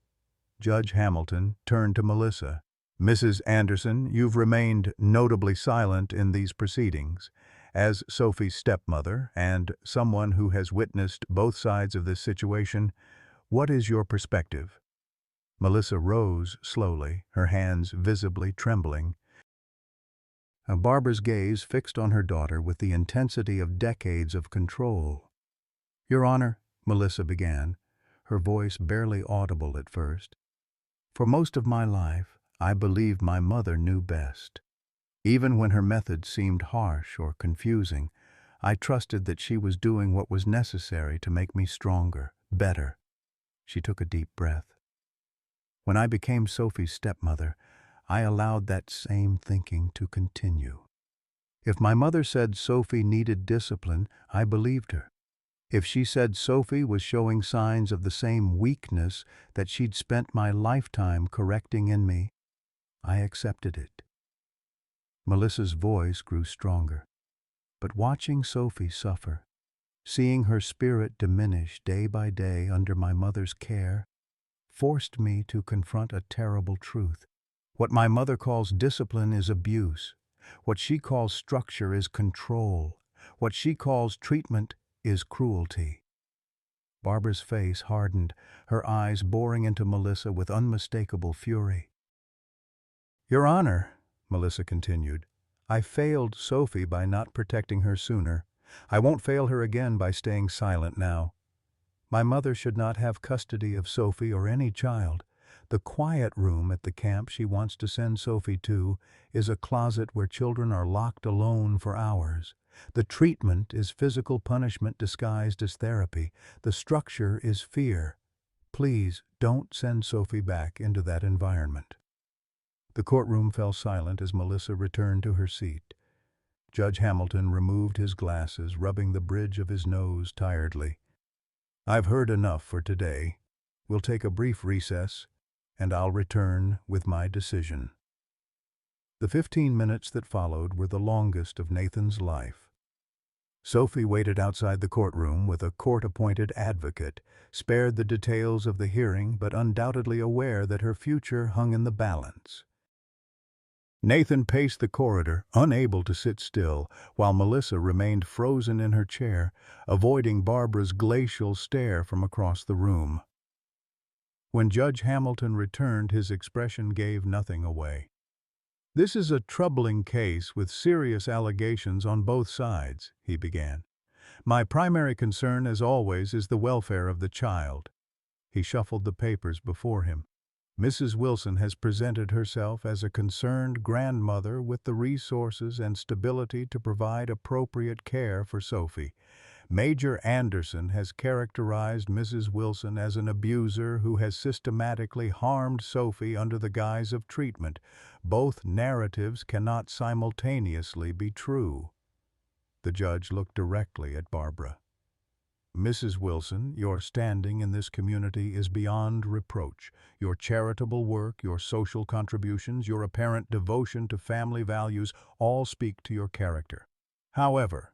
Judge Hamilton turned to Melissa. Mrs. Anderson, you've remained notably silent in these proceedings. As Sophie's stepmother and someone who has witnessed both sides of this situation, what is your perspective? Melissa rose slowly, her hands visibly trembling. Barbara's gaze fixed on her daughter with the intensity of decades of control. Your Honor, Melissa began, her voice barely audible at first. For most of my life, I believed my mother knew best. Even when her methods seemed harsh or confusing, I trusted that she was doing what was necessary to make me stronger, better. She took a deep breath. When I became Sophie's stepmother, I allowed that same thinking to continue. If my mother said Sophie needed discipline, I believed her. If she said Sophie was showing signs of the same weakness that she'd spent my lifetime correcting in me, I accepted it. Melissa's voice grew stronger. But watching Sophie suffer, seeing her spirit diminish day by day under my mother's care, forced me to confront a terrible truth. What my mother calls discipline is abuse. What she calls structure is control. What she calls treatment is cruelty. Barbara's face hardened, her eyes boring into Melissa with unmistakable fury. Your Honor, Melissa continued, I failed Sophie by not protecting her sooner. I won't fail her again by staying silent now. My mother should not have custody of Sophie or any child. The quiet room at the camp she wants to send Sophie to is a closet where children are locked alone for hours. The treatment is physical punishment disguised as therapy. The structure is fear. Please don't send Sophie back into that environment. The courtroom fell silent as Melissa returned to her seat. Judge Hamilton removed his glasses, rubbing the bridge of his nose tiredly. I've heard enough for today. We'll take a brief recess, and I'll return with my decision. The 15 minutes that followed were the longest of Nathan's life. Sophie waited outside the courtroom with a court-appointed advocate, spared the details of the hearing but undoubtedly aware that her future hung in the balance. Nathan paced the corridor, unable to sit still, while Melissa remained frozen in her chair, avoiding Barbara's glacial stare from across the room. When Judge Hamilton returned, his expression gave nothing away. This is a troubling case with serious allegations on both sides, he began. My primary concern, as always, is the welfare of the child. He shuffled the papers before him. Mrs. Wilson has presented herself as a concerned grandmother with the resources and stability to provide appropriate care for Sophie. Major Anderson has characterized Mrs. Wilson as an abuser who has systematically harmed Sophie under the guise of treatment. Both narratives cannot simultaneously be true. The judge looked directly at Barbara. Mrs. Wilson, your standing in this community is beyond reproach. Your charitable work, your social contributions, your apparent devotion to family values all speak to your character. However,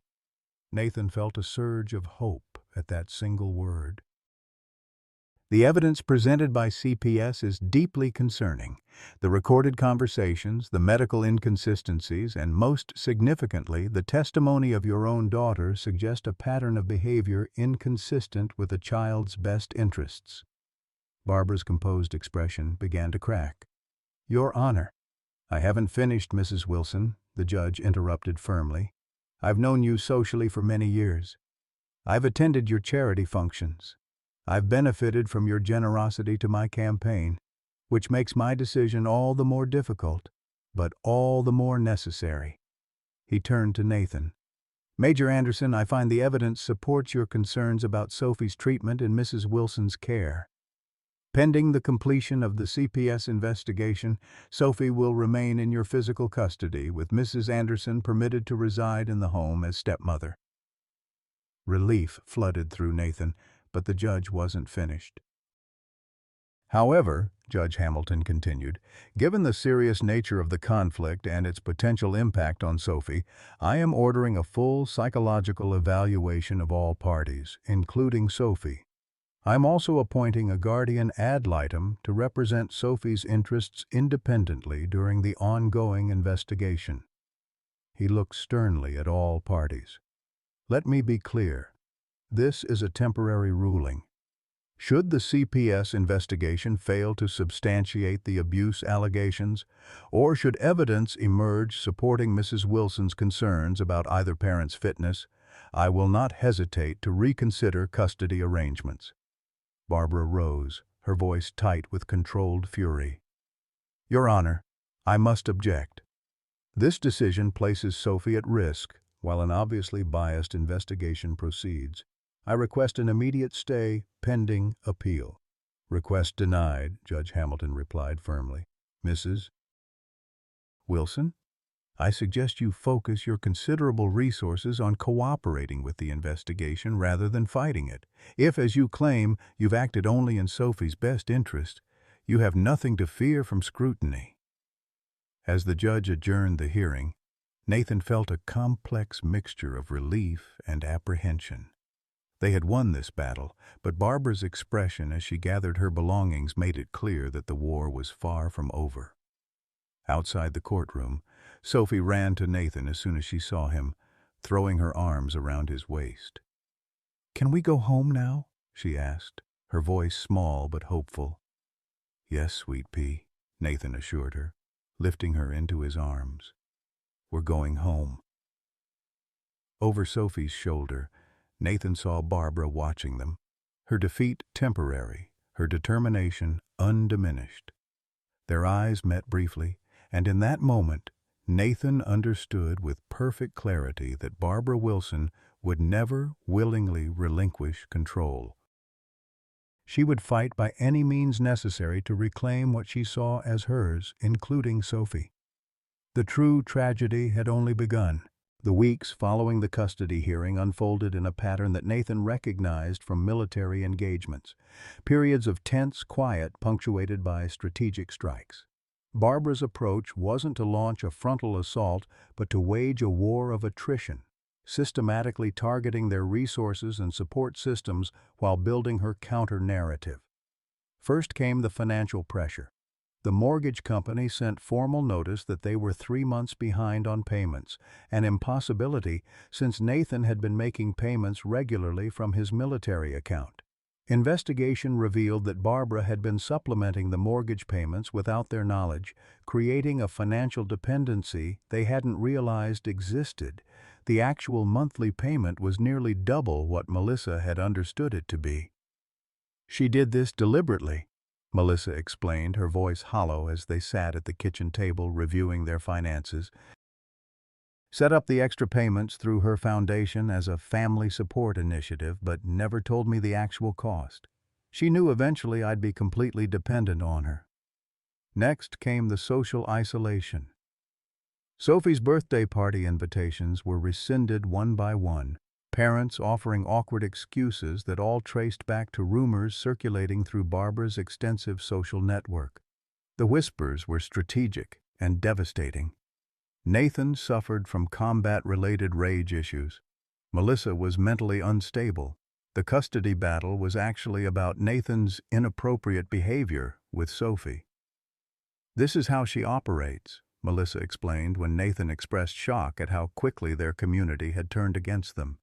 Nathan felt a surge of hope at that single word. The evidence presented by CPS is deeply concerning. The recorded conversations, the medical inconsistencies, and most significantly, the testimony of your own daughter suggest a pattern of behavior inconsistent with a child's best interests. Barbara's composed expression began to crack. Your Honor. I haven't finished, Mrs. Wilson, the judge interrupted firmly. I've known you socially for many years. I've attended your charity functions. I've benefited from your generosity to my campaign, which makes my decision all the more difficult, but all the more necessary." He turned to Nathan. "Major Anderson, I find the evidence supports your concerns about Sophie's treatment in Mrs. Wilson's care. Pending the completion of the CPS investigation, Sophie will remain in your physical custody, with Mrs. Anderson permitted to reside in the home as stepmother." Relief flooded through Nathan, but the judge wasn't finished. "However," Judge Hamilton continued, "given the serious nature of the conflict and its potential impact on Sophie, I am ordering a full psychological evaluation of all parties, including Sophie. I'm also appointing a guardian ad litem to represent Sophie's interests independently during the ongoing investigation." He looked sternly at all parties. "Let me be clear. This is a temporary ruling. Should the CPS investigation fail to substantiate the abuse allegations, or should evidence emerge supporting Mrs. Wilson's concerns about either parent's fitness, I will not hesitate to reconsider custody arrangements." Barbara rose, her voice tight with controlled fury. "Your Honor, I must object. This decision places Sophie at risk while an obviously biased investigation proceeds. I request an immediate stay pending appeal." "Request denied," Judge Hamilton replied firmly. "Mrs. Wilson, I suggest you focus your considerable resources on cooperating with the investigation rather than fighting it. If, as you claim, you've acted only in Sophie's best interest, you have nothing to fear from scrutiny." As the judge adjourned the hearing, Nathan felt a complex mixture of relief and apprehension. They had won this battle, but Barbara's expression as she gathered her belongings made it clear that the war was far from over. Outside the courtroom, Sophie ran to Nathan as soon as she saw him, throwing her arms around his waist. "Can we go home now?" she asked, her voice small but hopeful. "Yes, sweet pea," Nathan assured her, lifting her into his arms. "We're going home." Over Sophie's shoulder, Nathan saw Barbara watching them, her defeat temporary, her determination undiminished. Their eyes met briefly, and in that moment, Nathan understood with perfect clarity that Barbara Wilson would never willingly relinquish control. She would fight by any means necessary to reclaim what she saw as hers, including Sophie. The true tragedy had only begun. The weeks following the custody hearing unfolded in a pattern that Nathan recognized from military engagements, periods of tense quiet punctuated by strategic strikes. Barbara's approach wasn't to launch a frontal assault, but to wage a war of attrition, systematically targeting their resources and support systems while building her counter-narrative. First came the financial pressure. The mortgage company sent formal notice that they were 3 months behind on payments, an impossibility since Nathan had been making payments regularly from his military account. Investigation revealed that Barbara had been supplementing the mortgage payments without their knowledge, creating a financial dependency they hadn't realized existed. The actual monthly payment was nearly double what Melissa had understood it to be. "She did this deliberately," Melissa explained, her voice hollow as they sat at the kitchen table reviewing their finances. "Set up the extra payments through her foundation as a family support initiative, but never told me the actual cost. She knew eventually I'd be completely dependent on her." Next came the social isolation. Sophie's birthday party invitations were rescinded one by one, parents offering awkward excuses that all traced back to rumors circulating through Barbara's extensive social network. The whispers were strategic and devastating. Nathan suffered from combat-related rage issues. Melissa was mentally unstable. The custody battle was actually about Nathan's inappropriate behavior with Sophie. "This is how she operates," Melissa explained when Nathan expressed shock at how quickly their community had turned against them.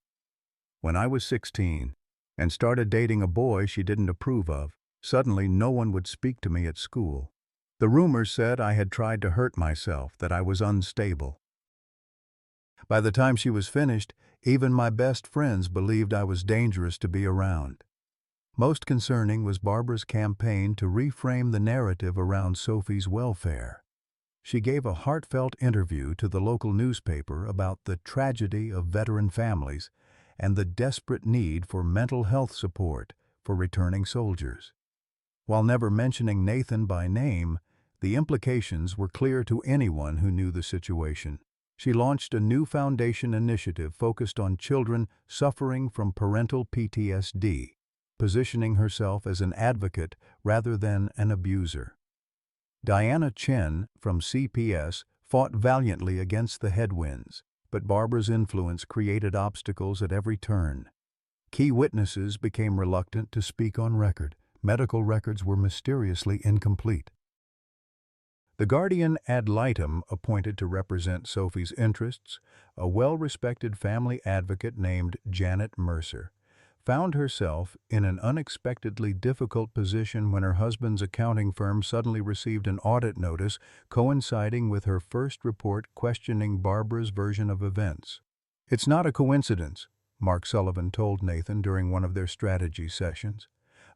"When I was 16 and started dating a boy she didn't approve of, suddenly no one would speak to me at school. The rumors said I had tried to hurt myself, that I was unstable. By the time she was finished, even my best friends believed I was dangerous to be around." Most concerning was Barbara's campaign to reframe the narrative around Sophie's welfare. She gave a heartfelt interview to the local newspaper about the tragedy of veteran families and the desperate need for mental health support for returning soldiers. While never mentioning Nathan by name, the implications were clear to anyone who knew the situation. She launched a new foundation initiative focused on children suffering from parental PTSD, positioning herself as an advocate rather than an abuser. Diana Chen from CPS fought valiantly against the headwinds, but Barbara's influence created obstacles at every turn. Key witnesses became reluctant to speak on record. Medical records were mysteriously incomplete. The guardian ad litem appointed to represent Sophie's interests, a well-respected family advocate named Janet Mercer, found herself in an unexpectedly difficult position when her husband's accounting firm suddenly received an audit notice coinciding with her first report questioning Barbara's version of events. "It's not a coincidence," Mark Sullivan told Nathan during one of their strategy sessions.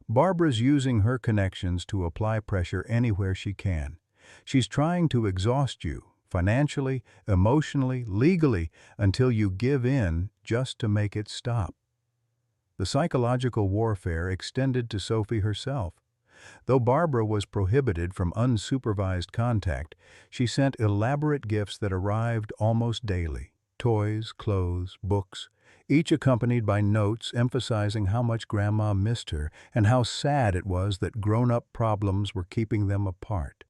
"Barbara's using her connections to apply pressure anywhere she can. She's trying to exhaust you, financially, emotionally, legally, until you give in just to make it stop." The psychological warfare extended to Sophie herself. Though Barbara was prohibited from unsupervised contact, she sent elaborate gifts that arrived almost daily: toys, clothes, books, each accompanied by notes emphasizing how much Grandma missed her and how sad it was that grown-up problems were keeping them apart.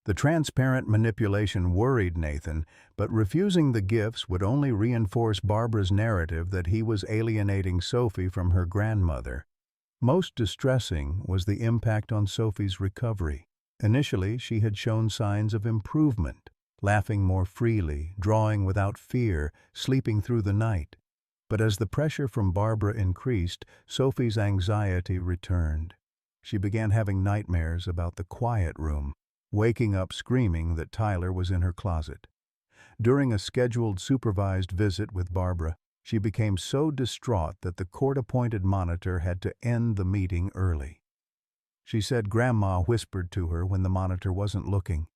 The transparent manipulation worried Nathan, but refusing the gifts would only reinforce Barbara's narrative that he was alienating Sophie from her grandmother. Most distressing was the impact on Sophie's recovery. Initially, she had shown signs of improvement, laughing more freely, drawing without fear, sleeping through the night. But as the pressure from Barbara increased, Sophie's anxiety returned. She began having nightmares about the quiet room, waking up screaming that Tyler was in her closet. During a scheduled supervised visit with Barbara, she became so distraught that the court-appointed monitor had to end the meeting early. She said Grandma whispered to her when the monitor wasn't looking.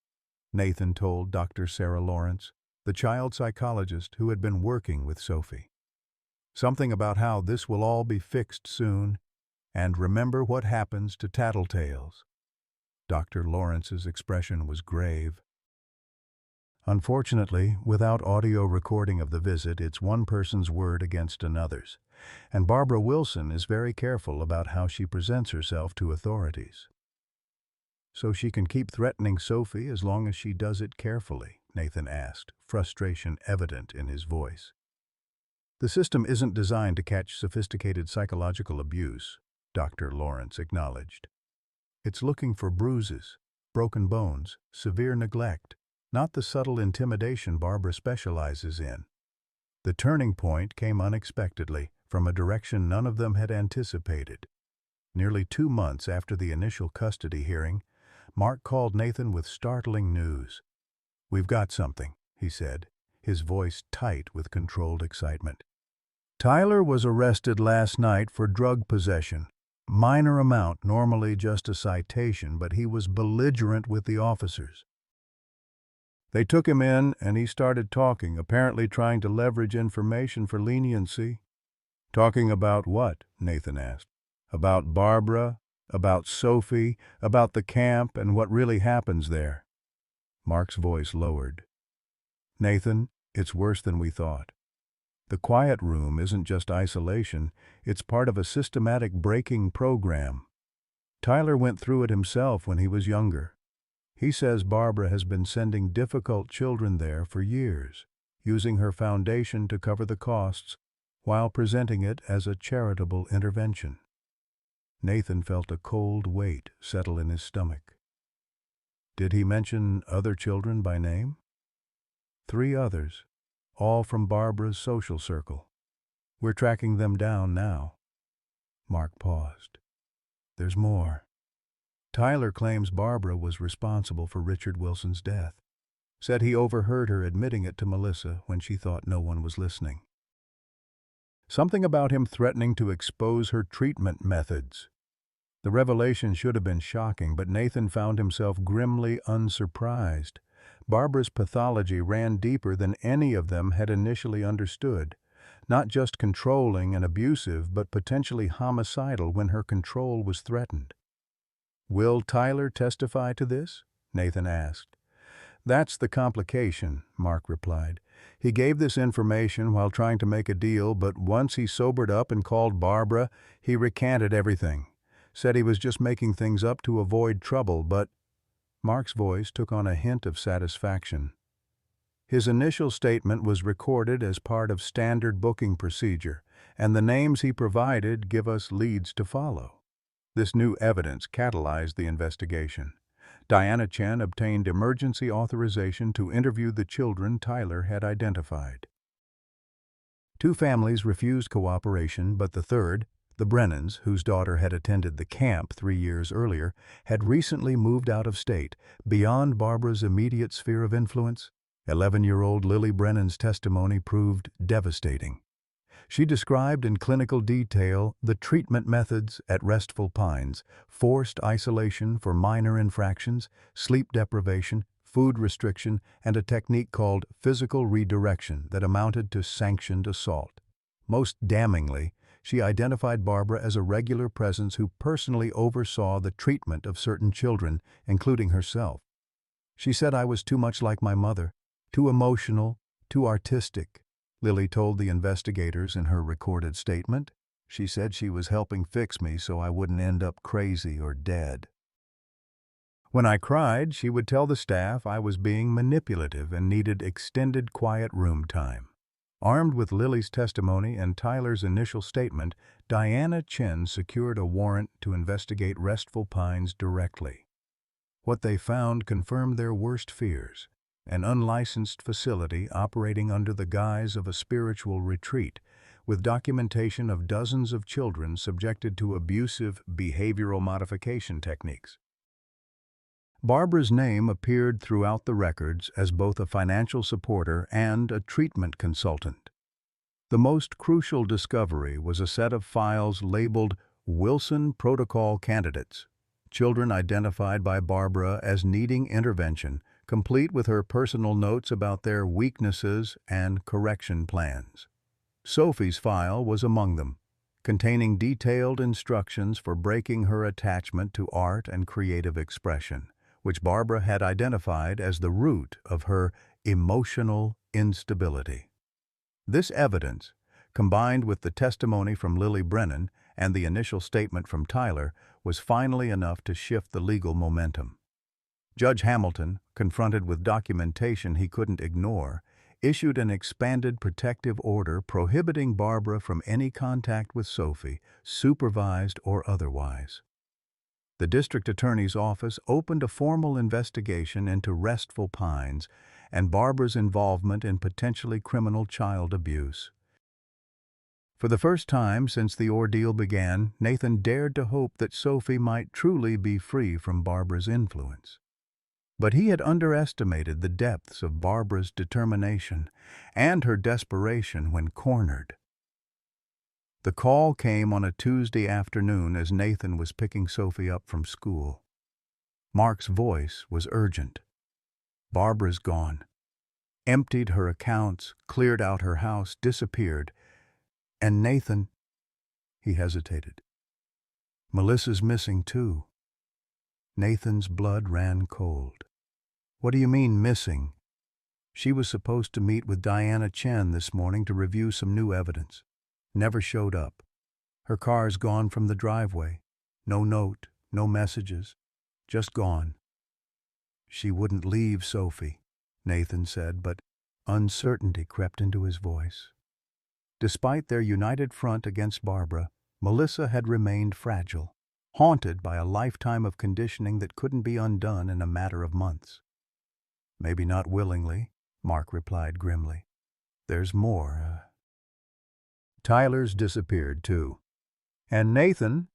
Nathan told Dr. Sarah Lawrence, the child psychologist who had been working with Sophie. Something about how this will all be fixed soon, and remember what happens to tattletales. Dr. Lawrence's expression was grave. Unfortunately, without audio recording of the visit, it's one person's word against another's, and Barbara Wilson is very careful about how she presents herself to authorities. "So she can keep threatening Sophie as long as she does it carefully?" Nathan asked, frustration evident in his voice. "The system isn't designed to catch sophisticated psychological abuse," Dr. Lawrence acknowledged. "It's looking for bruises, broken bones, severe neglect, not the subtle intimidation Barbara specializes in." The turning point came unexpectedly, from a direction none of them had anticipated. Nearly 2 months after the initial custody hearing, Mark called Nathan with startling news. "We've got something," he said, his voice tight with controlled excitement. "Tyler was arrested last night for drug possession. Minor amount, normally just a citation, but he was belligerent with the officers. They took him in and he started talking, apparently trying to leverage information for leniency." "Talking about what?" Nathan asked. "About Barbara, about Sophie, about the camp and what really happens there." Mark's voice lowered. "Nathan, it's worse than we thought. The quiet room isn't just isolation, it's part of a systematic breaking program. Tyler went through it himself when he was younger. He says Barbara has been sending difficult children there for years, using her foundation to cover the costs, while presenting it as a charitable intervention." Nathan felt a cold weight settle in his stomach. "Did he mention other children by name?" "3 others. All from Barbara's social circle. We're tracking them down now." Mark paused. "There's more. Tyler claims Barbara was responsible for Richard Wilson's death. Said he overheard her admitting it to Melissa when she thought no one was listening." Something about him threatening to expose her treatment methods. The revelation should have been shocking, but Nathan found himself grimly unsurprised. Barbara's pathology ran deeper than any of them had initially understood. Not just controlling and abusive, but potentially homicidal when her control was threatened. "Will Tyler testify to this?" Nathan asked. "That's the complication," Mark replied. "He gave this information while trying to make a deal, but once he sobered up and called Barbara, he recanted everything. Said he was just making things up to avoid trouble, but—" Mark's voice took on a hint of satisfaction. "His initial statement was recorded as part of standard booking procedure, and the names he provided give us leads to follow." This new evidence catalyzed the investigation. Diana Chen obtained emergency authorization to interview the children Tyler had identified. Two families refused cooperation, but the third, the Brennans, whose daughter had attended the camp 3 years earlier, had recently moved out of state, beyond Barbara's immediate sphere of influence. 11-year-old Lily Brennan's testimony proved devastating. She described in clinical detail the treatment methods at Restful Pines: forced isolation for minor infractions, sleep deprivation, food restriction, and a technique called physical redirection that amounted to sanctioned assault. Most damningly, she identified Barbara as a regular presence who personally oversaw the treatment of certain children, including herself. "She said I was too much like my mother, too emotional, too artistic," Lily told the investigators in her recorded statement. "She said she was helping fix me so I wouldn't end up crazy or dead. When I cried, she would tell the staff I was being manipulative and needed extended quiet room time." Armed with Lily's testimony and Tyler's initial statement, Diana Chen secured a warrant to investigate Restful Pines directly. What they found confirmed their worst fears: an unlicensed facility operating under the guise of a spiritual retreat, with documentation of dozens of children subjected to abusive behavioral modification techniques. Barbara's name appeared throughout the records as both a financial supporter and a treatment consultant. The most crucial discovery was a set of files labeled Wilson Protocol Candidates, children identified by Barbara as needing intervention, complete with her personal notes about their weaknesses and correction plans. Sophie's file was among them, containing detailed instructions for breaking her attachment to art and creative expression, which Barbara had identified as the root of her emotional instability. This evidence, combined with the testimony from Lily Brennan and the initial statement from Tyler, was finally enough to shift the legal momentum. Judge Hamilton, confronted with documentation he couldn't ignore, issued an expanded protective order prohibiting Barbara from any contact with Sophie, supervised or otherwise. The district attorney's office opened a formal investigation into Restful Pines and Barbara's involvement in potentially criminal child abuse. For the first time since the ordeal began, Nathan dared to hope that Sophie might truly be free from Barbara's influence. But he had underestimated the depths of Barbara's determination and her desperation when cornered. The call came on a Tuesday afternoon as Nathan was picking Sophie up from school. Mark's voice was urgent. "Barbara's gone. Emptied her accounts, cleared out her house, disappeared. And Nathan—" he hesitated. "Melissa's missing too." Nathan's blood ran cold. "What do you mean, missing?" "She was supposed to meet with Diana Chen this morning to review some new evidence. Never showed up. Her car's gone from the driveway. No note, no messages. Just gone." "She wouldn't leave Sophie," Nathan said, but uncertainty crept into his voice. Despite their united front against Barbara, Melissa had remained fragile, haunted by a lifetime of conditioning that couldn't be undone in a matter of months. "Maybe not willingly," Mark replied grimly. "There's more. Tyler's disappeared, too. And Nathan,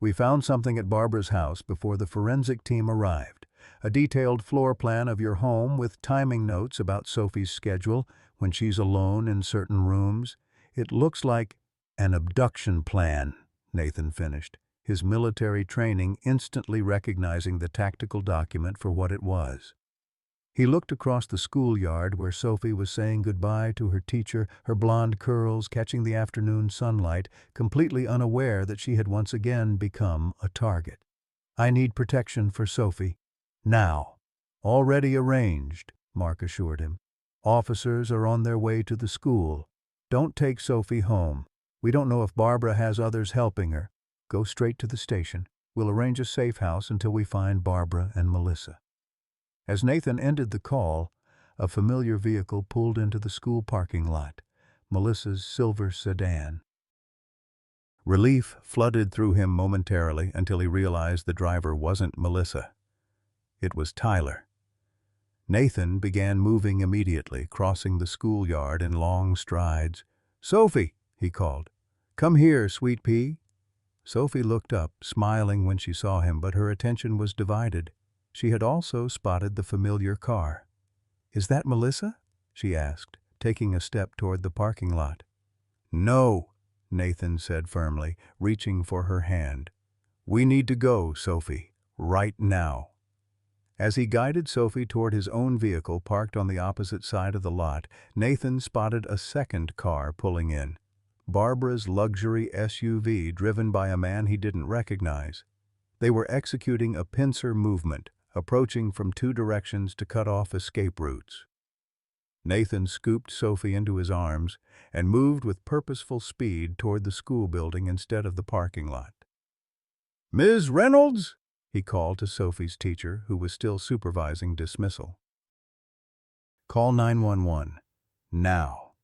we found something at Barbara's house before the forensic team arrived. A detailed floor plan of your home with timing notes about Sophie's schedule when she's alone in certain rooms. It looks like—" An abduction plan, Nathan finished, his military training instantly recognizing the tactical document for what it was. He looked across the schoolyard where Sophie was saying goodbye to her teacher, her blonde curls catching the afternoon sunlight, completely unaware that she had once again become a target. "I need protection for Sophie. Now." "Already arranged," Mark assured him. "Officers are on their way to the school. Don't take Sophie home. We don't know if Barbara has others helping her. Go straight to the station. We'll arrange a safe house until we find Barbara and Melissa." As Nathan ended the call, a familiar vehicle pulled into the school parking lot, Melissa's silver sedan. Relief flooded through him momentarily until he realized the driver wasn't Melissa. It was Tyler. Nathan began moving immediately, crossing the schoolyard in long strides. "Sophie," he called. "Come here, sweet pea." Sophie looked up, smiling when she saw him, but her attention was divided. She had also spotted the familiar car. "Is that Melissa?" she asked, taking a step toward the parking lot. "No," Nathan said firmly, reaching for her hand. "We need to go, Sophie, right now." As he guided Sophie toward his own vehicle parked on the opposite side of the lot, Nathan spotted a second car pulling in. Barbara's luxury SUV driven by a man he didn't recognize. They were executing a pincer movement, approaching from two directions to cut off escape routes. Nathan scooped Sophie into his arms and moved with purposeful speed toward the school building instead of the parking lot. "Ms. Reynolds?" he called to Sophie's teacher, who was still supervising dismissal. "Call 911. Now."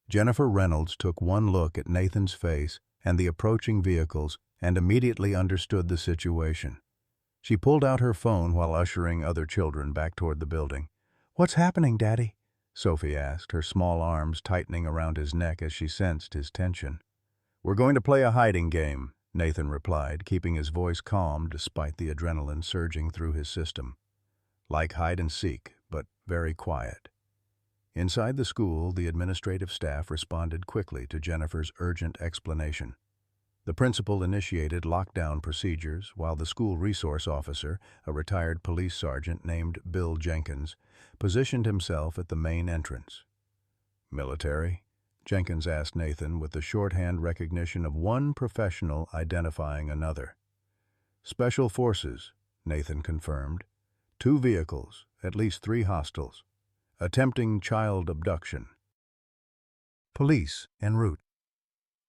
Jennifer Reynolds took one look at Nathan's face and the approaching vehicles and immediately understood the situation. She pulled out her phone while ushering other children back toward the building. "What's happening, Daddy?" Sophie asked, her small arms tightening around his neck as she sensed his tension. "We're going to play a hiding game," Nathan replied, keeping his voice calm despite the adrenaline surging through his system. "Like hide and seek, but very quiet." Inside the school, the administrative staff responded quickly to Jennifer's urgent explanation. The principal initiated lockdown procedures, while the school resource officer, a retired police sergeant named Bill Jenkins, positioned himself at the main entrance. "Military?" Jenkins asked Nathan with the shorthand recognition of one professional identifying another. "Special Forces," Nathan confirmed. "2 vehicles, at least 3 hostiles. Attempting child abduction." "Police en route."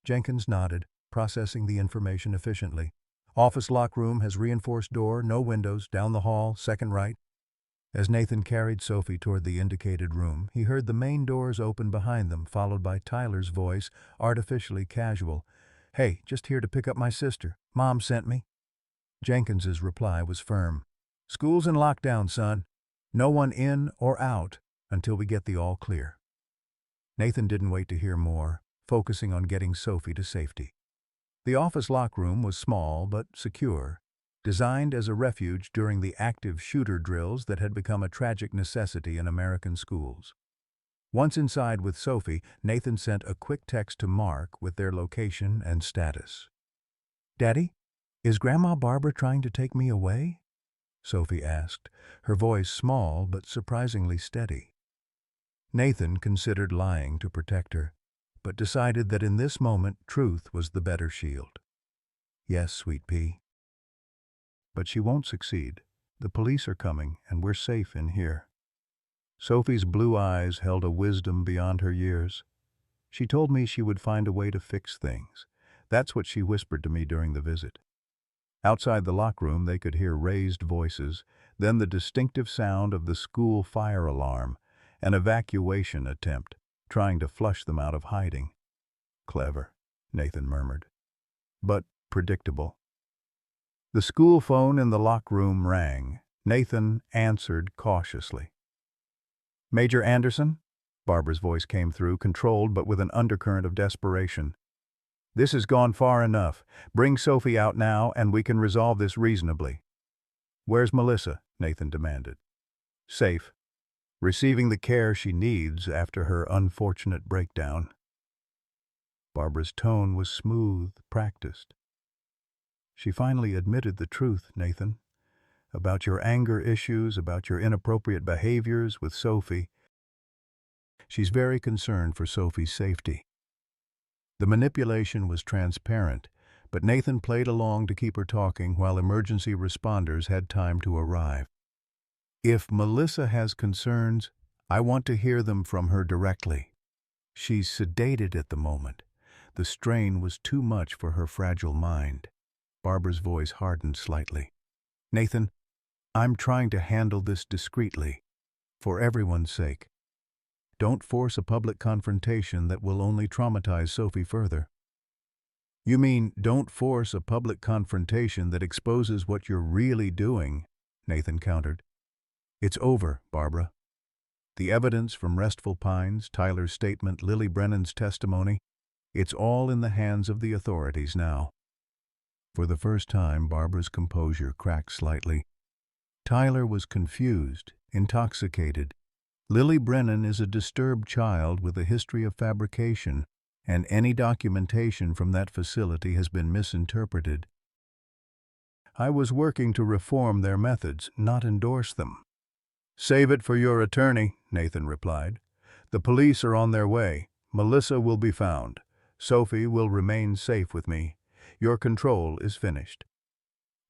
Jenkins nodded, processing the information efficiently. "Office lock room has reinforced door, no windows, down the hall, second right." As Nathan carried Sophie toward the indicated room, he heard the main doors open behind them, followed by Tyler's voice, artificially casual. "Hey, just here to pick up my sister. Mom sent me." Jenkins's reply was firm. "School's in lockdown, son. No one in or out until we get the all clear." Nathan didn't wait to hear more, focusing on getting Sophie to safety. The office lock room was small but secure, designed as a refuge during the active shooter drills that had become a tragic necessity in American schools. Once inside with Sophie, Nathan sent a quick text to Mark with their location and status. "Daddy, is Grandma Barbara trying to take me away?" Sophie asked, her voice small but surprisingly steady. Nathan considered lying to protect her, but decided that in this moment truth was the better shield. "Yes, sweet pea. But she won't succeed. The police are coming, and we're safe in here." Sophie's blue eyes held a wisdom beyond her years. "She told me she would find a way to fix things. That's what she whispered to me during the visit." Outside the lock room, they could hear raised voices, then the distinctive sound of the school fire alarm, an evacuation attempt, trying to flush them out of hiding. "Clever," Nathan murmured. "But predictable." The school phone in the lock room rang. Nathan answered cautiously. "Major Anderson?" Barbara's voice came through, controlled but with an undercurrent of desperation. "This has gone far enough. Bring Sophie out now, and we can resolve this reasonably." "Where's Melissa?" Nathan demanded. "Safe. Receiving the care she needs after her unfortunate breakdown." Barbara's tone was smooth, practiced. She finally admitted the truth, Nathan, about your anger issues, about your inappropriate behaviors with Sophie. She's very concerned for Sophie's safety. The manipulation was transparent, but Nathan played along to keep her talking while emergency responders had time to arrive. If Melissa has concerns, I want to hear them from her directly. She's sedated at the moment. The strain was too much for her fragile mind. Barbara's voice hardened slightly. Nathan, I'm trying to handle this discreetly, for everyone's sake. Don't force a public confrontation that will only traumatize Sophie further. You mean, don't force a public confrontation that exposes what you're really doing, Nathan countered. It's over, Barbara. The evidence from Restful Pines, Tyler's statement, Lily Brennan's testimony, it's all in the hands of the authorities now. For the first time, Barbara's composure cracked slightly. Tyler was confused, intoxicated. Lily Brennan is a disturbed child with a history of fabrication, and any documentation from that facility has been misinterpreted. I was working to reform their methods, not endorse them. Save it for your attorney, Nathan replied. The police are on their way. Melissa will be found. Sophie will remain safe with me. Your control is finished.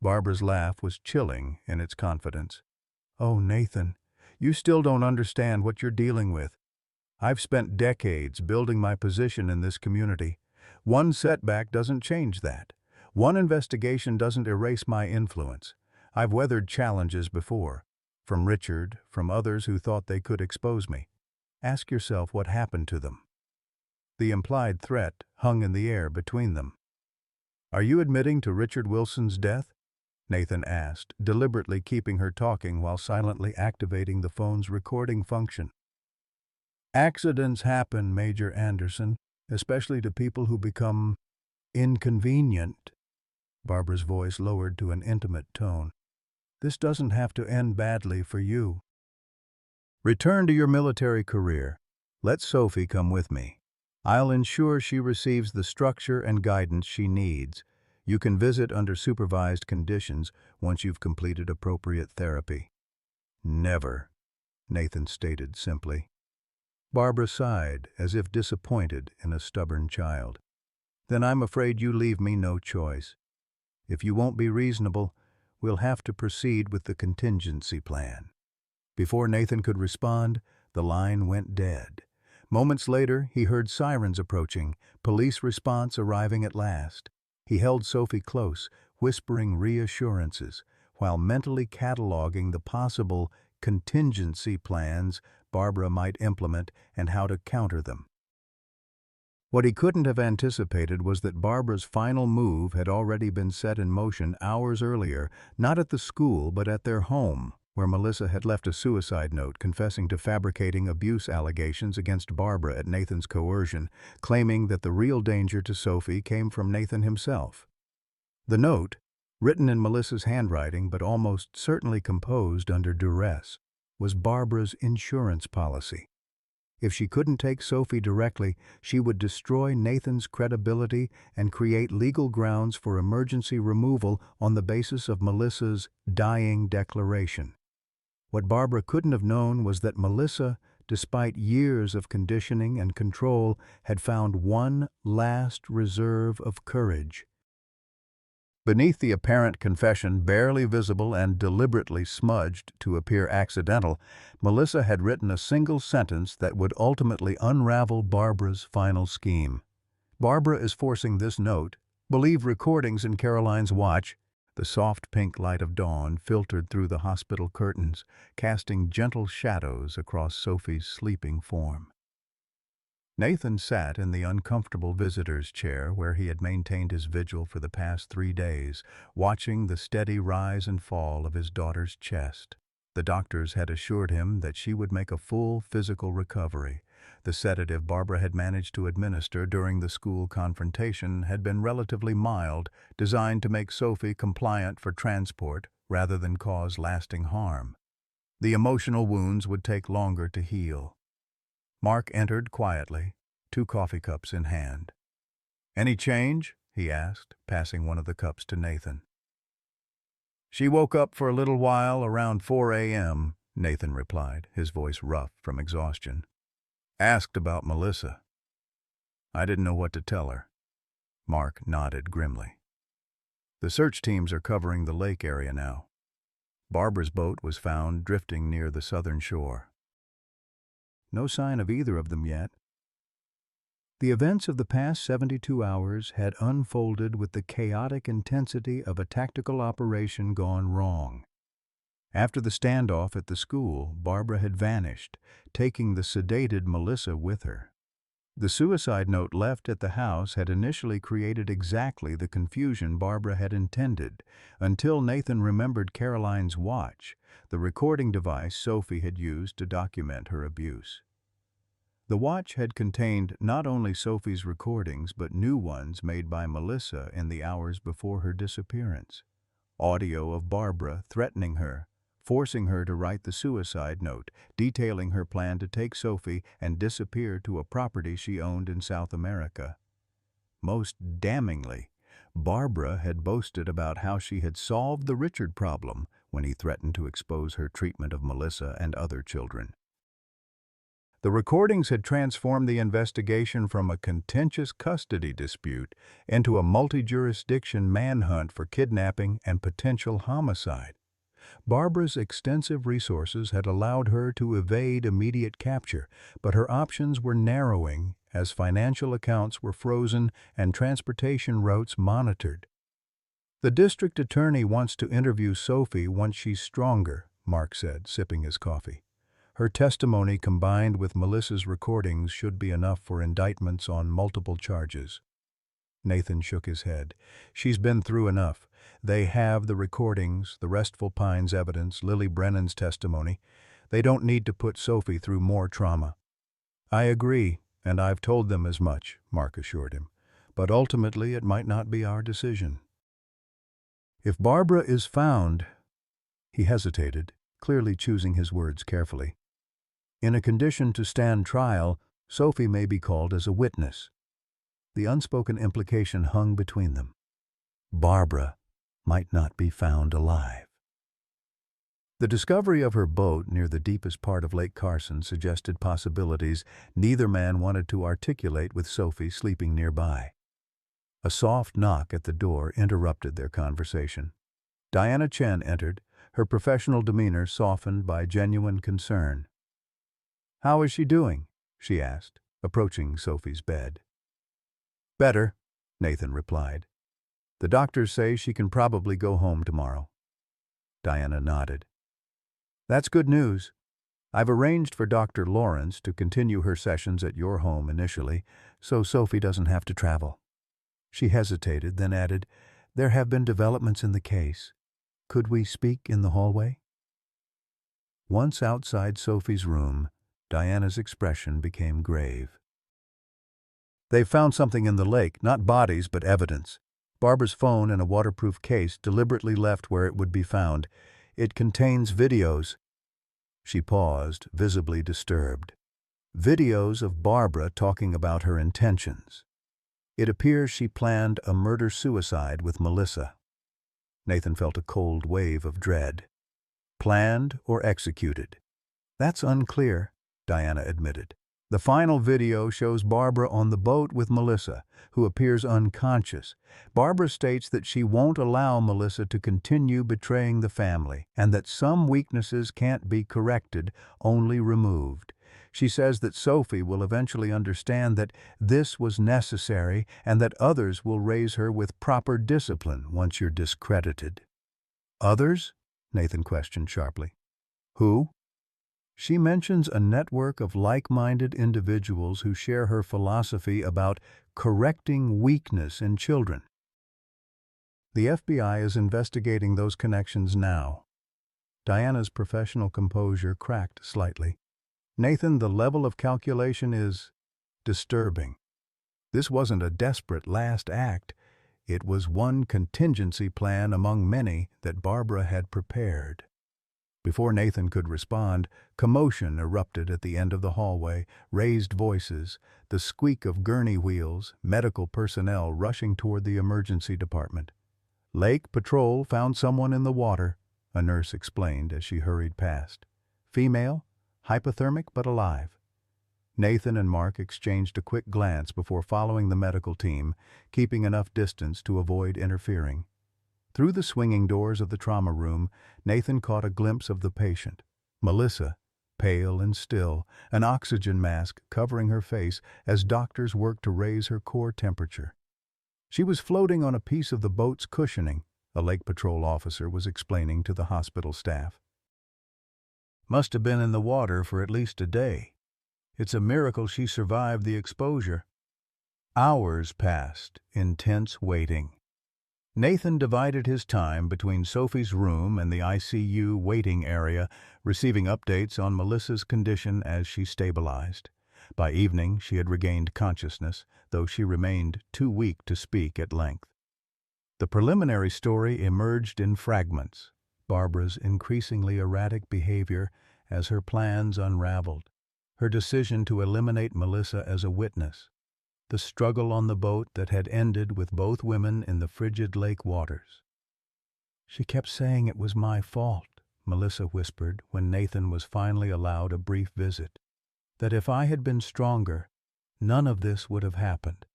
Barbara's laugh was chilling in its confidence. Oh, Nathan, you still don't understand what you're dealing with. I've spent decades building my position in this community. One setback doesn't change that. One investigation doesn't erase my influence. I've weathered challenges before. From Richard, from others who thought they could expose me. Ask yourself what happened to them. The implied threat hung in the air between them. Are you admitting to Richard Wilson's death? Nathan asked, deliberately keeping her talking while silently activating the phone's recording function. Accidents happen, Major Anderson, especially to people who become inconvenient. Barbara's voice lowered to an intimate tone. This doesn't have to end badly for you. Return to your military career. Let Sophie come with me. I'll ensure she receives the structure and guidance she needs. You can visit under supervised conditions once you've completed appropriate therapy. Never, Nathan stated simply. Barbara sighed, as if disappointed in a stubborn child. Then I'm afraid you leave me no choice. If you won't be reasonable, we'll have to proceed with the contingency plan. Before Nathan could respond, the line went dead. Moments later, he heard sirens approaching, police response arriving at last. He held Sophie close, whispering reassurances, while mentally cataloging the possible contingency plans Barbara might implement and how to counter them. What he couldn't have anticipated was that Barbara's final move had already been set in motion hours earlier, not at the school but at their home, where Melissa had left a suicide note confessing to fabricating abuse allegations against Barbara at Nathan's coercion, claiming that the real danger to Sophie came from Nathan himself. The note, written in Melissa's handwriting but almost certainly composed under duress, was Barbara's insurance policy. If she couldn't take Sophie directly, she would destroy Nathan's credibility and create legal grounds for emergency removal on the basis of Melissa's dying declaration. What Barbara couldn't have known was that Melissa, despite years of conditioning and control, had found one last reserve of courage. Beneath the apparent confession, barely visible and deliberately smudged to appear accidental, Melissa had written a single sentence that would ultimately unravel Barbara's final scheme. Barbara is forcing this note. Believe recordings in Caroline's watch. The soft pink light of dawn filtered through the hospital curtains, casting gentle shadows across Sophie's sleeping form. Nathan sat in the uncomfortable visitor's chair where he had maintained his vigil for the past 3 days, watching the steady rise and fall of his daughter's chest. The doctors had assured him that she would make a full physical recovery. The sedative Barbara had managed to administer during the school confrontation had been relatively mild, designed to make Sophie compliant for transport rather than cause lasting harm. The emotional wounds would take longer to heal. Mark entered quietly, 2 coffee cups in hand. "Any change?" he asked, passing one of the cups to Nathan. "She woke up for a little while around 4 a.m., Nathan replied, his voice rough from exhaustion. "Asked about Melissa. I didn't know what to tell her." Mark nodded grimly. "The search teams are covering the lake area now. Barbara's boat was found drifting near the southern shore. No sign of either of them yet." The events of the past 72 hours had unfolded with the chaotic intensity of a tactical operation gone wrong. After the standoff at the school, Barbara had vanished, taking the sedated Melissa with her. The suicide note left at the house had initially created exactly the confusion Barbara had intended, until Nathan remembered Caroline's watch, the recording device Sophie had used to document her abuse. The watch had contained not only Sophie's recordings but new ones made by Melissa in the hours before her disappearance. Audio of Barbara threatening her, forcing her to write the suicide note, detailing her plan to take Sophie and disappear to a property she owned in South America. Most damningly, Barbara had boasted about how she had solved the Richard problem when he threatened to expose her treatment of Melissa and other children. The recordings had transformed the investigation from a contentious custody dispute into a multi-jurisdiction manhunt for kidnapping and potential homicide. Barbara's extensive resources had allowed her to evade immediate capture, but her options were narrowing as financial accounts were frozen and transportation routes monitored. "The district attorney wants to interview Sophie once she's stronger," Mark said, sipping his coffee. "Her testimony combined with Melissa's recordings should be enough for indictments on multiple charges." Nathan shook his head. "She's been through enough. They have the recordings, the Restful Pines evidence, Lily Brennan's testimony. They don't need to put Sophie through more trauma." "I agree, and I've told them as much," Mark assured him. "But ultimately it might not be our decision." "If Barbara is found," he hesitated, clearly choosing his words carefully, "in a condition to stand trial, Sophie may be called as a witness." The unspoken implication hung between them. Barbara might not be found alive. The discovery of her boat near the deepest part of Lake Carson suggested possibilities neither man wanted to articulate with Sophie sleeping nearby. A soft knock at the door interrupted their conversation. Diana Chen entered, her professional demeanor softened by genuine concern. "How is she doing?" she asked, approaching Sophie's bed. "Better," Nathan replied. "The doctors say she can probably go home tomorrow." Diana nodded. "That's good news. I've arranged for Dr. Lawrence to continue her sessions at your home initially, so Sophie doesn't have to travel." She hesitated, then added, "There have been developments in the case. Could we speak in the hallway?" Once outside Sophie's room, Diana's expression became grave. "They've found something in the lake, not bodies, but evidence. Barbara's phone in a waterproof case deliberately left where it would be found. It contains videos." She paused, visibly disturbed. Videos of Barbara talking about her intentions. It appears she planned a murder-suicide with Melissa. Nathan felt a cold wave of dread. Planned or executed? "That's unclear," Diana admitted. "The final video shows Barbara on the boat with Melissa, who appears unconscious. Barbara states that she won't allow Melissa to continue betraying the family, and that some weaknesses can't be corrected, only removed. She says that Sophie will eventually understand that this was necessary and that others will raise her with proper discipline once you're discredited." "Others?" Nathan questioned sharply. "Who?" "She mentions a network of like-minded individuals who share her philosophy about correcting weakness in children. The FBI is investigating those connections now." Diana's professional composure cracked slightly. "Nathan, the level of calculation is disturbing. This wasn't a desperate last act. It was one contingency plan among many that Barbara had prepared." Before Nathan could respond, commotion erupted at the end of the hallway, raised voices, the squeak of gurney wheels, medical personnel rushing toward the emergency department. Lake Patrol found someone in the water, a nurse explained as she hurried past. Female, hypothermic but alive. Nathan and Mark exchanged a quick glance before following the medical team, keeping enough distance to avoid interfering. Through the swinging doors of the trauma room, Nathan caught a glimpse of the patient. Melissa, pale and still, an oxygen mask covering her face as doctors worked to raise her core temperature. She was floating on a piece of the boat's cushioning, a Lake Patrol officer was explaining to the hospital staff. Must have been in the water for at least a day. It's a miracle she survived the exposure. Hours passed in tense waiting. Nathan divided his time between Sophie's room and the ICU waiting area, receiving updates on Melissa's condition as she stabilized. By evening, she had regained consciousness, though she remained too weak to speak at length. The preliminary story emerged in fragments, Barbara's increasingly erratic behavior as her plans unraveled, her decision to eliminate Melissa as a witness, the struggle on the boat that had ended with both women in the frigid lake waters. She kept saying it was my fault, Melissa whispered when Nathan was finally allowed a brief visit, that if I had been stronger, none of this would have happened,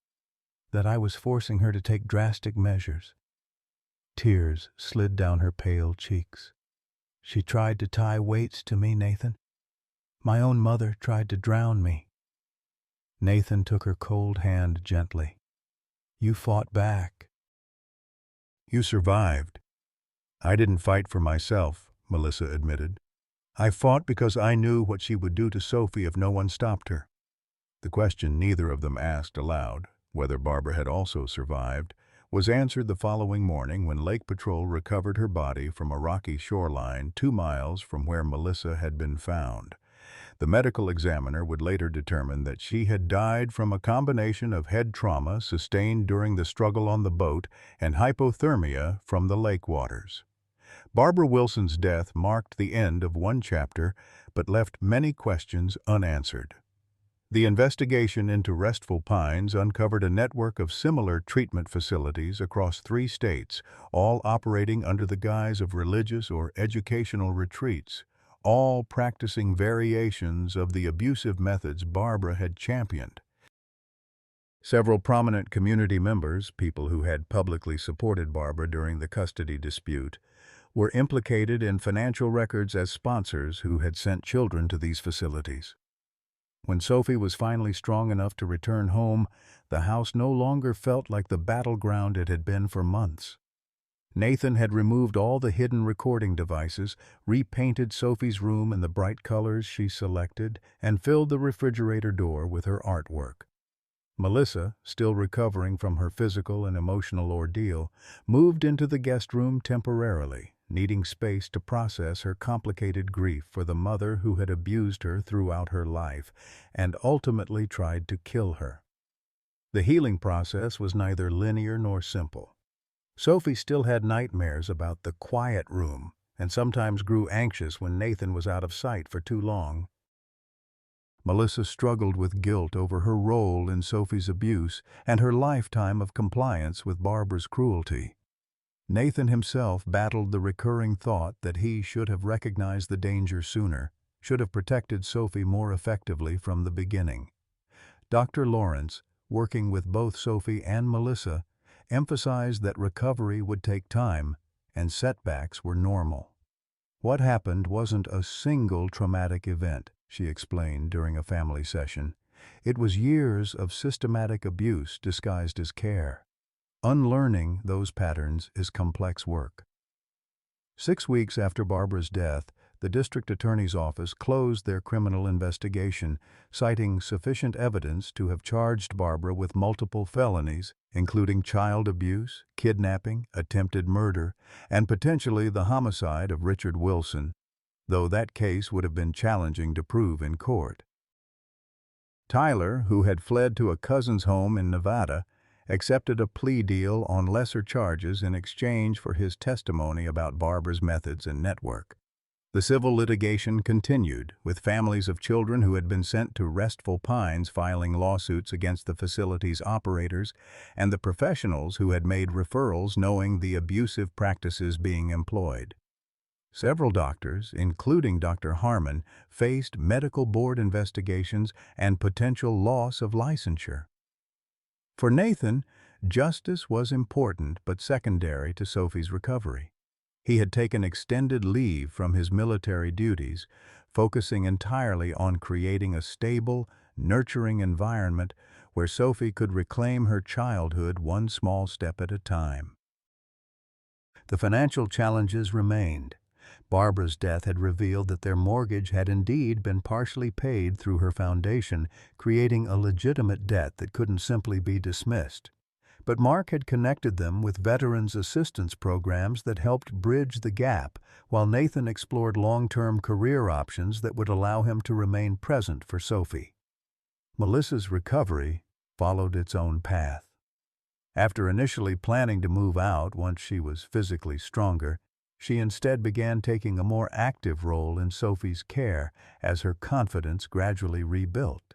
that I was forcing her to take drastic measures. Tears slid down her pale cheeks. She tried to tie weights to me, Nathan. My own mother tried to drown me. Nathan took her cold hand gently. You fought back. You survived. I didn't fight for myself, Melissa admitted. I fought because I knew what she would do to Sophie if no one stopped her. The question neither of them asked aloud, whether Barbara had also survived, was answered the following morning when Lake Patrol recovered her body from a rocky shoreline 2 miles from where Melissa had been found. The medical examiner would later determine that she had died from a combination of head trauma sustained during the struggle on the boat and hypothermia from the lake waters. Barbara Wilson's death marked the end of one chapter, but left many questions unanswered. The investigation into Restful Pines uncovered a network of similar treatment facilities across 3 states, all operating under the guise of religious or educational retreats, all practicing variations of the abusive methods Barbara had championed. Several prominent community members, people who had publicly supported Barbara during the custody dispute, were implicated in financial records as sponsors who had sent children to these facilities. When Sophie was finally strong enough to return home, the house no longer felt like the battleground it had been for months. Nathan had removed all the hidden recording devices, repainted Sophie's room in the bright colors she selected, and filled the refrigerator door with her artwork. Melissa, still recovering from her physical and emotional ordeal, moved into the guest room temporarily, needing space to process her complicated grief for the mother who had abused her throughout her life and ultimately tried to kill her. The healing process was neither linear nor simple. Sophie still had nightmares about the quiet room and sometimes grew anxious when Nathan was out of sight for too long. Melissa struggled with guilt over her role in Sophie's abuse and her lifetime of compliance with Barbara's cruelty. Nathan himself battled the recurring thought that he should have recognized the danger sooner, should have protected Sophie more effectively from the beginning. Dr. Lawrence, working with both Sophie and Melissa, emphasized that recovery would take time and setbacks were normal. What happened wasn't a single traumatic event, she explained during a family session. It was years of systematic abuse disguised as care. Unlearning those patterns is complex work. 6 weeks after Barbara's death, the district attorney's office closed their criminal investigation, citing sufficient evidence to have charged Barbara with multiple felonies, including child abuse, kidnapping, attempted murder, and potentially the homicide of Richard Wilson, though that case would have been challenging to prove in court. Tyler, who had fled to a cousin's home in Nevada, accepted a plea deal on lesser charges in exchange for his testimony about Barbara's methods and network. The civil litigation continued, with families of children who had been sent to Restful Pines filing lawsuits against the facility's operators and the professionals who had made referrals knowing the abusive practices being employed. Several doctors, including Dr. Harmon, faced medical board investigations and potential loss of licensure. For Nathan, justice was important but secondary to Sophie's recovery. He had taken extended leave from his military duties, focusing entirely on creating a stable, nurturing environment where Sophie could reclaim her childhood one small step at a time. The financial challenges remained. Barbara's death had revealed that their mortgage had indeed been partially paid through her foundation, creating a legitimate debt that couldn't simply be dismissed. But Mark had connected them with veterans assistance programs that helped bridge the gap, while Nathan explored long-term career options that would allow him to remain present for Sophie. Melissa's recovery followed its own path. After initially planning to move out once she was physically stronger, she instead began taking a more active role in Sophie's care as her confidence gradually rebuilt.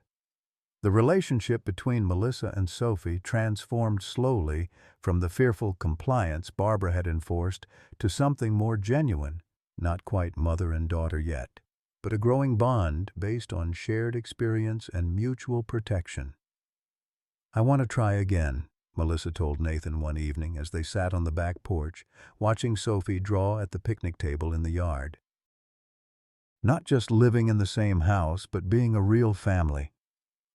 The relationship between Melissa and Sophie transformed slowly from the fearful compliance Barbara had enforced to something more genuine, not quite mother and daughter yet, but a growing bond based on shared experience and mutual protection. "I want to try again," Melissa told Nathan one evening as they sat on the back porch, watching Sophie draw at the picnic table in the yard. "Not just living in the same house, but being a real family.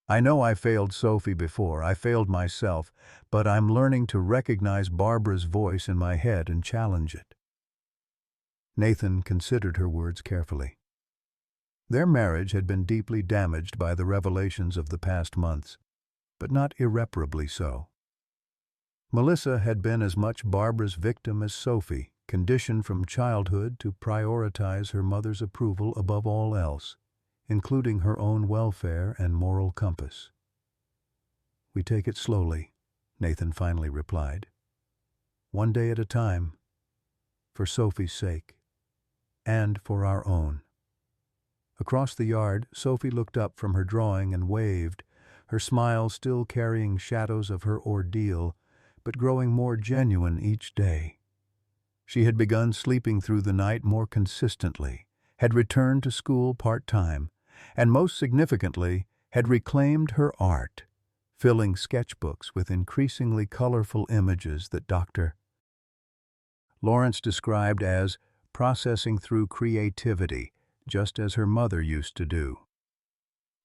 I know I failed Sophie before, I failed myself, but I'm learning to recognize Barbara's voice in my head and challenge it." Nathan considered her words carefully. Their marriage had been deeply damaged by the revelations of the past months, but not irreparably so. Melissa had been as much Barbara's victim as Sophie, conditioned from childhood to prioritize her mother's approval above all else, including her own welfare and moral compass. "We take it slowly," Nathan finally replied. "One day at a time, for Sophie's sake, and for our own." Across the yard, Sophie looked up from her drawing and waved, her smile still carrying shadows of her ordeal, but growing more genuine each day. She had begun sleeping through the night more consistently, had returned to school part-time, and most significantly, had reclaimed her art, filling sketchbooks with increasingly colorful images that Dr. Lawrence described as processing through creativity, just as her mother used to do.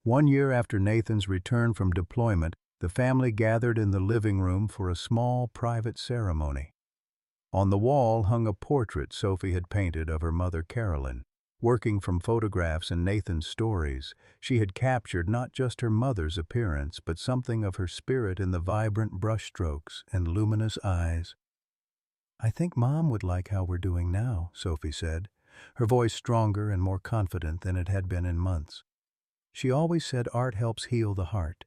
1 year after Nathan's return from deployment, the family gathered in the living room for a small private ceremony. On the wall hung a portrait Sophie had painted of her mother Carolyn. Working from photographs and Nathan's stories, she had captured not just her mother's appearance, but something of her spirit in the vibrant brushstrokes and luminous eyes. "I think Mom would like how we're doing now," Sophie said, her voice stronger and more confident than it had been in months. "She always said art helps heal the heart."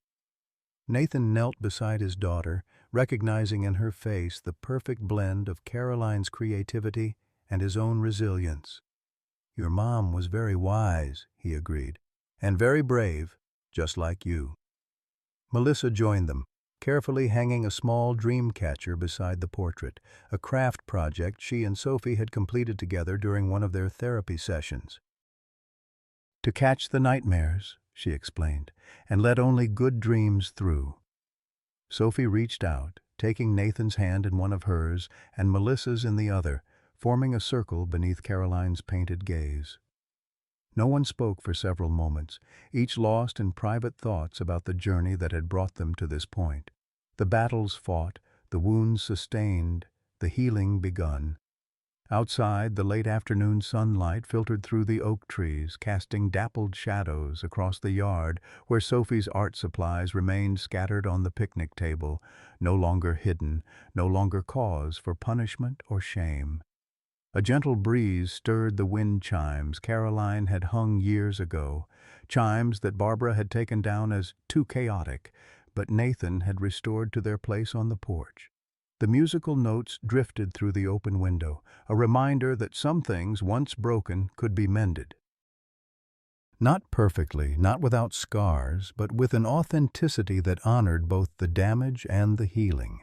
Nathan knelt beside his daughter, recognizing in her face the perfect blend of Caroline's creativity and his own resilience. "Your mom was very wise," he agreed, "and very brave, just like you." Melissa joined them, carefully hanging a small dream catcher beside the portrait, a craft project she and Sophie had completed together during one of their therapy sessions. "To catch the nightmares," she explained, "and let only good dreams through." Sophie reached out, taking Nathan's hand in one of hers and Melissa's in the other, forming a circle beneath Caroline's painted gaze. No one spoke for several moments, each lost in private thoughts about the journey that had brought them to this point. The battles fought, the wounds sustained, the healing begun. Outside, the late afternoon sunlight filtered through the oak trees, casting dappled shadows across the yard where Sophie's art supplies remained scattered on the picnic table, no longer hidden, no longer cause for punishment or shame. A gentle breeze stirred the wind chimes Caroline had hung years ago, chimes that Barbara had taken down as too chaotic, but Nathan had restored to their place on the porch. The musical notes drifted through the open window, a reminder that some things, once broken, could be mended. Not perfectly, not without scars, but with an authenticity that honored both the damage and the healing.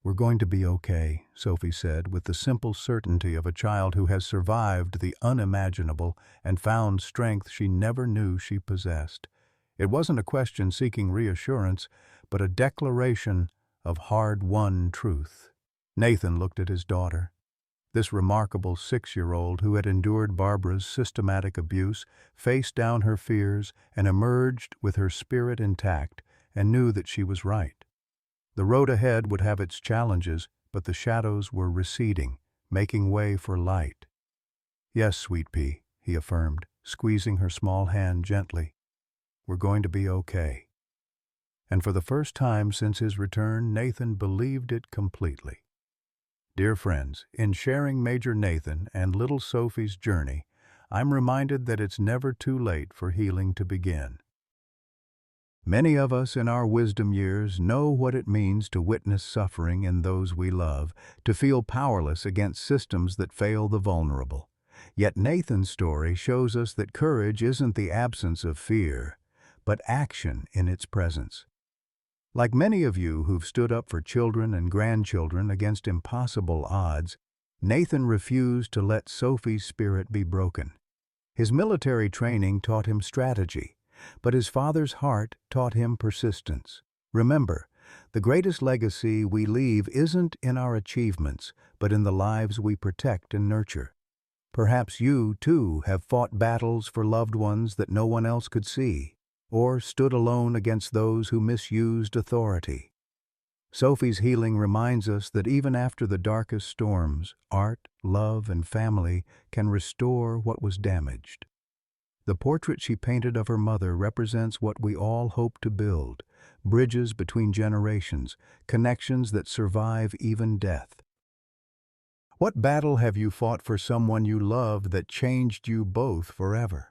"We're going to be okay," Sophie said, with the simple certainty of a child who has survived the unimaginable and found strength she never knew she possessed. It wasn't a question seeking reassurance, but a declaration of hard-won truth. Nathan looked at his daughter. This remarkable 6-year-old who had endured Barbara's systematic abuse faced down her fears and emerged with her spirit intact and knew that she was right. The road ahead would have its challenges, but the shadows were receding, making way for light. "Yes, sweet pea," he affirmed, squeezing her small hand gently. "We're going to be okay." And for the first time since his return, Nathan believed it completely. Dear friends, in sharing Major Nathan and little Sophie's journey, I'm reminded that it's never too late for healing to begin. Many of us in our wisdom years know what it means to witness suffering in those we love, to feel powerless against systems that fail the vulnerable. Yet Nathan's story shows us that courage isn't the absence of fear, but action in its presence. Like many of you who've stood up for children and grandchildren against impossible odds, Nathan refused to let Sophie's spirit be broken. His military training taught him strategy, but his father's heart taught him persistence. Remember, the greatest legacy we leave isn't in our achievements, but in the lives we protect and nurture. Perhaps you, too, have fought battles for loved ones that no one else could see, or stood alone against those who misused authority. Sophie's healing reminds us that even after the darkest storms, art, love, and family can restore what was damaged. The portrait she painted of her mother represents what we all hope to build: bridges between generations, connections that survive even death. What battle have you fought for someone you loved that changed you both forever?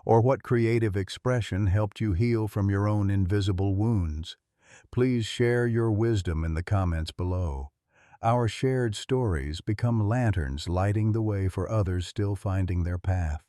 Or what creative expression helped you heal from your own invisible wounds? Please share your wisdom in the comments below. Our shared stories become lanterns lighting the way for others still finding their path.